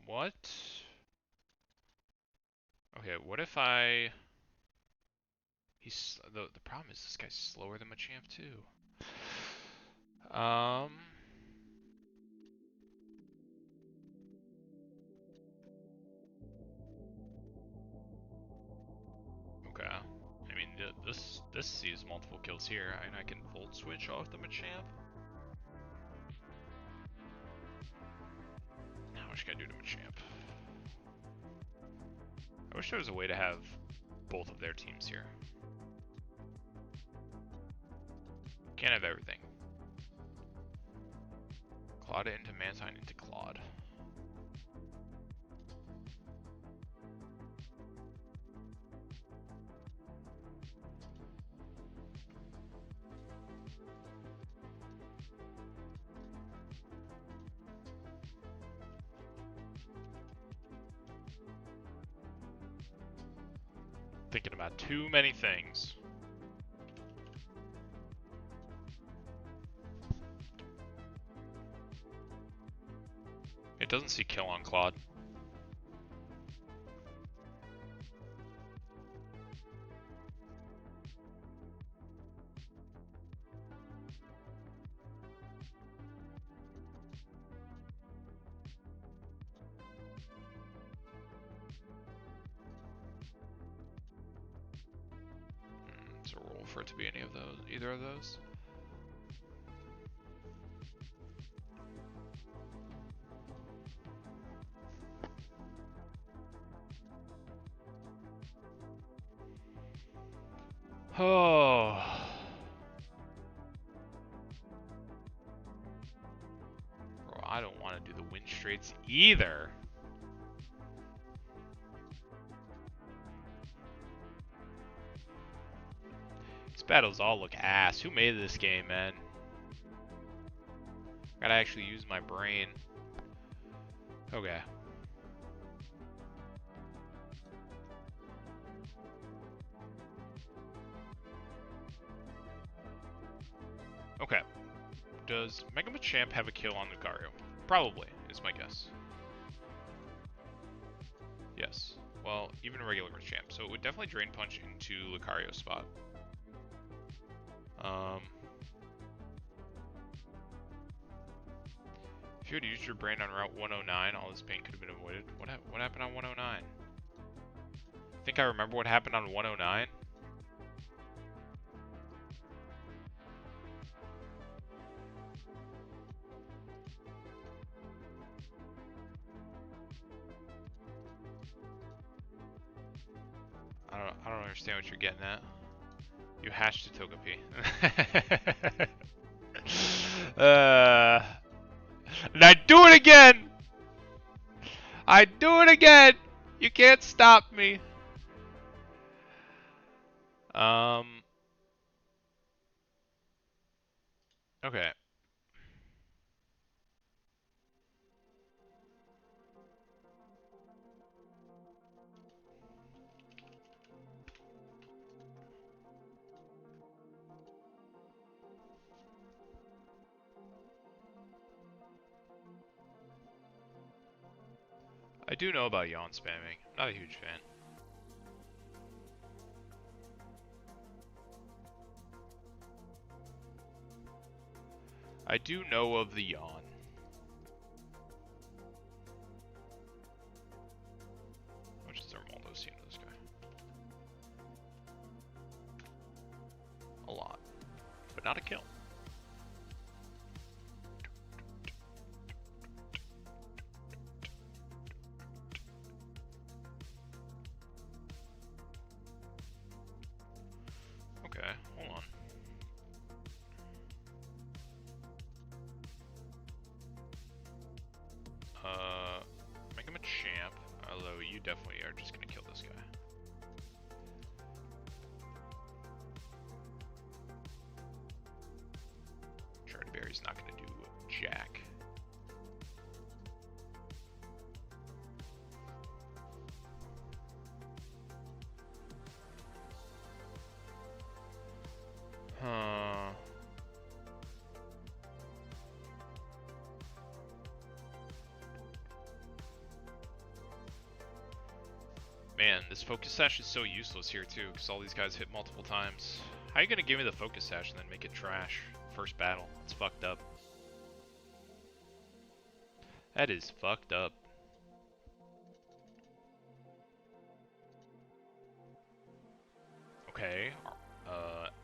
What? Okay, what if I... The problem is this guy's slower than Machamp too. Okay. I mean, this sees multiple kills here, and I can Volt Switch off the Machamp. How much can I do to Machamp? I wish there was a way to have both of their teams here. Can't have everything. Claude into Mantine into Claude. Thinking about too many things. It doesn't see kill on Claude. It's a roll for it to be any of those, either of those. Oh. Bro, I don't want to do the win straights either. These battles all look ass. Who made this game, man? Gotta actually use my brain. Okay. Okay. Does Mega Machamp have a kill on Lucario? Probably, is my guess. Yes. Well, even a regular Machamp. So it would definitely Drain Punch into Lucario's spot. If you had used your brain on Route 109, all this pain could have been avoided. What happened on 109? I think I remember what happened on 109. I don't understand what you're getting at. You hatched a Togepi. And I do it again! I do it again! You can't stop me. Okay. I do know about yawn spamming. I'm not a huge fan. I do know of the yawn. How much does Armaldo seem to this guy? A lot. But not a kill. you definitely are just gonna kill this guy. Berry's not gonna do jack. Huh. Man, this focus sash is so useless here too, because all these guys hit multiple times. How are you gonna give me the focus sash and then make it trash? First battle. It's fucked up. That is fucked up. Okay.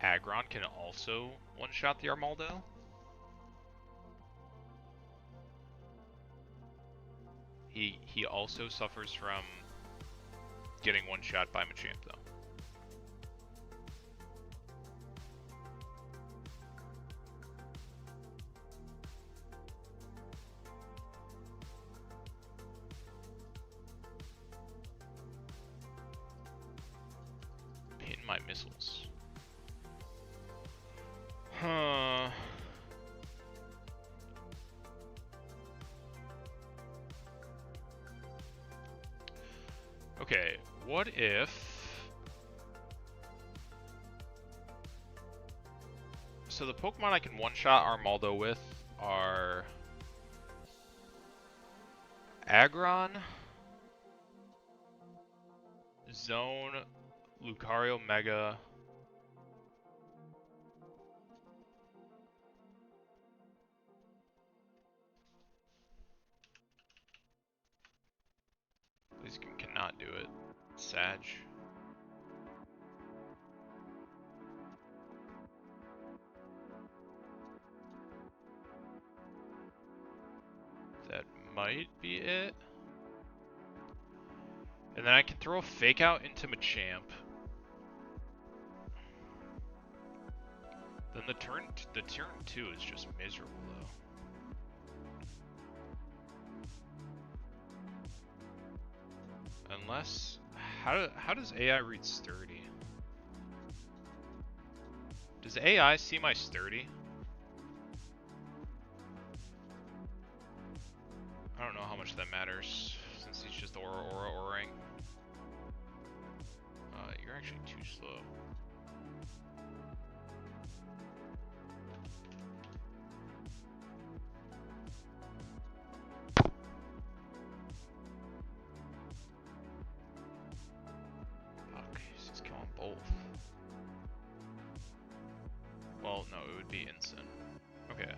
Aggron can also one-shot the Armaldo. He also suffers from getting one-shot by Machamp though. Pin my missiles. Huh. Okay, what if... So the Pokemon I can one-shot Armaldo with are... Aggron, Zone, Lucario Mega, These cannot do it. Sag. That might be it. And then I can throw a Fake Out into Machamp. Then the turn 2 is just miserable though. Unless, how does AI read sturdy? Does AI see my sturdy? I don't know how much that matters since he's just aura-ing. You're actually too slow. He's killing both. Well, no, it would be Ensign. Okay.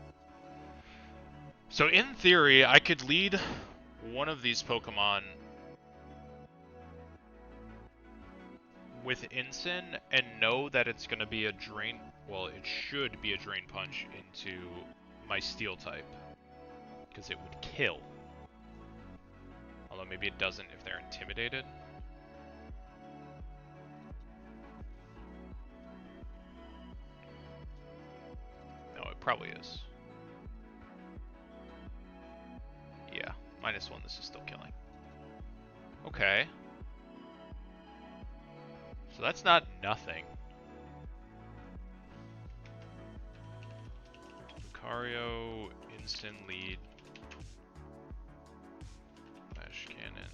So in theory, I could lead one of these Pokemon with Ensign and know that it's going to be a Drain... Well, it should be a Drain Punch into my Steel type. Because it would kill. Although maybe it doesn't if they're intimidated. No, it probably is. Yeah, -1, this is still killing. Okay. So that's not nothing. Lucario, instant lead. Flash Cannon.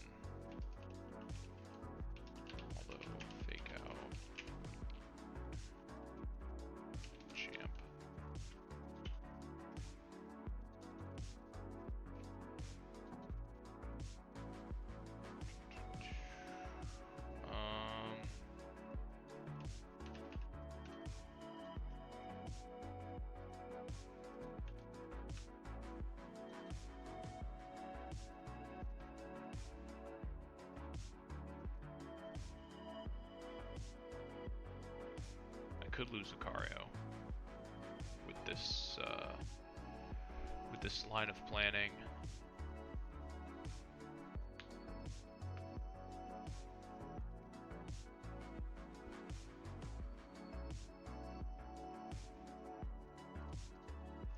Although, Fake Out. Champ. Could lose Lucario with this line of planning.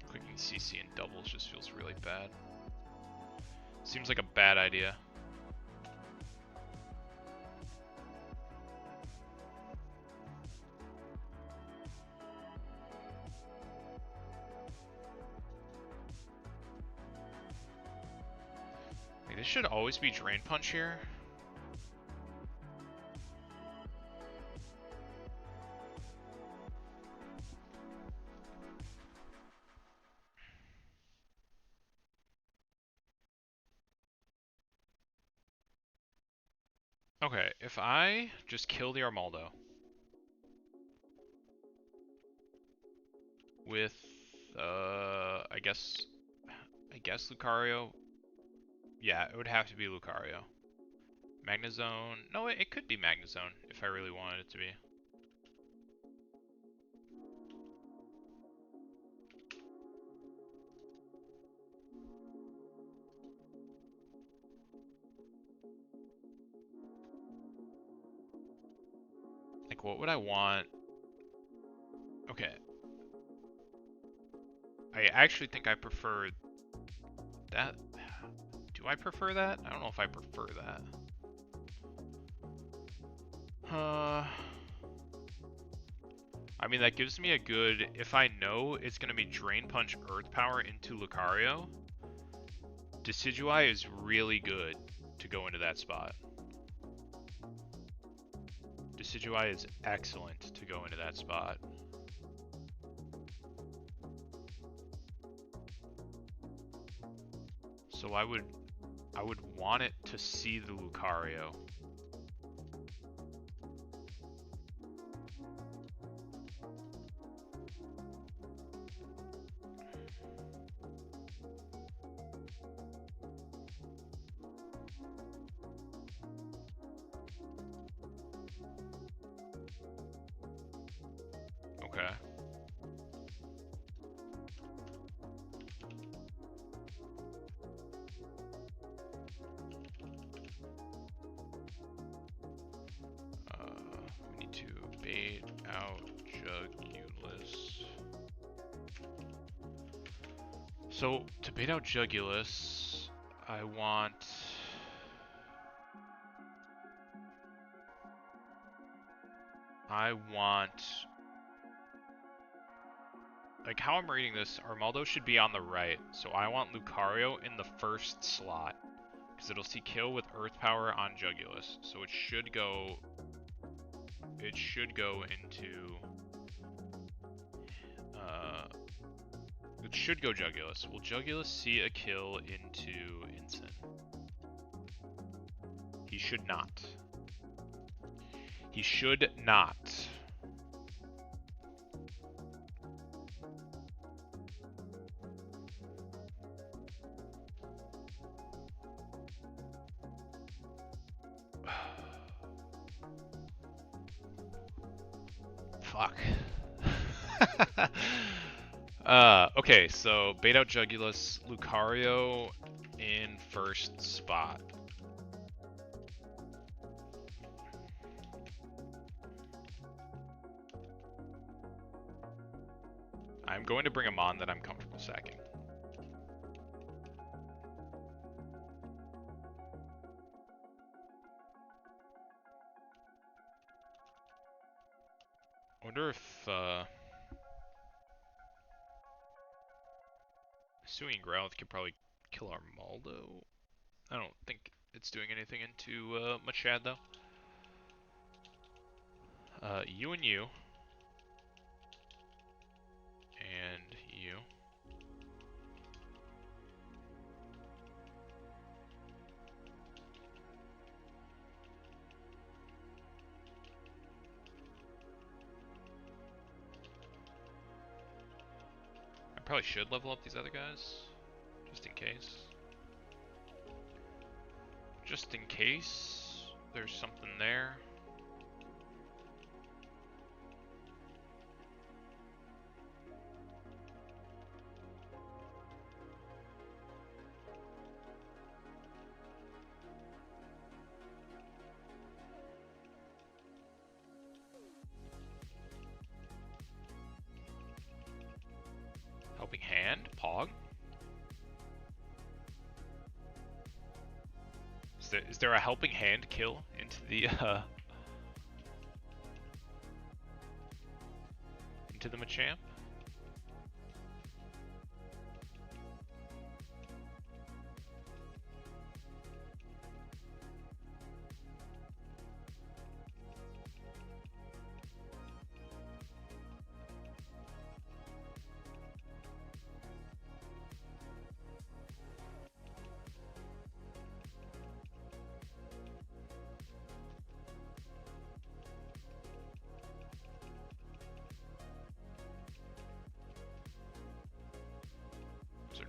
Clicking CC in doubles just feels really bad. Seems like a bad idea. This should always be Drain Punch here. Okay, if I just kill the Armaldo with, I guess Lucario. Yeah, it would have to be Lucario. Magnezone. No, it could be Magnezone if I really wanted it to be. Like, what would I want? Okay. I actually think I prefer that. Do I prefer that? I don't know if I prefer that. I mean, that gives me a good... If I know it's going to be Drain Punch Earth Power into Lucario, Decidueye is really good to go into that spot. Decidueye is excellent to go into that spot. So I would want it to see the Lucario. Okay. We need to bait out Jugulus. So, to bait out Jugulus, I want... Like, how I'm reading this, Armaldo should be on the right, so I want Lucario in the first slot. Because it'll see kill with Earth Power on Jugulus. So it should go into... it should go Jugulus. Will Jugulus see a kill into Incin? He should not. He should not. Fuck. Okay, so bait out Jugulus, Lucario in first spot. I'm going to bring a Mon that I'm comfortable sacking. I wonder if Swinging Growlithe could probably kill Armaldo. I don't think it's doing anything into Machad though. You and you. And you. I probably should level up these other guys, just in case. Just in case there's something there. Helping Hand? Pog? Is there a Helping Hand kill into the into the Machamp?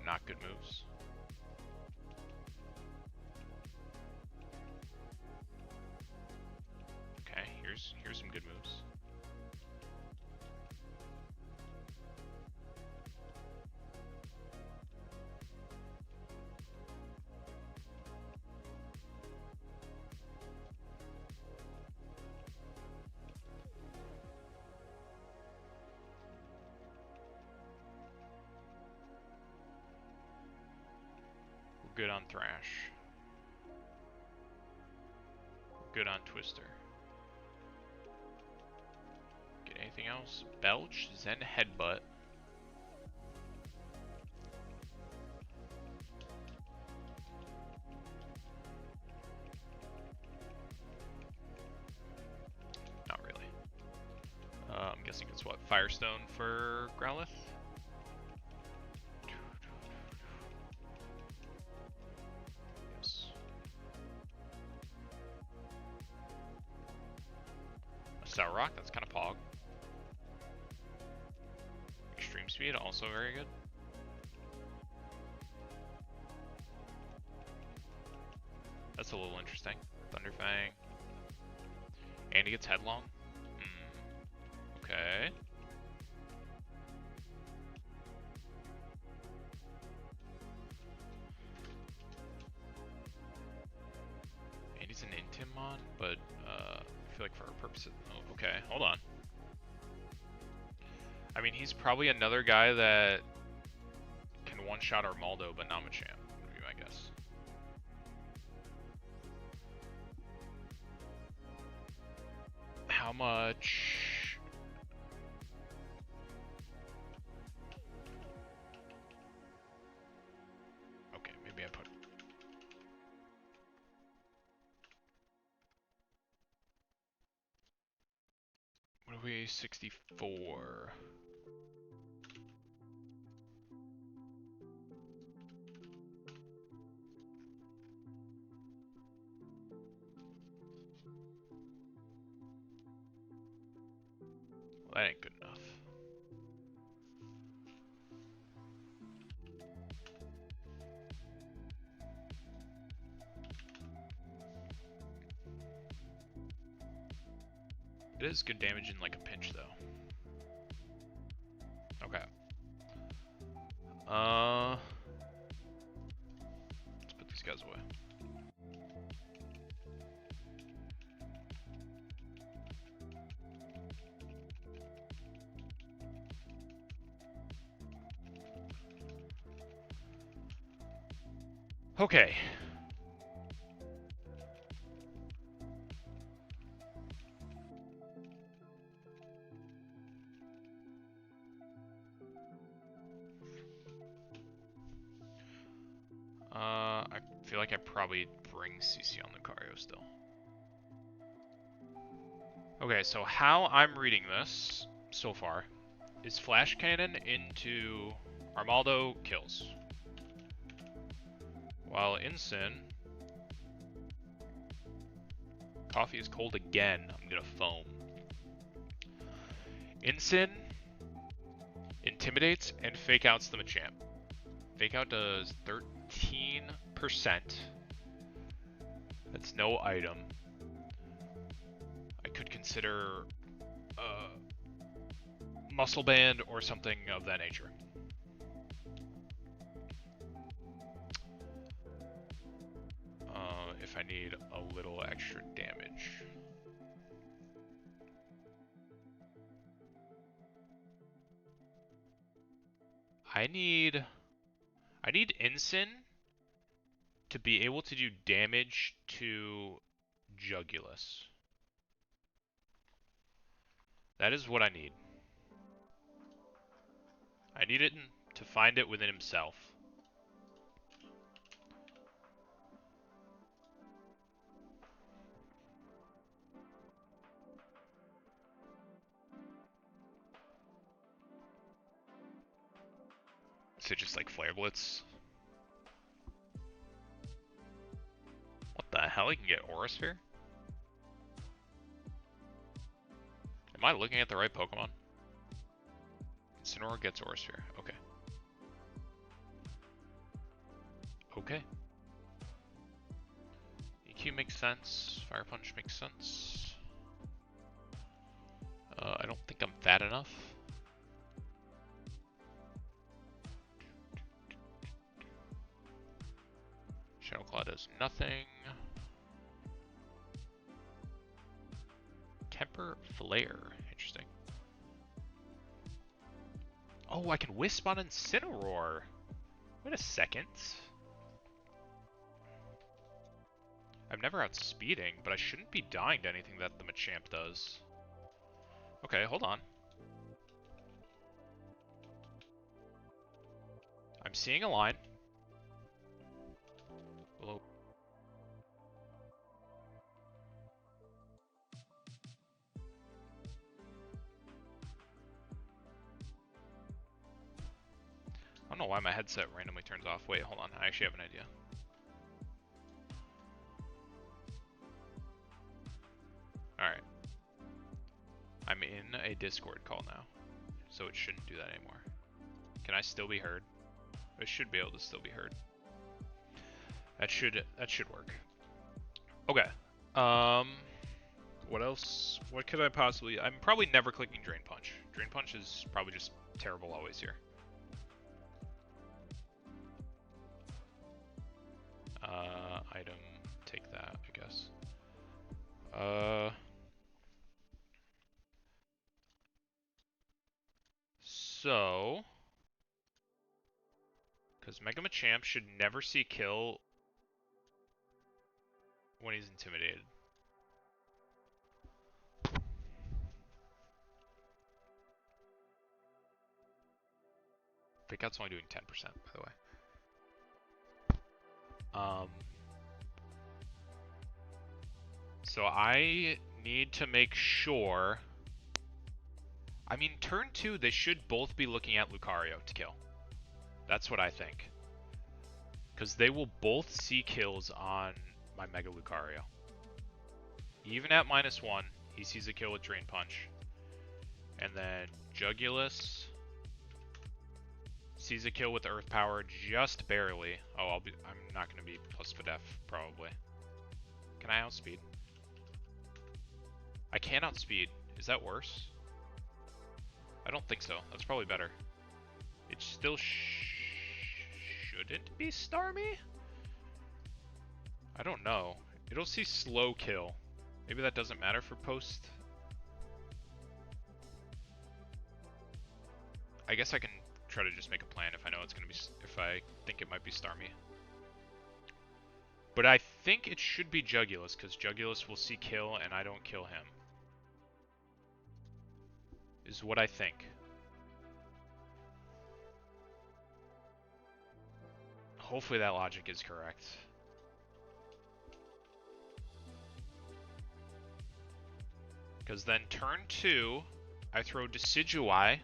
not good moves. Okay, here's some good moves. We're good on Thrash. We're good on Twister. Get anything else? Belch, Zen Headbutt. Not really. I'm guessing it's what? Firestone for Growlithe? Yes. A Sour Rock, that's kind of pog. Extreme Speed, also very good. That's a little interesting. Thunderfang. And he gets Headlong. Okay. And he's an Intimon, but I feel like for our purposes... Oh, okay, hold on. I mean, he's probably another guy that can one-shot Armaldo, but not Machamp, would be my guess. How much? Okay, maybe I put... What are we? 64. Well, that ain't good enough. It is good damage in like a pinch though. Okay. Let's put these guys away. Okay. I feel like I probably bring CC on Lucario still. Okay, so how I'm reading this so far is Flash Cannon into Armaldo kills. While Incin, coffee is cold again, I'm gonna foam. Incin intimidates and fake outs the Machamp. Fake out does 13%. That's no item. I could consider Muscle Band or something of that nature. If I need a little extra damage. I need Incin to be able to do damage to Jugulus. That is what I need. I need it to find it within himself. Is it just like Flare Blitz? What the hell? He can get Aura Sphere? Am I looking at the right Pokemon? Incineroar gets Aura Sphere. Okay. Okay. EQ makes sense. Fire Punch makes sense. I don't think I'm fat enough. Shadow Claw does nothing. Temper Flare. Interesting. Oh, I can Wisp on Incineroar. Wait a second. I'm never outspeeding, but I shouldn't be dying to anything that the Machamp does. Okay, hold on. I'm seeing a line. Hello. I don't know why my headset randomly turns off. Wait, hold on. I actually have an idea. Alright. I'm in a Discord call now, so it shouldn't do that anymore. Can I still be heard? I should be able to still be heard. That should work. Okay. What else? What could I possibly... I'm probably never clicking Drain Punch. Drain Punch is probably just terrible always here. Item, take that, I guess. So, because Mega Machamp should never see kill when he's intimidated. Fake Out's only doing 10%, by the way. So I need to make sure... I mean, turn 2, they should both be looking at Lucario to kill. That's what I think. Because they will both see kills on my Mega Lucario. Even at -1, he sees a kill with Drain Punch. And then Jugulus sees a kill with Earth Power just barely. Oh, I'm not going to be plus Fidef, probably. Can I outspeed? I can outspeed. Is that worse? I don't think so. That's probably better. It still shouldn't be Starmie? I don't know. It'll see slow kill. Maybe that doesn't matter for post. I guess I can try to just make a plan if I know it's gonna be, if I think it might be Starmie. But I think it should be Jugulus, because Jugulus will see kill and I don't kill him. Is what I think. Hopefully that logic is correct. Because then turn 2, I throw Decidueye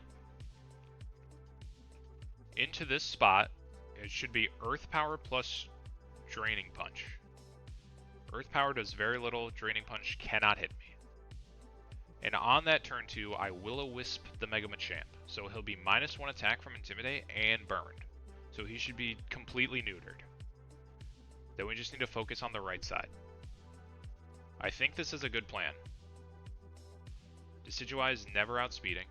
into this spot. It should be Earth Power plus Draining Punch. Earth Power does very little, Draining Punch cannot hit me. And on that turn 2, I Will-O-Wisp the Mega Machamp. So he'll be -1 attack from Intimidate and burned. So he should be completely neutered. Then we just need to focus on the right side. I think this is a good plan. Decidueye is never outspeeding.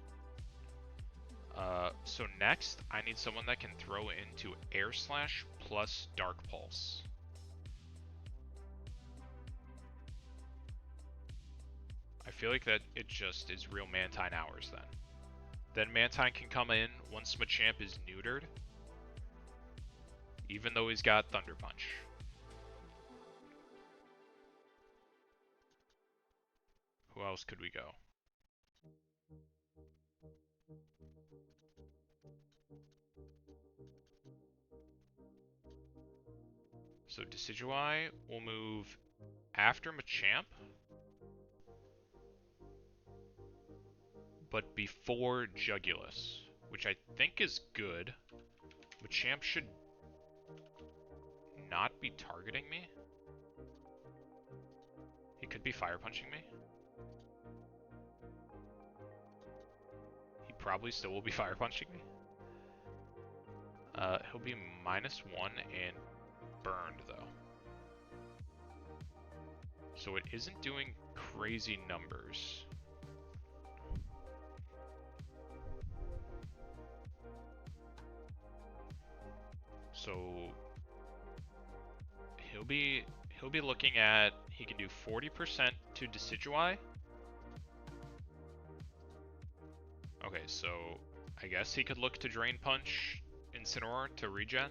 So next, I need someone that can throw into Air Slash plus Dark Pulse. I feel like that it just is real Mantine hours then. Then Mantine can come in once Machamp is neutered, even though he's got Thunder Punch. Who else could we go? So Decidueye will move after Machamp, but before Jugulus, which I think is good. Machamp should not be targeting me. He could be fire punching me. He probably still will be fire punching me. He'll be -1 and burned, though. So it isn't doing crazy numbers. So he'll be looking at, he can do 40% to Decidueye. Okay, so I guess he could look to Drain Punch Incineroar to regen.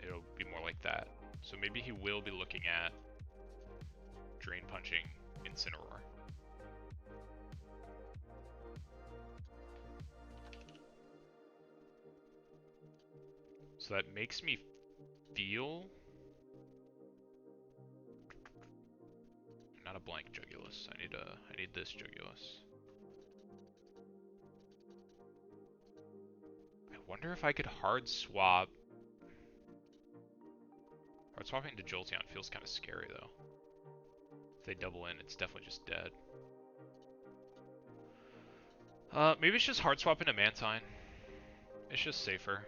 It'll be more like that. So maybe he will be looking at Drain Punching Incineroar. So that makes me feel... Not a blank Jugulus. I need this Jugulus. I wonder if I could hard swap. Hard swapping to Jolteon feels kind of scary though. If they double in, it's definitely just dead. Maybe it's just hard swapping to Mantine. It's just safer.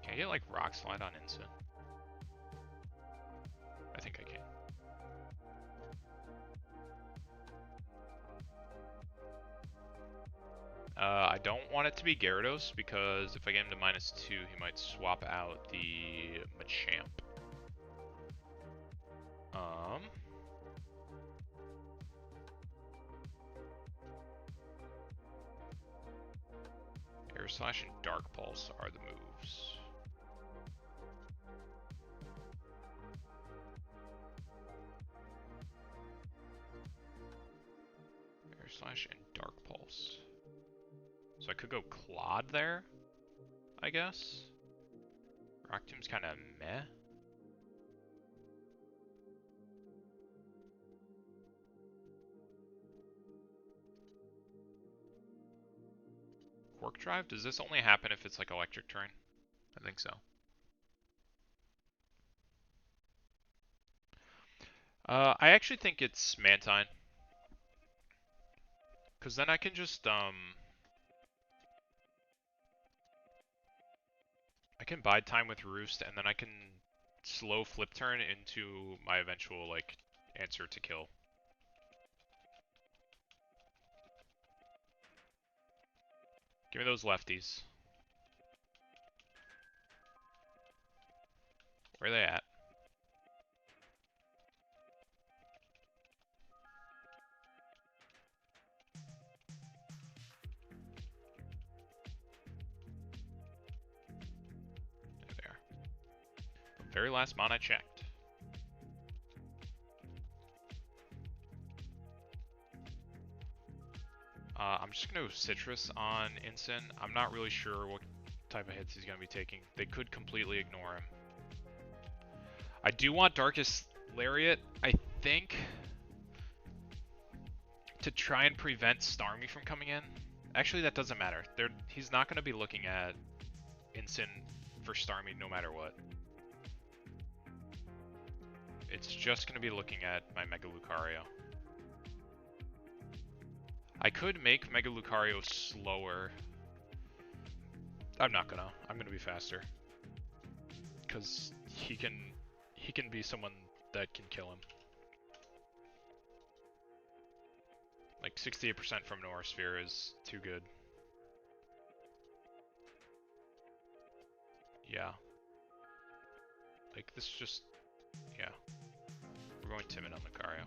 Can I get like Rock Slide on Instant? I think I can. I don't want it to be Gyarados because if I get him to -2, he might swap out the Machamp. Air Slash and Dark Pulse are the moves. Air Slash and Dark Pulse. So I could go Claude there, I guess. Rock Tomb's kind of meh. Quark Drive? Does this only happen if it's like electric terrain? I think so. I actually think it's Mantine. Because then I can just, I can bide time with Roost, and then I can slow flip turn into my eventual, like, answer to kill. Give me those lefties. Where are they at? There they are. The very last mon I checked. I'm just going to Citrus on Incin. I'm not really sure what type of hits he's going to be taking. They could completely ignore him. I do want Darkest Lariat, I think, to try and prevent Starmie from coming in. Actually, that doesn't matter. He's not going to be looking at Incin for Starmie no matter what. It's just going to be looking at my Mega Lucario. I could make Mega Lucario slower. I'm not gonna. I'm gonna be faster. Because he can be someone that can kill him. Like 68% from Noirsphere is too good. Yeah. Like this just, yeah. We're going timid on Lucario.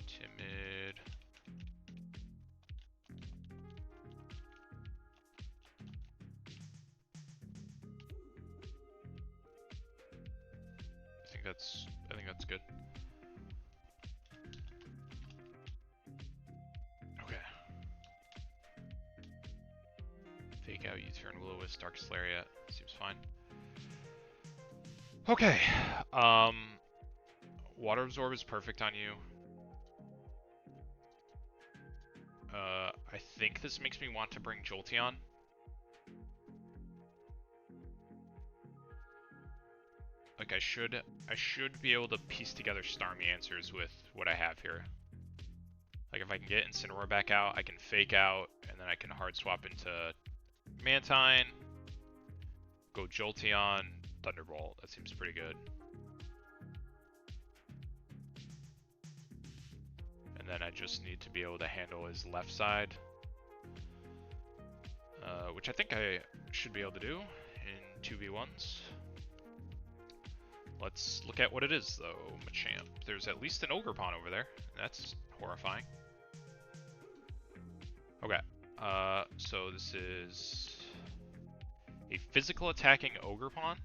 Timid. I think that's good. Okay. Fake out U-turn Will-O-Wisp, Darkest Lariat. Seems fine. Okay. Water Absorb is perfect on you. I think this makes me want to bring Jolteon. Like I should be able to piece together Starmie answers with what I have here. Like if I can get Incineroar back out, I can fake out, and then I can hard swap into Mantine, go Jolteon, Thunderbolt. That seems pretty good. And then I just need to be able to handle his left side, which I think I should be able to do in 2v1s. Let's look at what it is, though, Machamp. There's at least an Ogerpon over there. That's horrifying. Okay, so this is a physical attacking Ogerpon.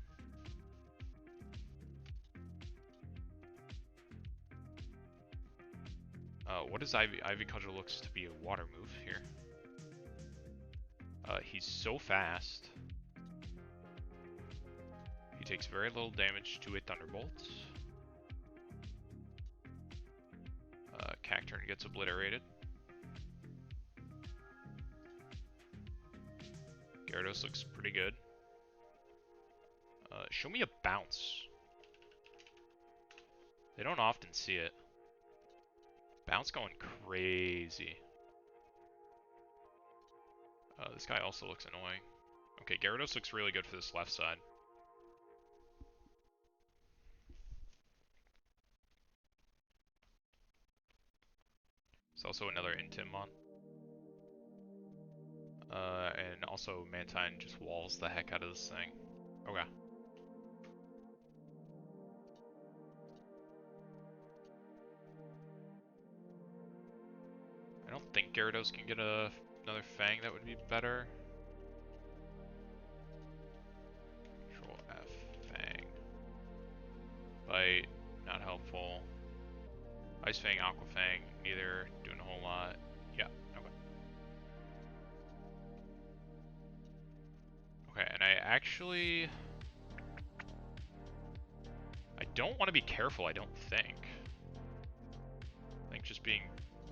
What is Ivy? Ivy Cudgel looks to be a water move here. He's so fast. He takes very little damage to a Thunderbolt. Cacturne gets obliterated. Gyarados looks pretty good. Show me a bounce. They don't often see it. Bounce going crazy. This guy also looks annoying. Okay, Gyarados looks really good for this left side. There's also another Intimon. And also Mantine just walls the heck out of this thing. Okay. I don't think Gyarados can get another Fang that would be better. Control F, Fang. Bite, not helpful. Ice Fang, Aqua Fang, neither doing a whole lot. Yeah, okay. Okay, and I don't want to be careful, I don't think. I think just being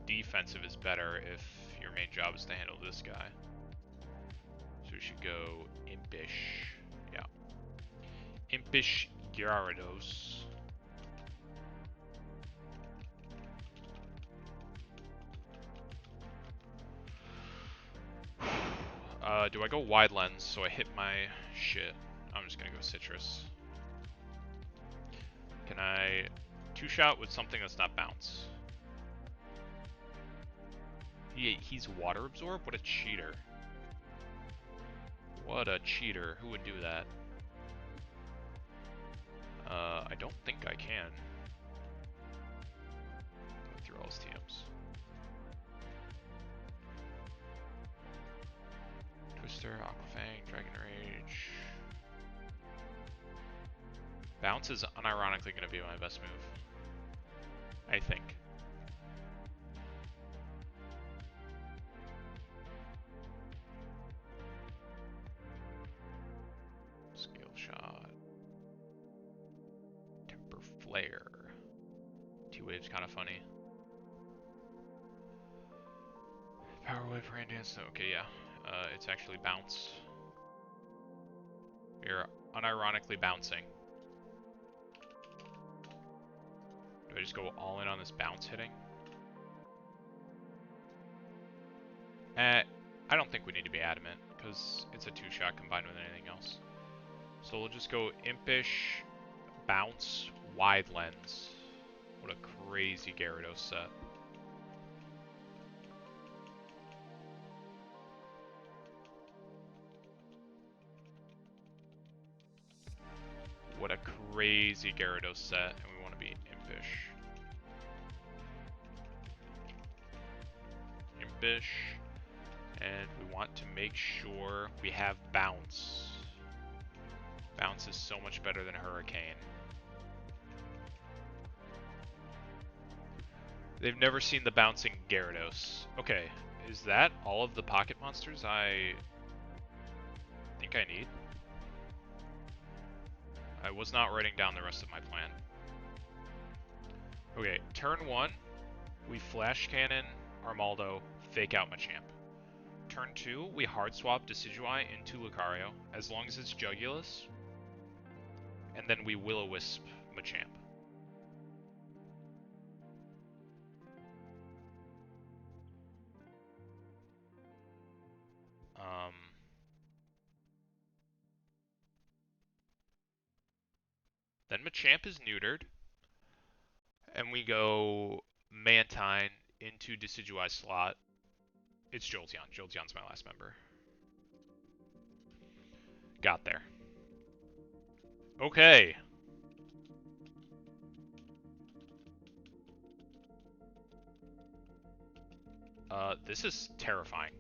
defensive is better if your main job is to handle this guy. So we should go Impish. Yeah. Impish Gyarados. Do I go wide lens so I hit my shit? I'm just gonna go citrus. Can I two-shot with something that's not bounce? He's water absorb? What a cheater. What a cheater. Who would do that? I don't think I can. Go through all his TMs. Twister, Aquafang, Dragon Rage. Bounce is unironically going to be my best move. I think. Scale Shot. Temper Flare. T-Wave's kind of funny. Power Wave, Rain Dance. Okay, yeah. It's actually bounce. You're unironically bouncing. Do I just go all in on this bounce hitting? I don't think we need to be adamant, because it's a two-shot combined with anything else. So we'll just go Impish, bounce, wide lens. What a crazy Gyarados set. What a crazy Gyarados set, and we want to be Impish. Impish, and we want to make sure we have Bounce. Bounce is so much better than Hurricane. They've never seen the bouncing Gyarados. Okay, is that all of the pocket monsters I think I need? I was not writing down the rest of my plan. Okay, turn 1, we Flash Cannon, Armaldo, fake out Machamp. Turn 2, we hard swap Decidueye into Lucario, as long as it's Jugulus. and then we Will-O-Wisp Machamp. Then Machamp is neutered, and we go Mantine into Decidueye slot. It's Jolteon. Jolteon's my last member. Got there. Okay. This is terrifying.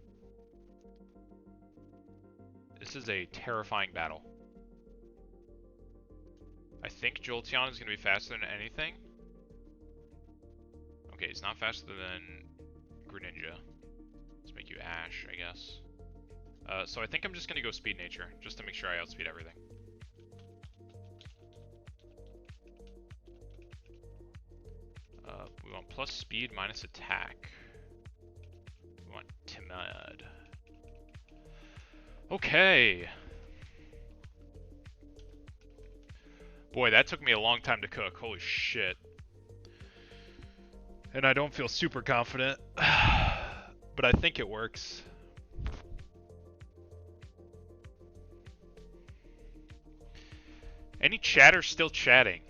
This is a terrifying battle. I think Jolteon is going to be faster than anything. Okay, he's not faster than Greninja. Let's make you Ash, I guess. So I think I'm just going to go Speed Nature, just to make sure I outspeed everything. We want plus speed minus attack. We want Timid. Okay. Boy, that took me a long time to cook. Holy shit. And I don't feel super confident. But I think it works. Any chatter still chatting?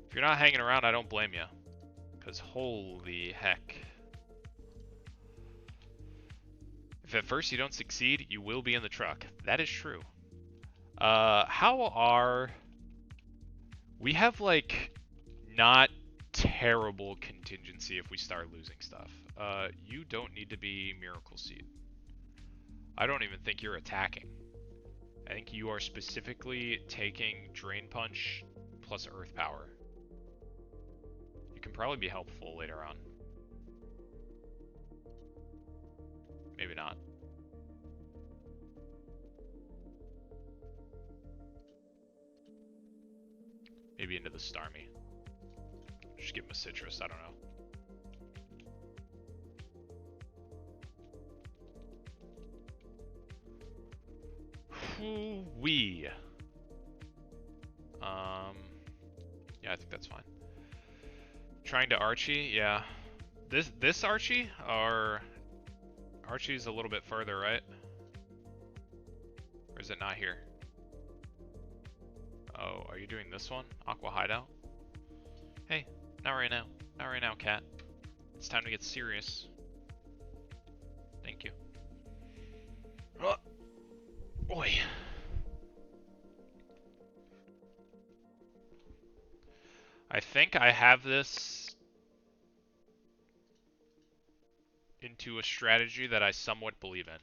If you're not hanging around, I don't blame you. Because holy heck. If at first you don't succeed, you will be in the truck. That is true. How are... We have, like, not terrible contingency if we start losing stuff. You don't need to be Miracle Seed. I don't even think you're attacking. I think you are specifically taking Drain Punch plus Earth Power. You can probably be helpful later on. Maybe not. Maybe into the Starmie. Just give him a Citrus, I don't know. Wee. Yeah, I think that's fine. Trying to Archie, yeah. This Archie, or Archie's a little bit further, right? Or is it not here? Oh, are you doing this one? Aqua Hideout? Hey, not right now. Not right now, cat. It's time to get serious. Thank you. Oh, boy. I think I have this into a strategy that I somewhat believe in.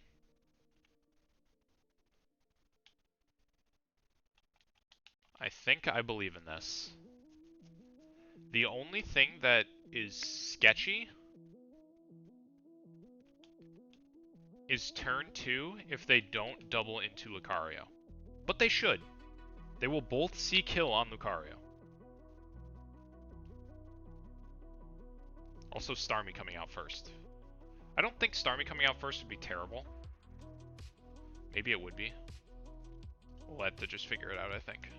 I think I believe in this. The only thing that is sketchy is turn 2 if they don't double into Lucario. But they should. They will both see kill on Lucario. Also Starmie coming out first. I don't think Starmie coming out first would be terrible. Maybe it would be. We'll have to just figure it out, I think.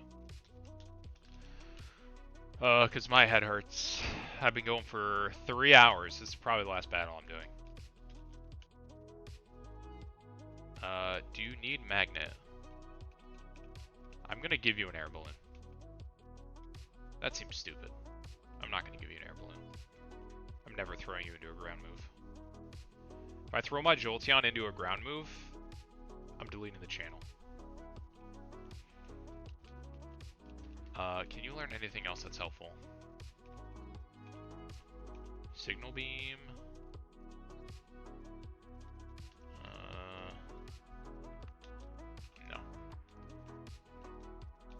Cause my head hurts. I've been going for 3 hours. This is probably the last battle I'm doing. Do you need Magnet? I'm gonna give you an air balloon. That seems stupid. I'm not gonna give you an air balloon. I'm never throwing you into a ground move. If I throw my Jolteon into a ground move, I'm deleting the channel. Can you learn anything else that's helpful? Signal Beam. No.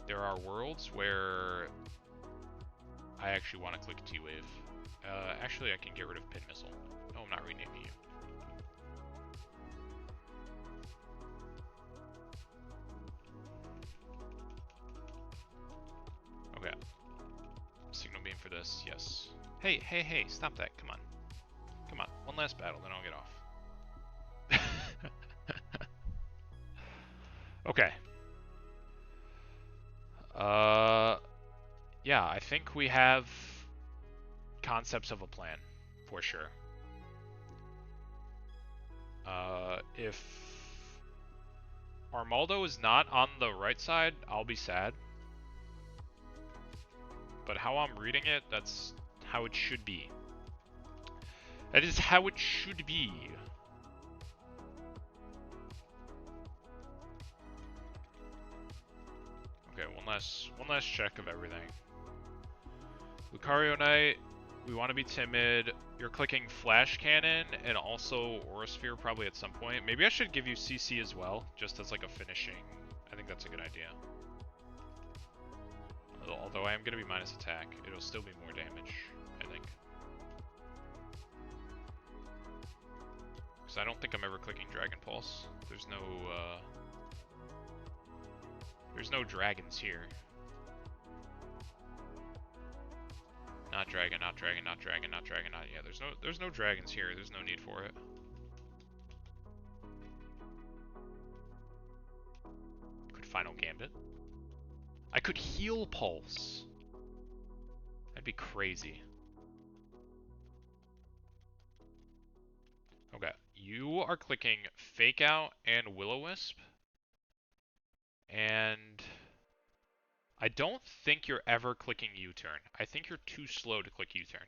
There are worlds where I actually want to click T-Wave. Actually, I can get rid of Pin Missile. No, I'm not renaming you. Okay. Signal Beam for this, yes. Hey, hey, hey, stop that, come on. Come on, one last battle, then I'll get off. Okay. Yeah, I think we have concepts of a plan, for sure. If Armaldo is not on the right side, I'll be sad. But how I'm reading it, that's how it should be. That is how it should be. Okay, one last check of everything. Lucario Knight, we want to be timid. You're clicking Flash Cannon and also Aura Sphere probably at some point. Maybe I should give you CC as well, just as like a finishing. I think that's a good idea. Although I am going to be minus attack, it'll still be more damage, I think. Because I don't think I'm ever clicking Dragon Pulse. There's no dragons here. Not dragon, not dragon, not dragon, not dragon, not yeah. There's no dragons here. There's no need for it. Could Final Gambit. I could heal Pulse. That'd be crazy. Okay, you are clicking Fake Out and Will-O-Wisp. And I don't think you're ever clicking U-Turn. I think you're too slow to click U-Turn.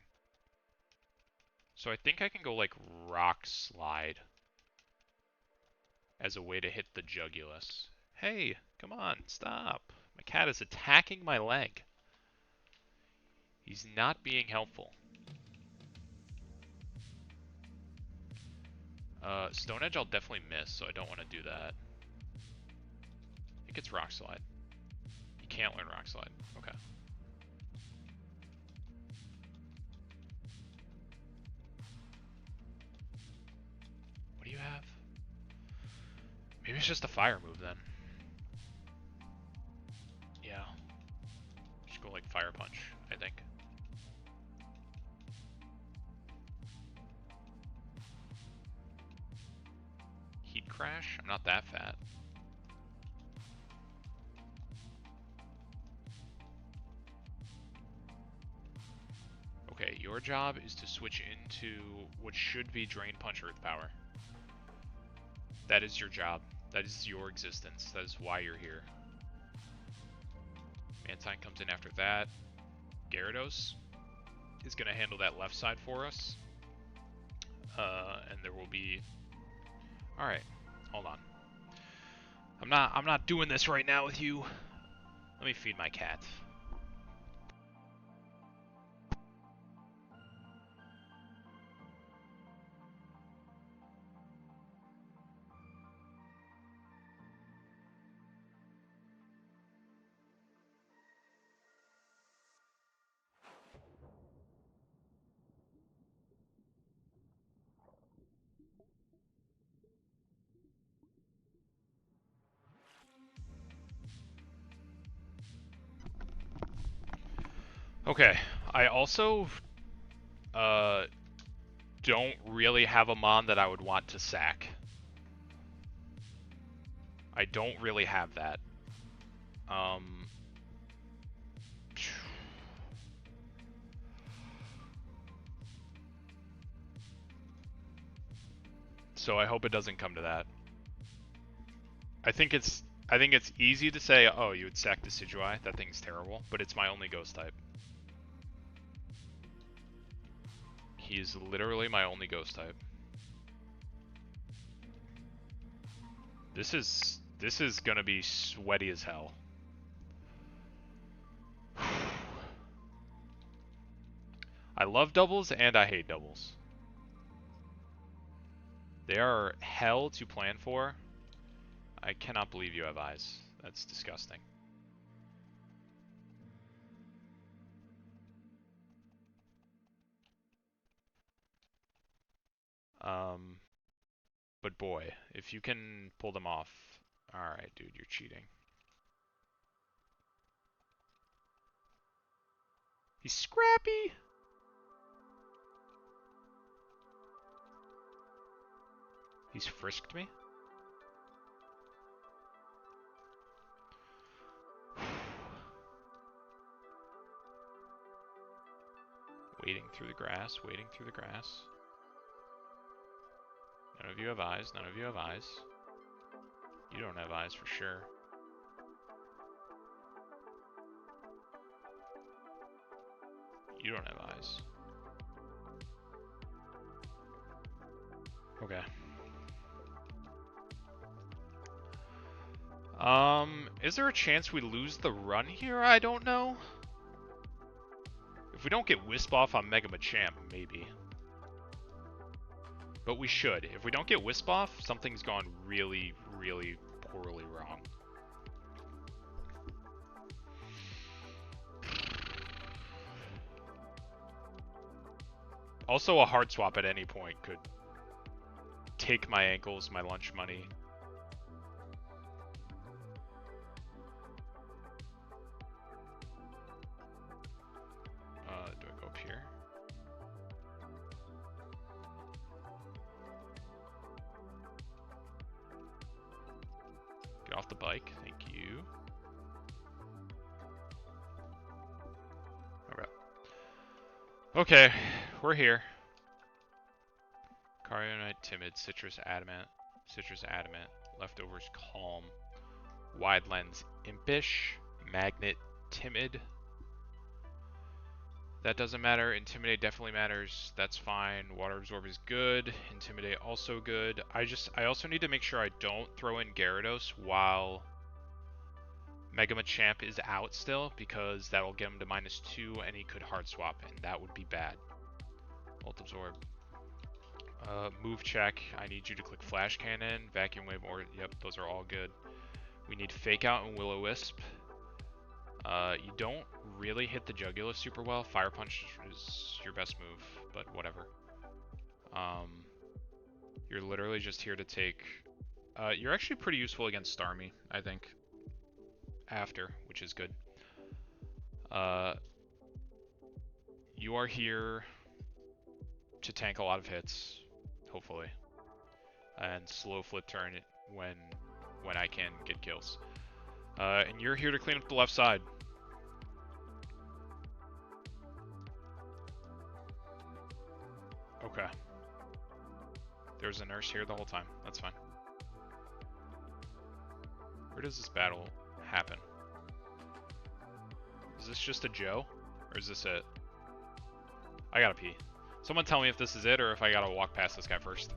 So I think I can go like Rock Slide as a way to hit the Jugulus. Hey, come on, stop. My cat is attacking my leg. He's not being helpful. Stone Edge I'll definitely miss, so I don't want to do that. I think it's Rock Slide. You can't learn Rock Slide. Okay. What do you have? Maybe it's just a fire move then. Yeah. Just go like Fire Punch, I think. Heat Crash? I'm not that fat. Okay, your job is to switch into what should be Drain Punch Earth Power. That is your job. That is your existence. That is why you're here. Mantine comes in after that. Gyarados is going to handle that left side for us. And there will be... Alright, hold on. I'm not doing this right now with you. Let me feed my cat. Okay, I also don't really have a Mon that I would want to sack. I don't really have that. So I hope it doesn't come to that. I think it's easy to say, oh, you would sack the Decidueye. That thing's terrible, but it's my only Ghost type. He is literally my only Ghost type. This is gonna be sweaty as hell. I love doubles and I hate doubles. They are hell to plan for. I cannot believe you have eyes. That's disgusting. But boy, if you can pull them off. Alright, dude, you're cheating. He's scrappy! He's frisked me? Wading through the grass, wading through the grass. None of you have eyes, none of you have eyes. You don't have eyes for sure. You don't have eyes. Okay. Is there a chance we lose the run here? I don't know. If we don't get Wisp off on Mega Machamp, maybe. But we should. If we don't get Wisp off, something's gone really, really poorly wrong. Also, a hard swap at any point could take my ankles, my lunch money. Do I go up here? Get off the bike, thank you. Okay. Okay, we're here. Carionite, Timid, Citrus, Adamant, Leftovers, Calm, Wide Lens, Impish, Magnet, Timid. That doesn't matter. Intimidate definitely matters. That's fine. Water Absorb is good. Intimidate also good. I also need to make sure I don't throw in Gyarados while Mega Machamp is out still, because that'll get him to -2 and he could hard swap, and that would be bad. Volt Absorb. Move check. I need you to click Flash Cannon, Vacuum Wave, or yep, those are all good. We need Fake Out and Will-O-Wisp. You don't really hit the Jugular super well. Fire Punch is your best move, but whatever. You're literally just here to take... you're actually pretty useful against Starmie, I think. After, which is good. You are here to tank a lot of hits, hopefully. And slow flip turn it when I can get kills. And you're here to clean up the left side. Okay. There's a nurse here the whole time. That's fine. Where does this battle happen? Is this just a Joe? Or is this it? I gotta pee. Someone tell me if this is it or if I gotta walk past this guy first.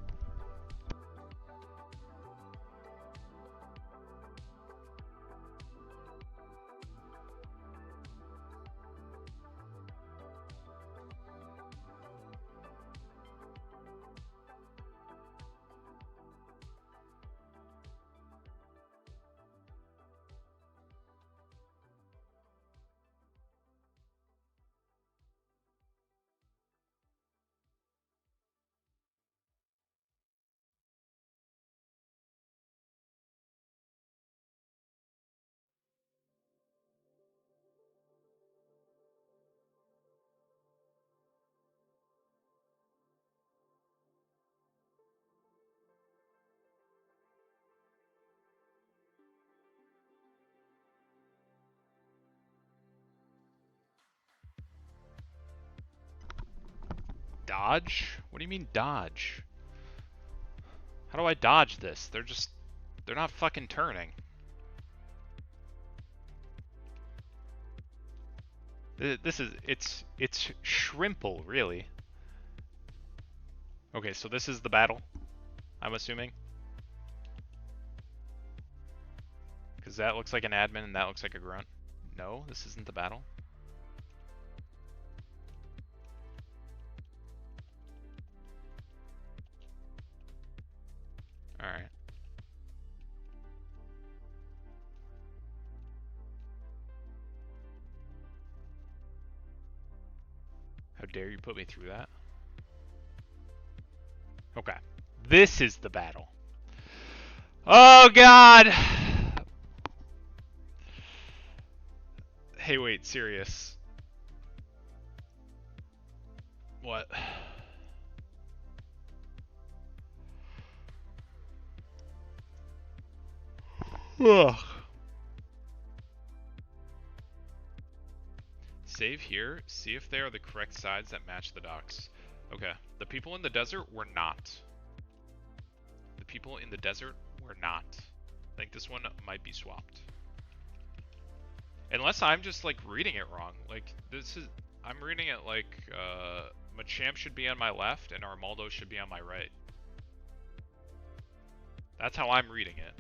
Dodge? What do you mean dodge? How do I dodge this? They're not fucking turning. It's Shrimple, really. Okay, so this is the battle, I'm assuming. Because that looks like an admin and that looks like a grunt. No, this isn't the battle. Alright. How dare you put me through that? Okay. This is the battle. Oh god! Hey, wait, serious. What? Ugh. save here. See if they are the correct sides that match the docks. Okay. The people in the desert were not. The people in the desert were not. I think this one might be swapped. Unless I'm just like reading it wrong. Like this is, I'm reading it like Machamp should be on my left and Armaldo should be on my right. That's how I'm reading it.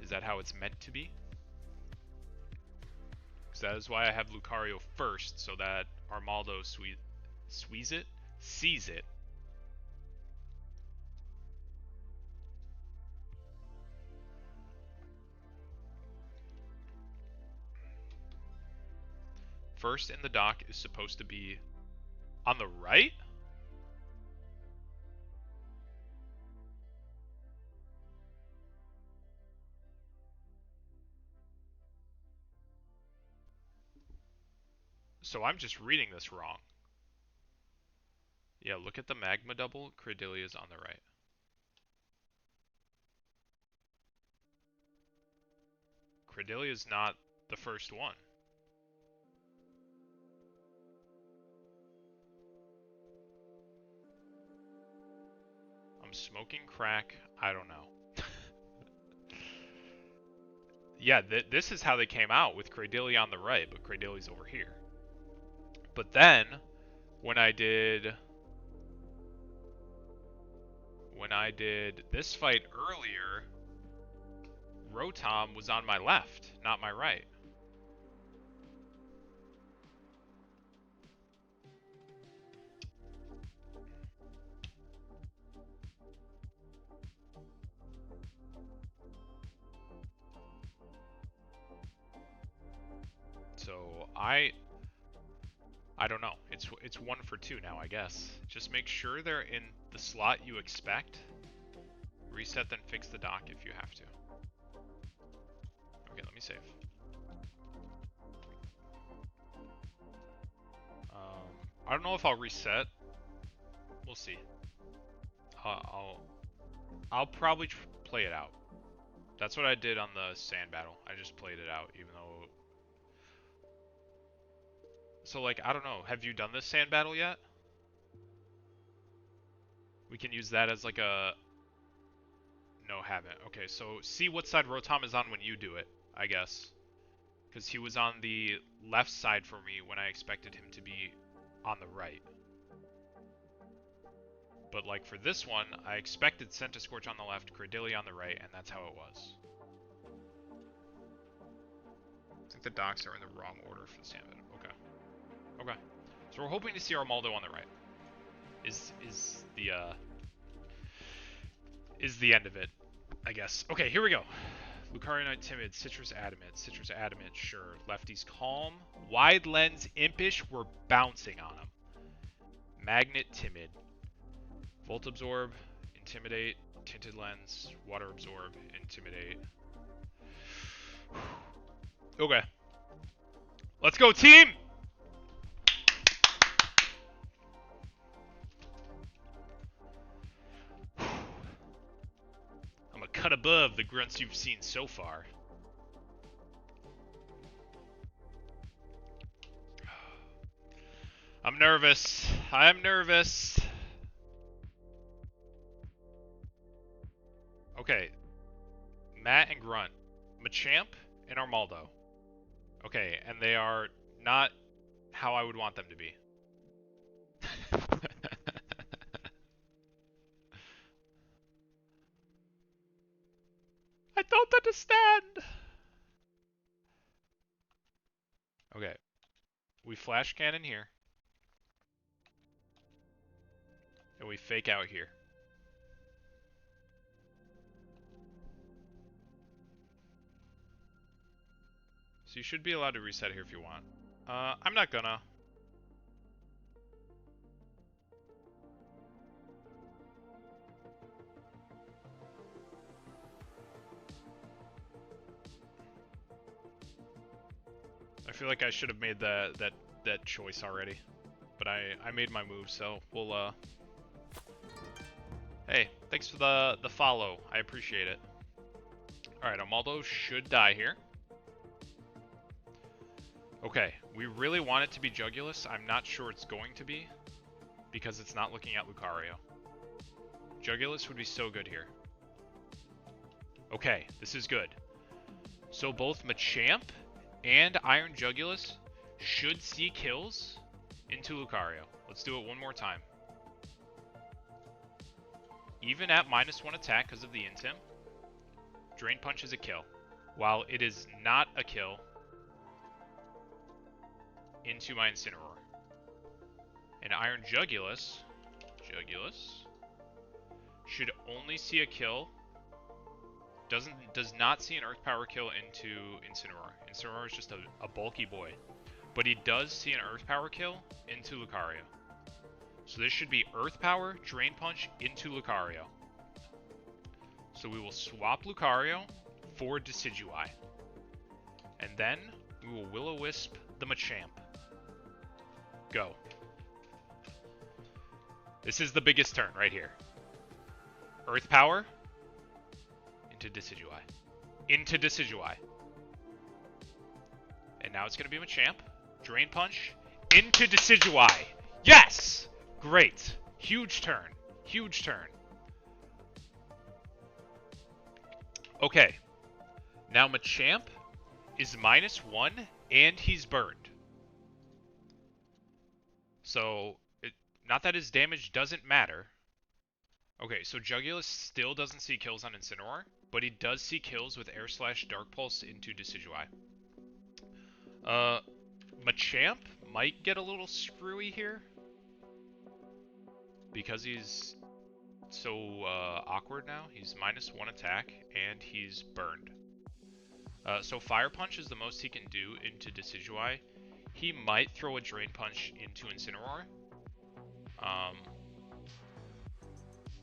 Is that how it's meant to be? Because that is why I have Lucario first, so that Armaldo sees it. First in the dock is supposed to be on the right? So I'm just reading this wrong. Yeah, look at the Magma double. Credilia's on the right. Credilia's not the first one. I'm smoking crack. I don't know. Yeah, this is how they came out with Credelia on the right, but Credelia's over here. But then, when I did this fight earlier, Rotom was on my left, not my right. So I don't know. It's 1 for 2 now, I guess. Just make sure they're in the slot you expect. Reset, then fix the dock if you have to. Okay, let me save. I don't know if I'll reset. We'll see. I'll probably play it out. That's what I did on the sand battle. I just played it out, even though. So like, I don't know. Have you done this sand battle yet? We can use that as like a. No, haven't. Okay, so see what side Rotom is on when you do it, I guess. Because he was on the left side for me when I expected him to be on the right. But like for this one, I expected Centiskorch on the left, Credelia on the right, and that's how it was. I think the docks are in the wrong order for the Sandman. Okay. Okay. So we're hoping to see Armaldo on the right. Is the end of it, I guess. Okay, here we go. Lucario Knight timid, Citrus adamant, sure. Lefty's calm. Wide lens impish, we're bouncing on him. Magnet timid. Volt absorb, intimidate, tinted lens, water absorb, intimidate. Okay. Let's go, team! I'm a cut above the grunts you've seen so far. I'm nervous. I'm nervous. Okay. Matt and Grunt. Machamp and Armaldo. Okay, and they are not how I would want them to be. I don't understand. Okay. We flash cannon here. And we fake out here. So you should be allowed to reset here if you want. I'm not gonna. I feel like I should have made that choice already. But I made my move, so we'll Hey, thanks for the follow. I appreciate it. Alright, Armaldo should die here. Okay, we really want it to be Jugulus. I'm not sure it's going to be, because it's not looking at Lucario. Jugulus would be so good here. Okay, this is good. So both Machamp and Iron Jugulus should see kills into Lucario. Let's do it one more time. Even at -1 attack because of the Intim, Drain Punch is a kill. While it is not a kill into my Incineroar. And Iron Jugulus should only see a kill. Does not see an Earth Power kill into Incineroar. Incineroar is just a bulky boy. But he does see an Earth Power kill into Lucario. So this should be Earth Power, Drain Punch into Lucario. So we will swap Lucario for Decidueye. And then we will Will-O-Wisp the Machamp. Go. This is the biggest turn right here. Earth Power into Decidueye. Into Decidueye. And now it's going to be Machamp. Drain Punch into Decidueye. Yes! Great. Huge turn. Huge turn. Okay. Now Machamp is -1 and he's burned. So, not that his damage doesn't matter. Okay, so Jugulus still doesn't see kills on Incineroar, but he does see kills with Air Slash Dark Pulse into Decidueye. Machamp might get a little screwy here, because he's so awkward now. He's -1 attack, and he's burned. So Fire Punch is the most he can do into Decidueye. He might throw a Drain Punch into Incineroar.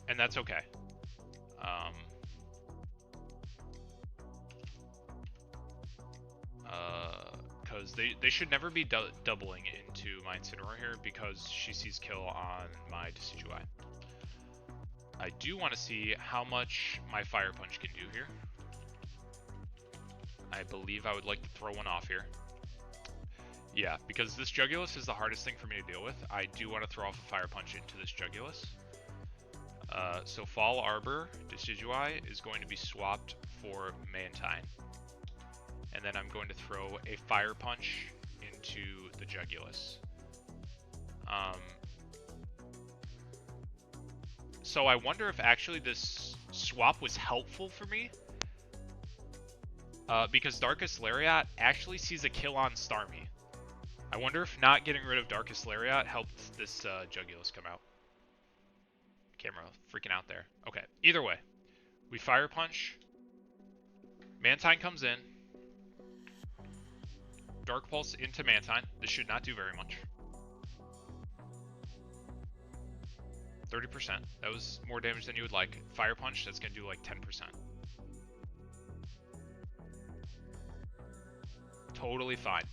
And that's okay. Because they should never be doubling into my Incineroar here, because she sees kill on my Decidueye. I do want to see how much my Fire Punch can do here. I believe I would like to throw one off here. Yeah, because this Jugulus is the hardest thing for me to deal with. I do want to throw off a Fire Punch into this Jugulus. So Fall Arbor Decidueye is going to be swapped for Mantine. And then I'm going to throw a Fire Punch into the Jugulus. So I wonder if actually this swap was helpful for me. Because Darkest Lariat actually sees a kill on Starmie. I wonder if not getting rid of Darkest Lariat helped this Jugulus come out. Camera freaking out there. Okay, either way. We Fire Punch. Mantine comes in. Dark Pulse into Mantine. This should not do very much. 30%. That was more damage than you would like. Fire Punch, that's going to do like 10%. Totally fine.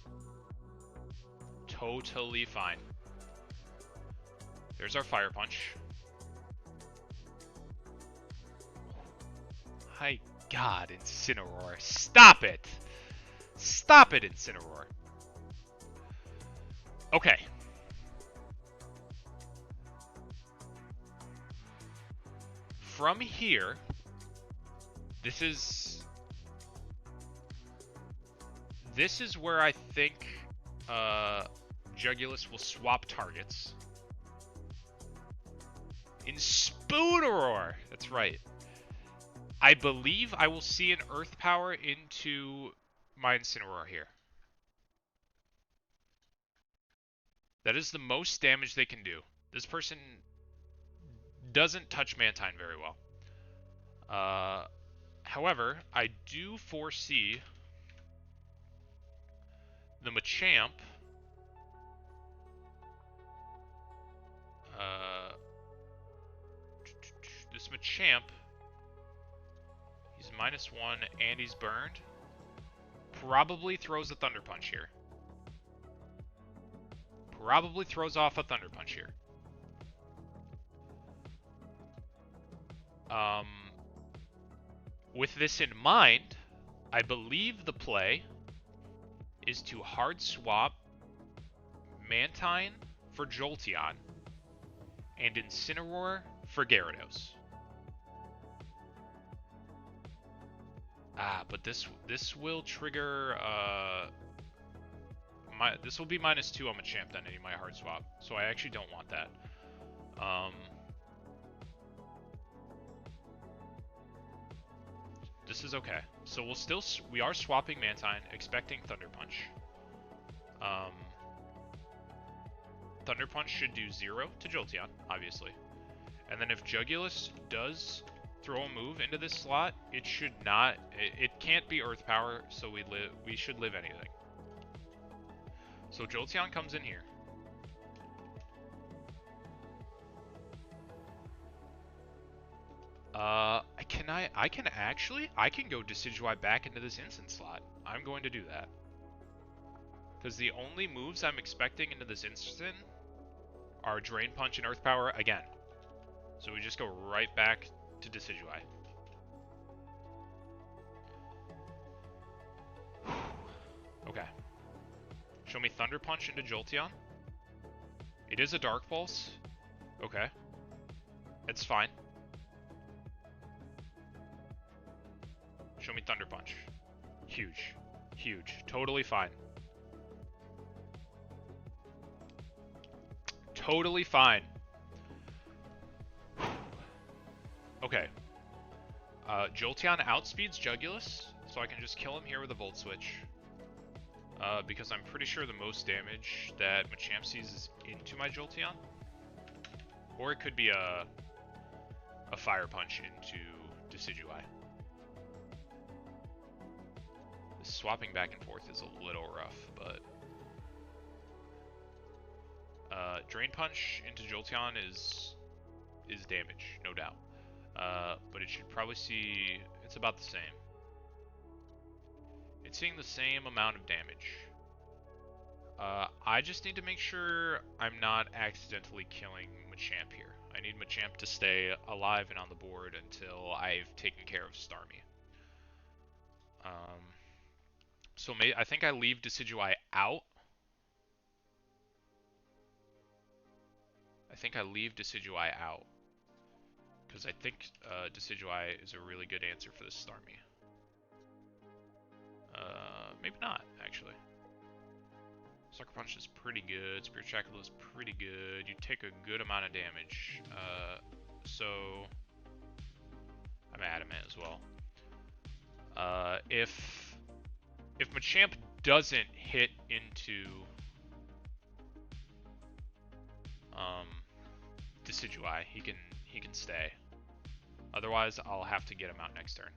Totally fine. There's our Fire Punch. My God, Incineroar. Stop it! Stop it, Incineroar. Okay. From here, this is where I think Jugulus will swap targets. In Spooneroar! That's right. I believe I will see an Earth Power into my Incineroar here. That is the most damage they can do. This person doesn't touch Mantine very well. However, I do foresee the Machamp this Machamp, he's -1 and he's burned. Probably throws a Thunder Punch here. Probably throws off a Thunder Punch here. With this in mind, I believe the play is to hard swap Mantine for Jolteon and Incineroar for Gyarados. But this will trigger this will be -2 on Machamp on any of my hard swap, so I actually don't want that. This is okay. So we are swapping Mantine, expecting Thunder Punch. Thunder Punch should do 0 to Jolteon, obviously. And then if Jugulis does throw a move into this slot, it should not, it can't be Earth Power, so we should live anything. So Jolteon comes in here. I can go Decidueye back into this instant slot. I'm going to do that. Because the only moves I'm expecting into this instant are Drain Punch and Earth Power again. So we just go right back to Decidueye. Okay. Show me Thunder Punch into Jolteon. It is a Dark Pulse. Okay. It's fine. Show me Thunder Punch. Huge. Huge. Totally fine. Totally fine. Okay. Jolteon outspeeds Jugulis, so I can just kill him here with a Volt Switch. Because I'm pretty sure the most damage that Machamp sees is into my Jolteon. Or it could be a Fire Punch into Decidueye. The swapping back and forth is a little rough, but... Drain Punch into Jolteon is damage, no doubt. But it should probably see... it's about the same. It's seeing the same amount of damage. I just need to make sure I'm not accidentally killing Machamp here. I need Machamp to stay alive and on the board until I've taken care of Starmie. So I think I leave Decidueye out. Because I think Decidueye is a really good answer for this Starmie. Maybe not, actually. Sucker Punch is pretty good. Spirit Shackle is pretty good. You take a good amount of damage. So I'm adamant as well. If Machamp doesn't hit into Decidueye, he can stay. Otherwise, I'll have to get him out next turn.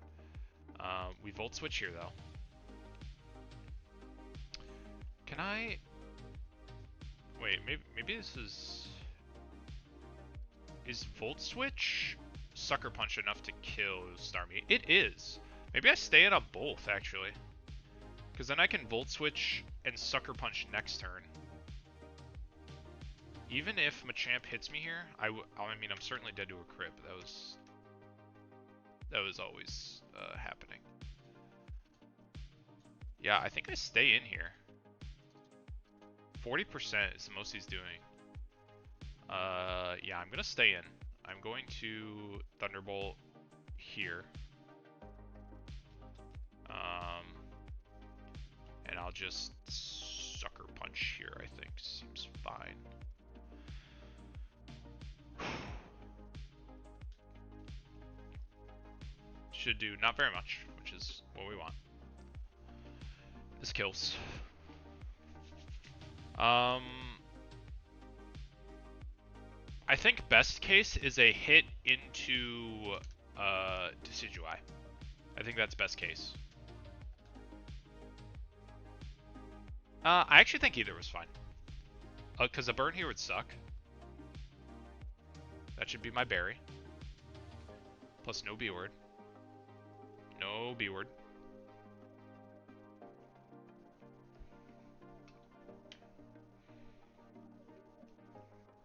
We Volt Switch here though. Can I? Wait, maybe this is Volt Switch Sucker Punch enough to kill Starmie? It is. Maybe I stay it on both actually, because then I can Volt Switch and Sucker Punch next turn. Even if Machamp hits me here, I mean, I'm certainly dead to a crit, but that was always happening. Yeah, I think I stay in here. 40% is the most he's doing. Yeah, I'm gonna stay in. I'm going to Thunderbolt here. And I'll just Sucker Punch here, I think. Seems fine. Should do not very much, which is what we want. This kills. I think best case is a hit into Decidueye. I think that's best case. I actually think either was fine. Because a burn here would suck. That should be my berry. Plus no B-word. No B-word.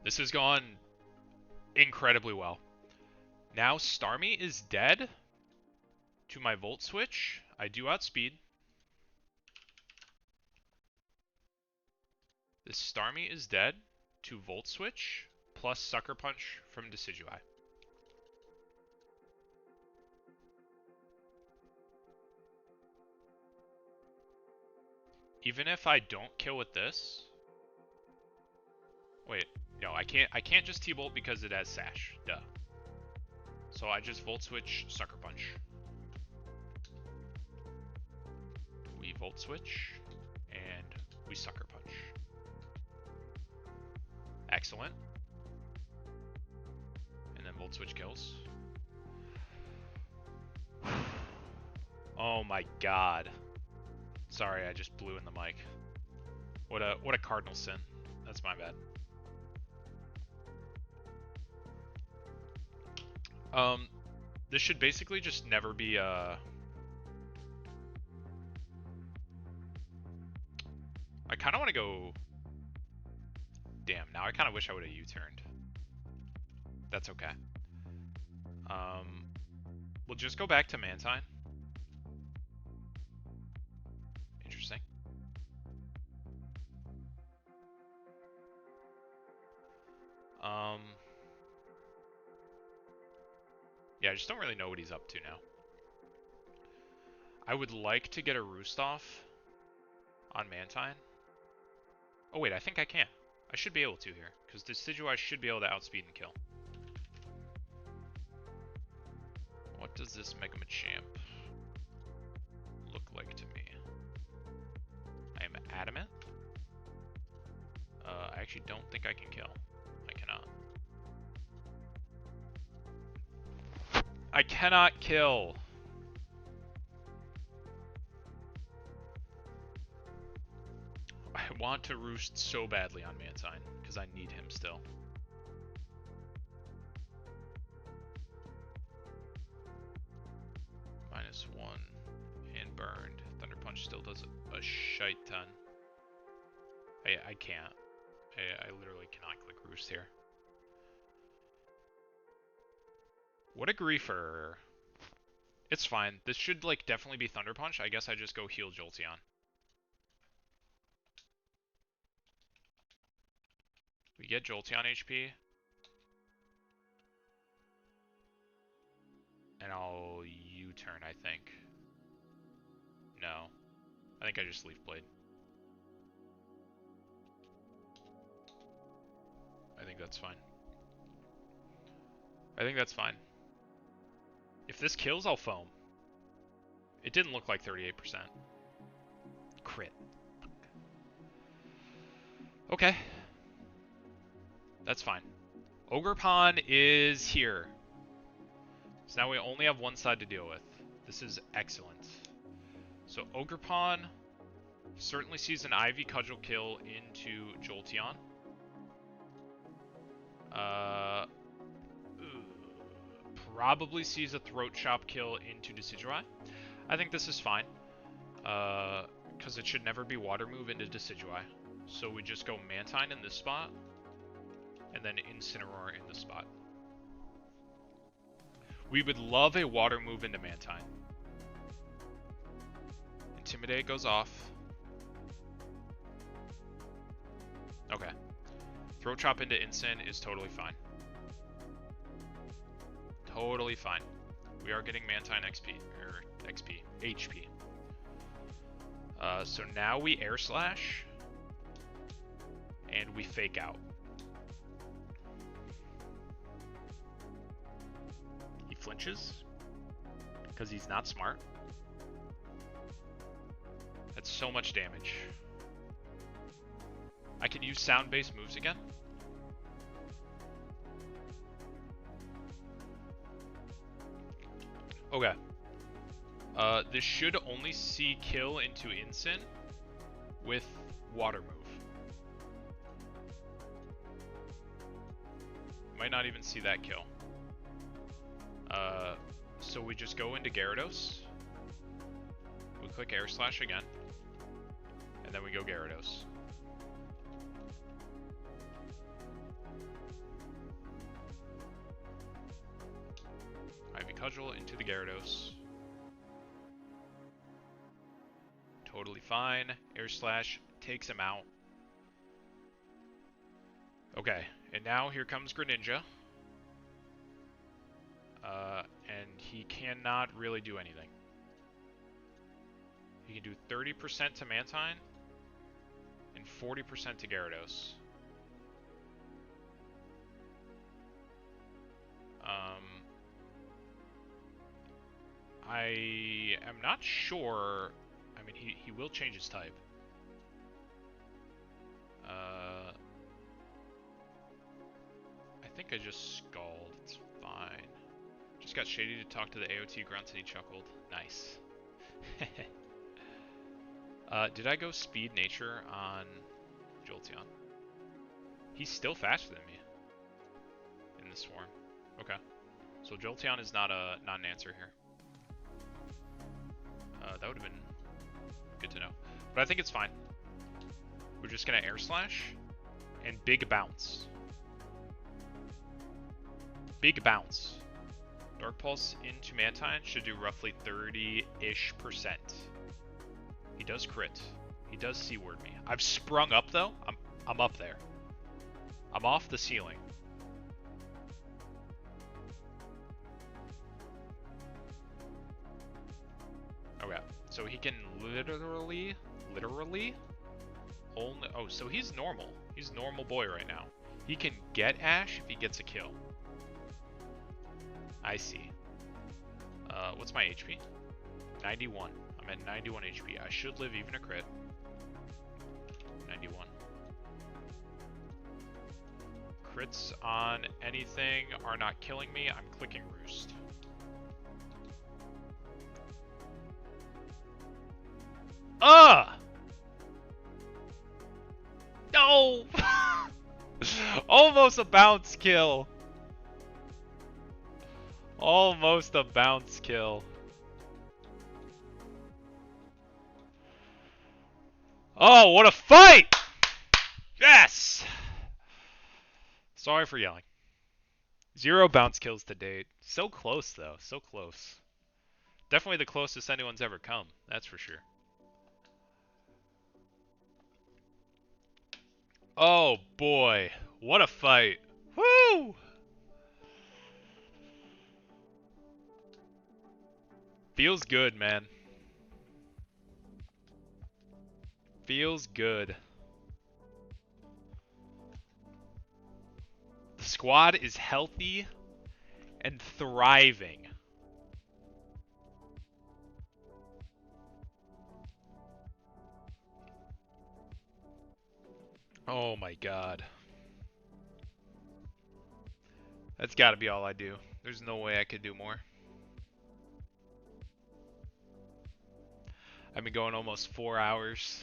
This has gone incredibly well. Now Starmie is dead to my Volt Switch. I do outspeed. This Starmie is dead to Volt Switch plus Sucker Punch from Decidueye. Even if I don't kill with this... Wait, no, I can't just T-Bolt because it has Sash. Duh. So I just Volt Switch, Sucker Punch. We Volt Switch, and we Sucker Punch. Excellent. And then Volt Switch kills. Oh my god. Sorry, I just blew in the mic. What a cardinal sin. That's my bad. This should basically just never be I kind of want to go... Damn, now I kind of wish I would have U-turned. That's okay. We'll just go back to Mantine. Interesting. Yeah, I just don't really know what he's up to now. I would like to get a Roost off on Mantine. Oh wait, I think I can. I should be able to here, because Decidueye should be able to outspeed and kill. What does this Mega Machamp look like to me? I am adamant. I actually don't think I can kill. I cannot. I cannot kill! I want to Roost so badly on Mantine, because I need him still. -1 and burned. Thunder Punch still does a shite ton. I can't. I literally cannot click Roost here. What a griefer. It's fine. This should like definitely be Thunder Punch. I guess I just go heal Jolteon. We get Jolteon HP. And I'll U-turn, I think. No. I think I just Leaf Blade. I think that's fine. I think that's fine. If this kills, I'll foam. It didn't look like 38%. Crit. Okay. That's fine. Ogerpon is here. So now we only have one side to deal with. This is excellent. So Ogerpon certainly sees an Ivy Cudgel kill into Jolteon. Probably sees a Throat Chop kill into Decidueye. I think this is fine. Because it should never be Water Move into Decidueye. So we just go Mantine in this spot. And then Incineroar in this spot. We would love a Water Move into Mantine. Intimidate goes off. Okay. Throat Chop into Incin is totally fine. Totally fine. We are getting Mantine XP, or XP, HP. So now we Air Slash, and we Fake Out. He flinches, because he's not smart. That's so much damage. I can use sound-based moves again. Okay. This should only see kill into Incin with Water Move. Might not even see that kill. So we just go into Gyarados. We click Air Slash again. And then we go Gyarados. Ivy Cudgel into the Gyarados. Totally fine. Air Slash takes him out. Okay, and now here comes Greninja. And he cannot really do anything. He can do 30% to Mantine and 40% to Gyarados. I am not sure. I mean, he will change his type. I think I just Scald. It's fine. Just got Shady to talk to the AOT grunts and he chuckled. Nice. Did I go Speed Nature on Jolteon? He's still faster than me in this form. Okay. So Jolteon is not an answer here. That would have been good to know. But I think it's fine. We're just gonna Air Slash and Big Bounce. Big Bounce. Dark Pulse into Mantine should do roughly 30-ish%. He does crit. He does C-word me. I've sprung up though. I'm up there. I'm off the ceiling. Okay, so he can literally only. Oh, so he's normal. He's normal boy right now. He can get Ash if he gets a kill. I see. What's my HP? 91. I'm at 91 HP. I should live even a crit. 91. Crits on anything are not killing me. I'm clicking Roost. No! Almost a bounce kill. Almost a bounce kill. Oh, what a fight! Yes! Sorry for yelling. 0 bounce kills to date. So close, though. So close. Definitely the closest anyone's ever come. That's for sure. Oh, boy. What a fight. Woo! Feels good, man. Feels good. The squad is healthy and thriving. Oh my god. That's gotta be all I do. There's no way I could do more. I've been going almost 4 hours.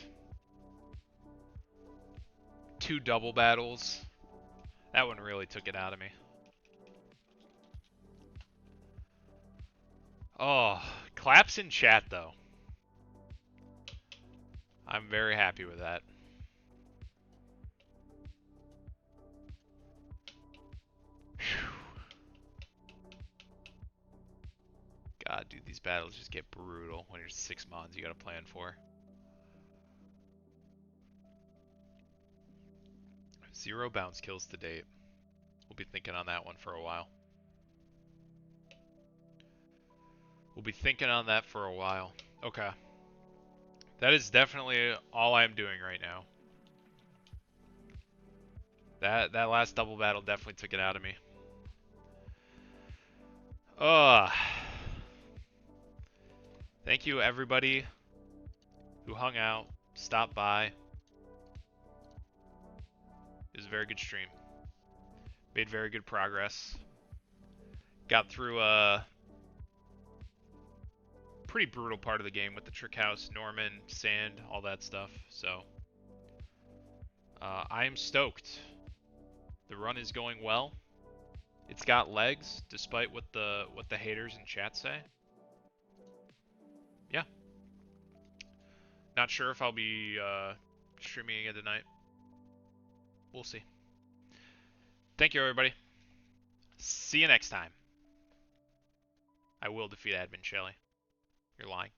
2 double battles. That one really took it out of me. Oh, claps in chat though. I'm very happy with that. Whew. God, dude, these battles just get brutal when there's 6 mons you gotta plan for. 0 bounce kills to date. We'll be thinking on that one for a while. We'll be thinking on that for a while. Okay. That is definitely all I'm doing right now. That last double battle definitely took it out of me. Ugh. Thank you everybody who hung out, stopped by. It was a very good stream. Made very good progress. Got through a pretty brutal part of the game with the trick house, Norman, sand, all that stuff. So I am stoked. The run is going well. It's got legs, despite what the haters in chat say. Yeah. Not sure if I'll be streaming again tonight. We'll see. Thank you, everybody. See you next time. I will defeat Admin Shelly. You're lying.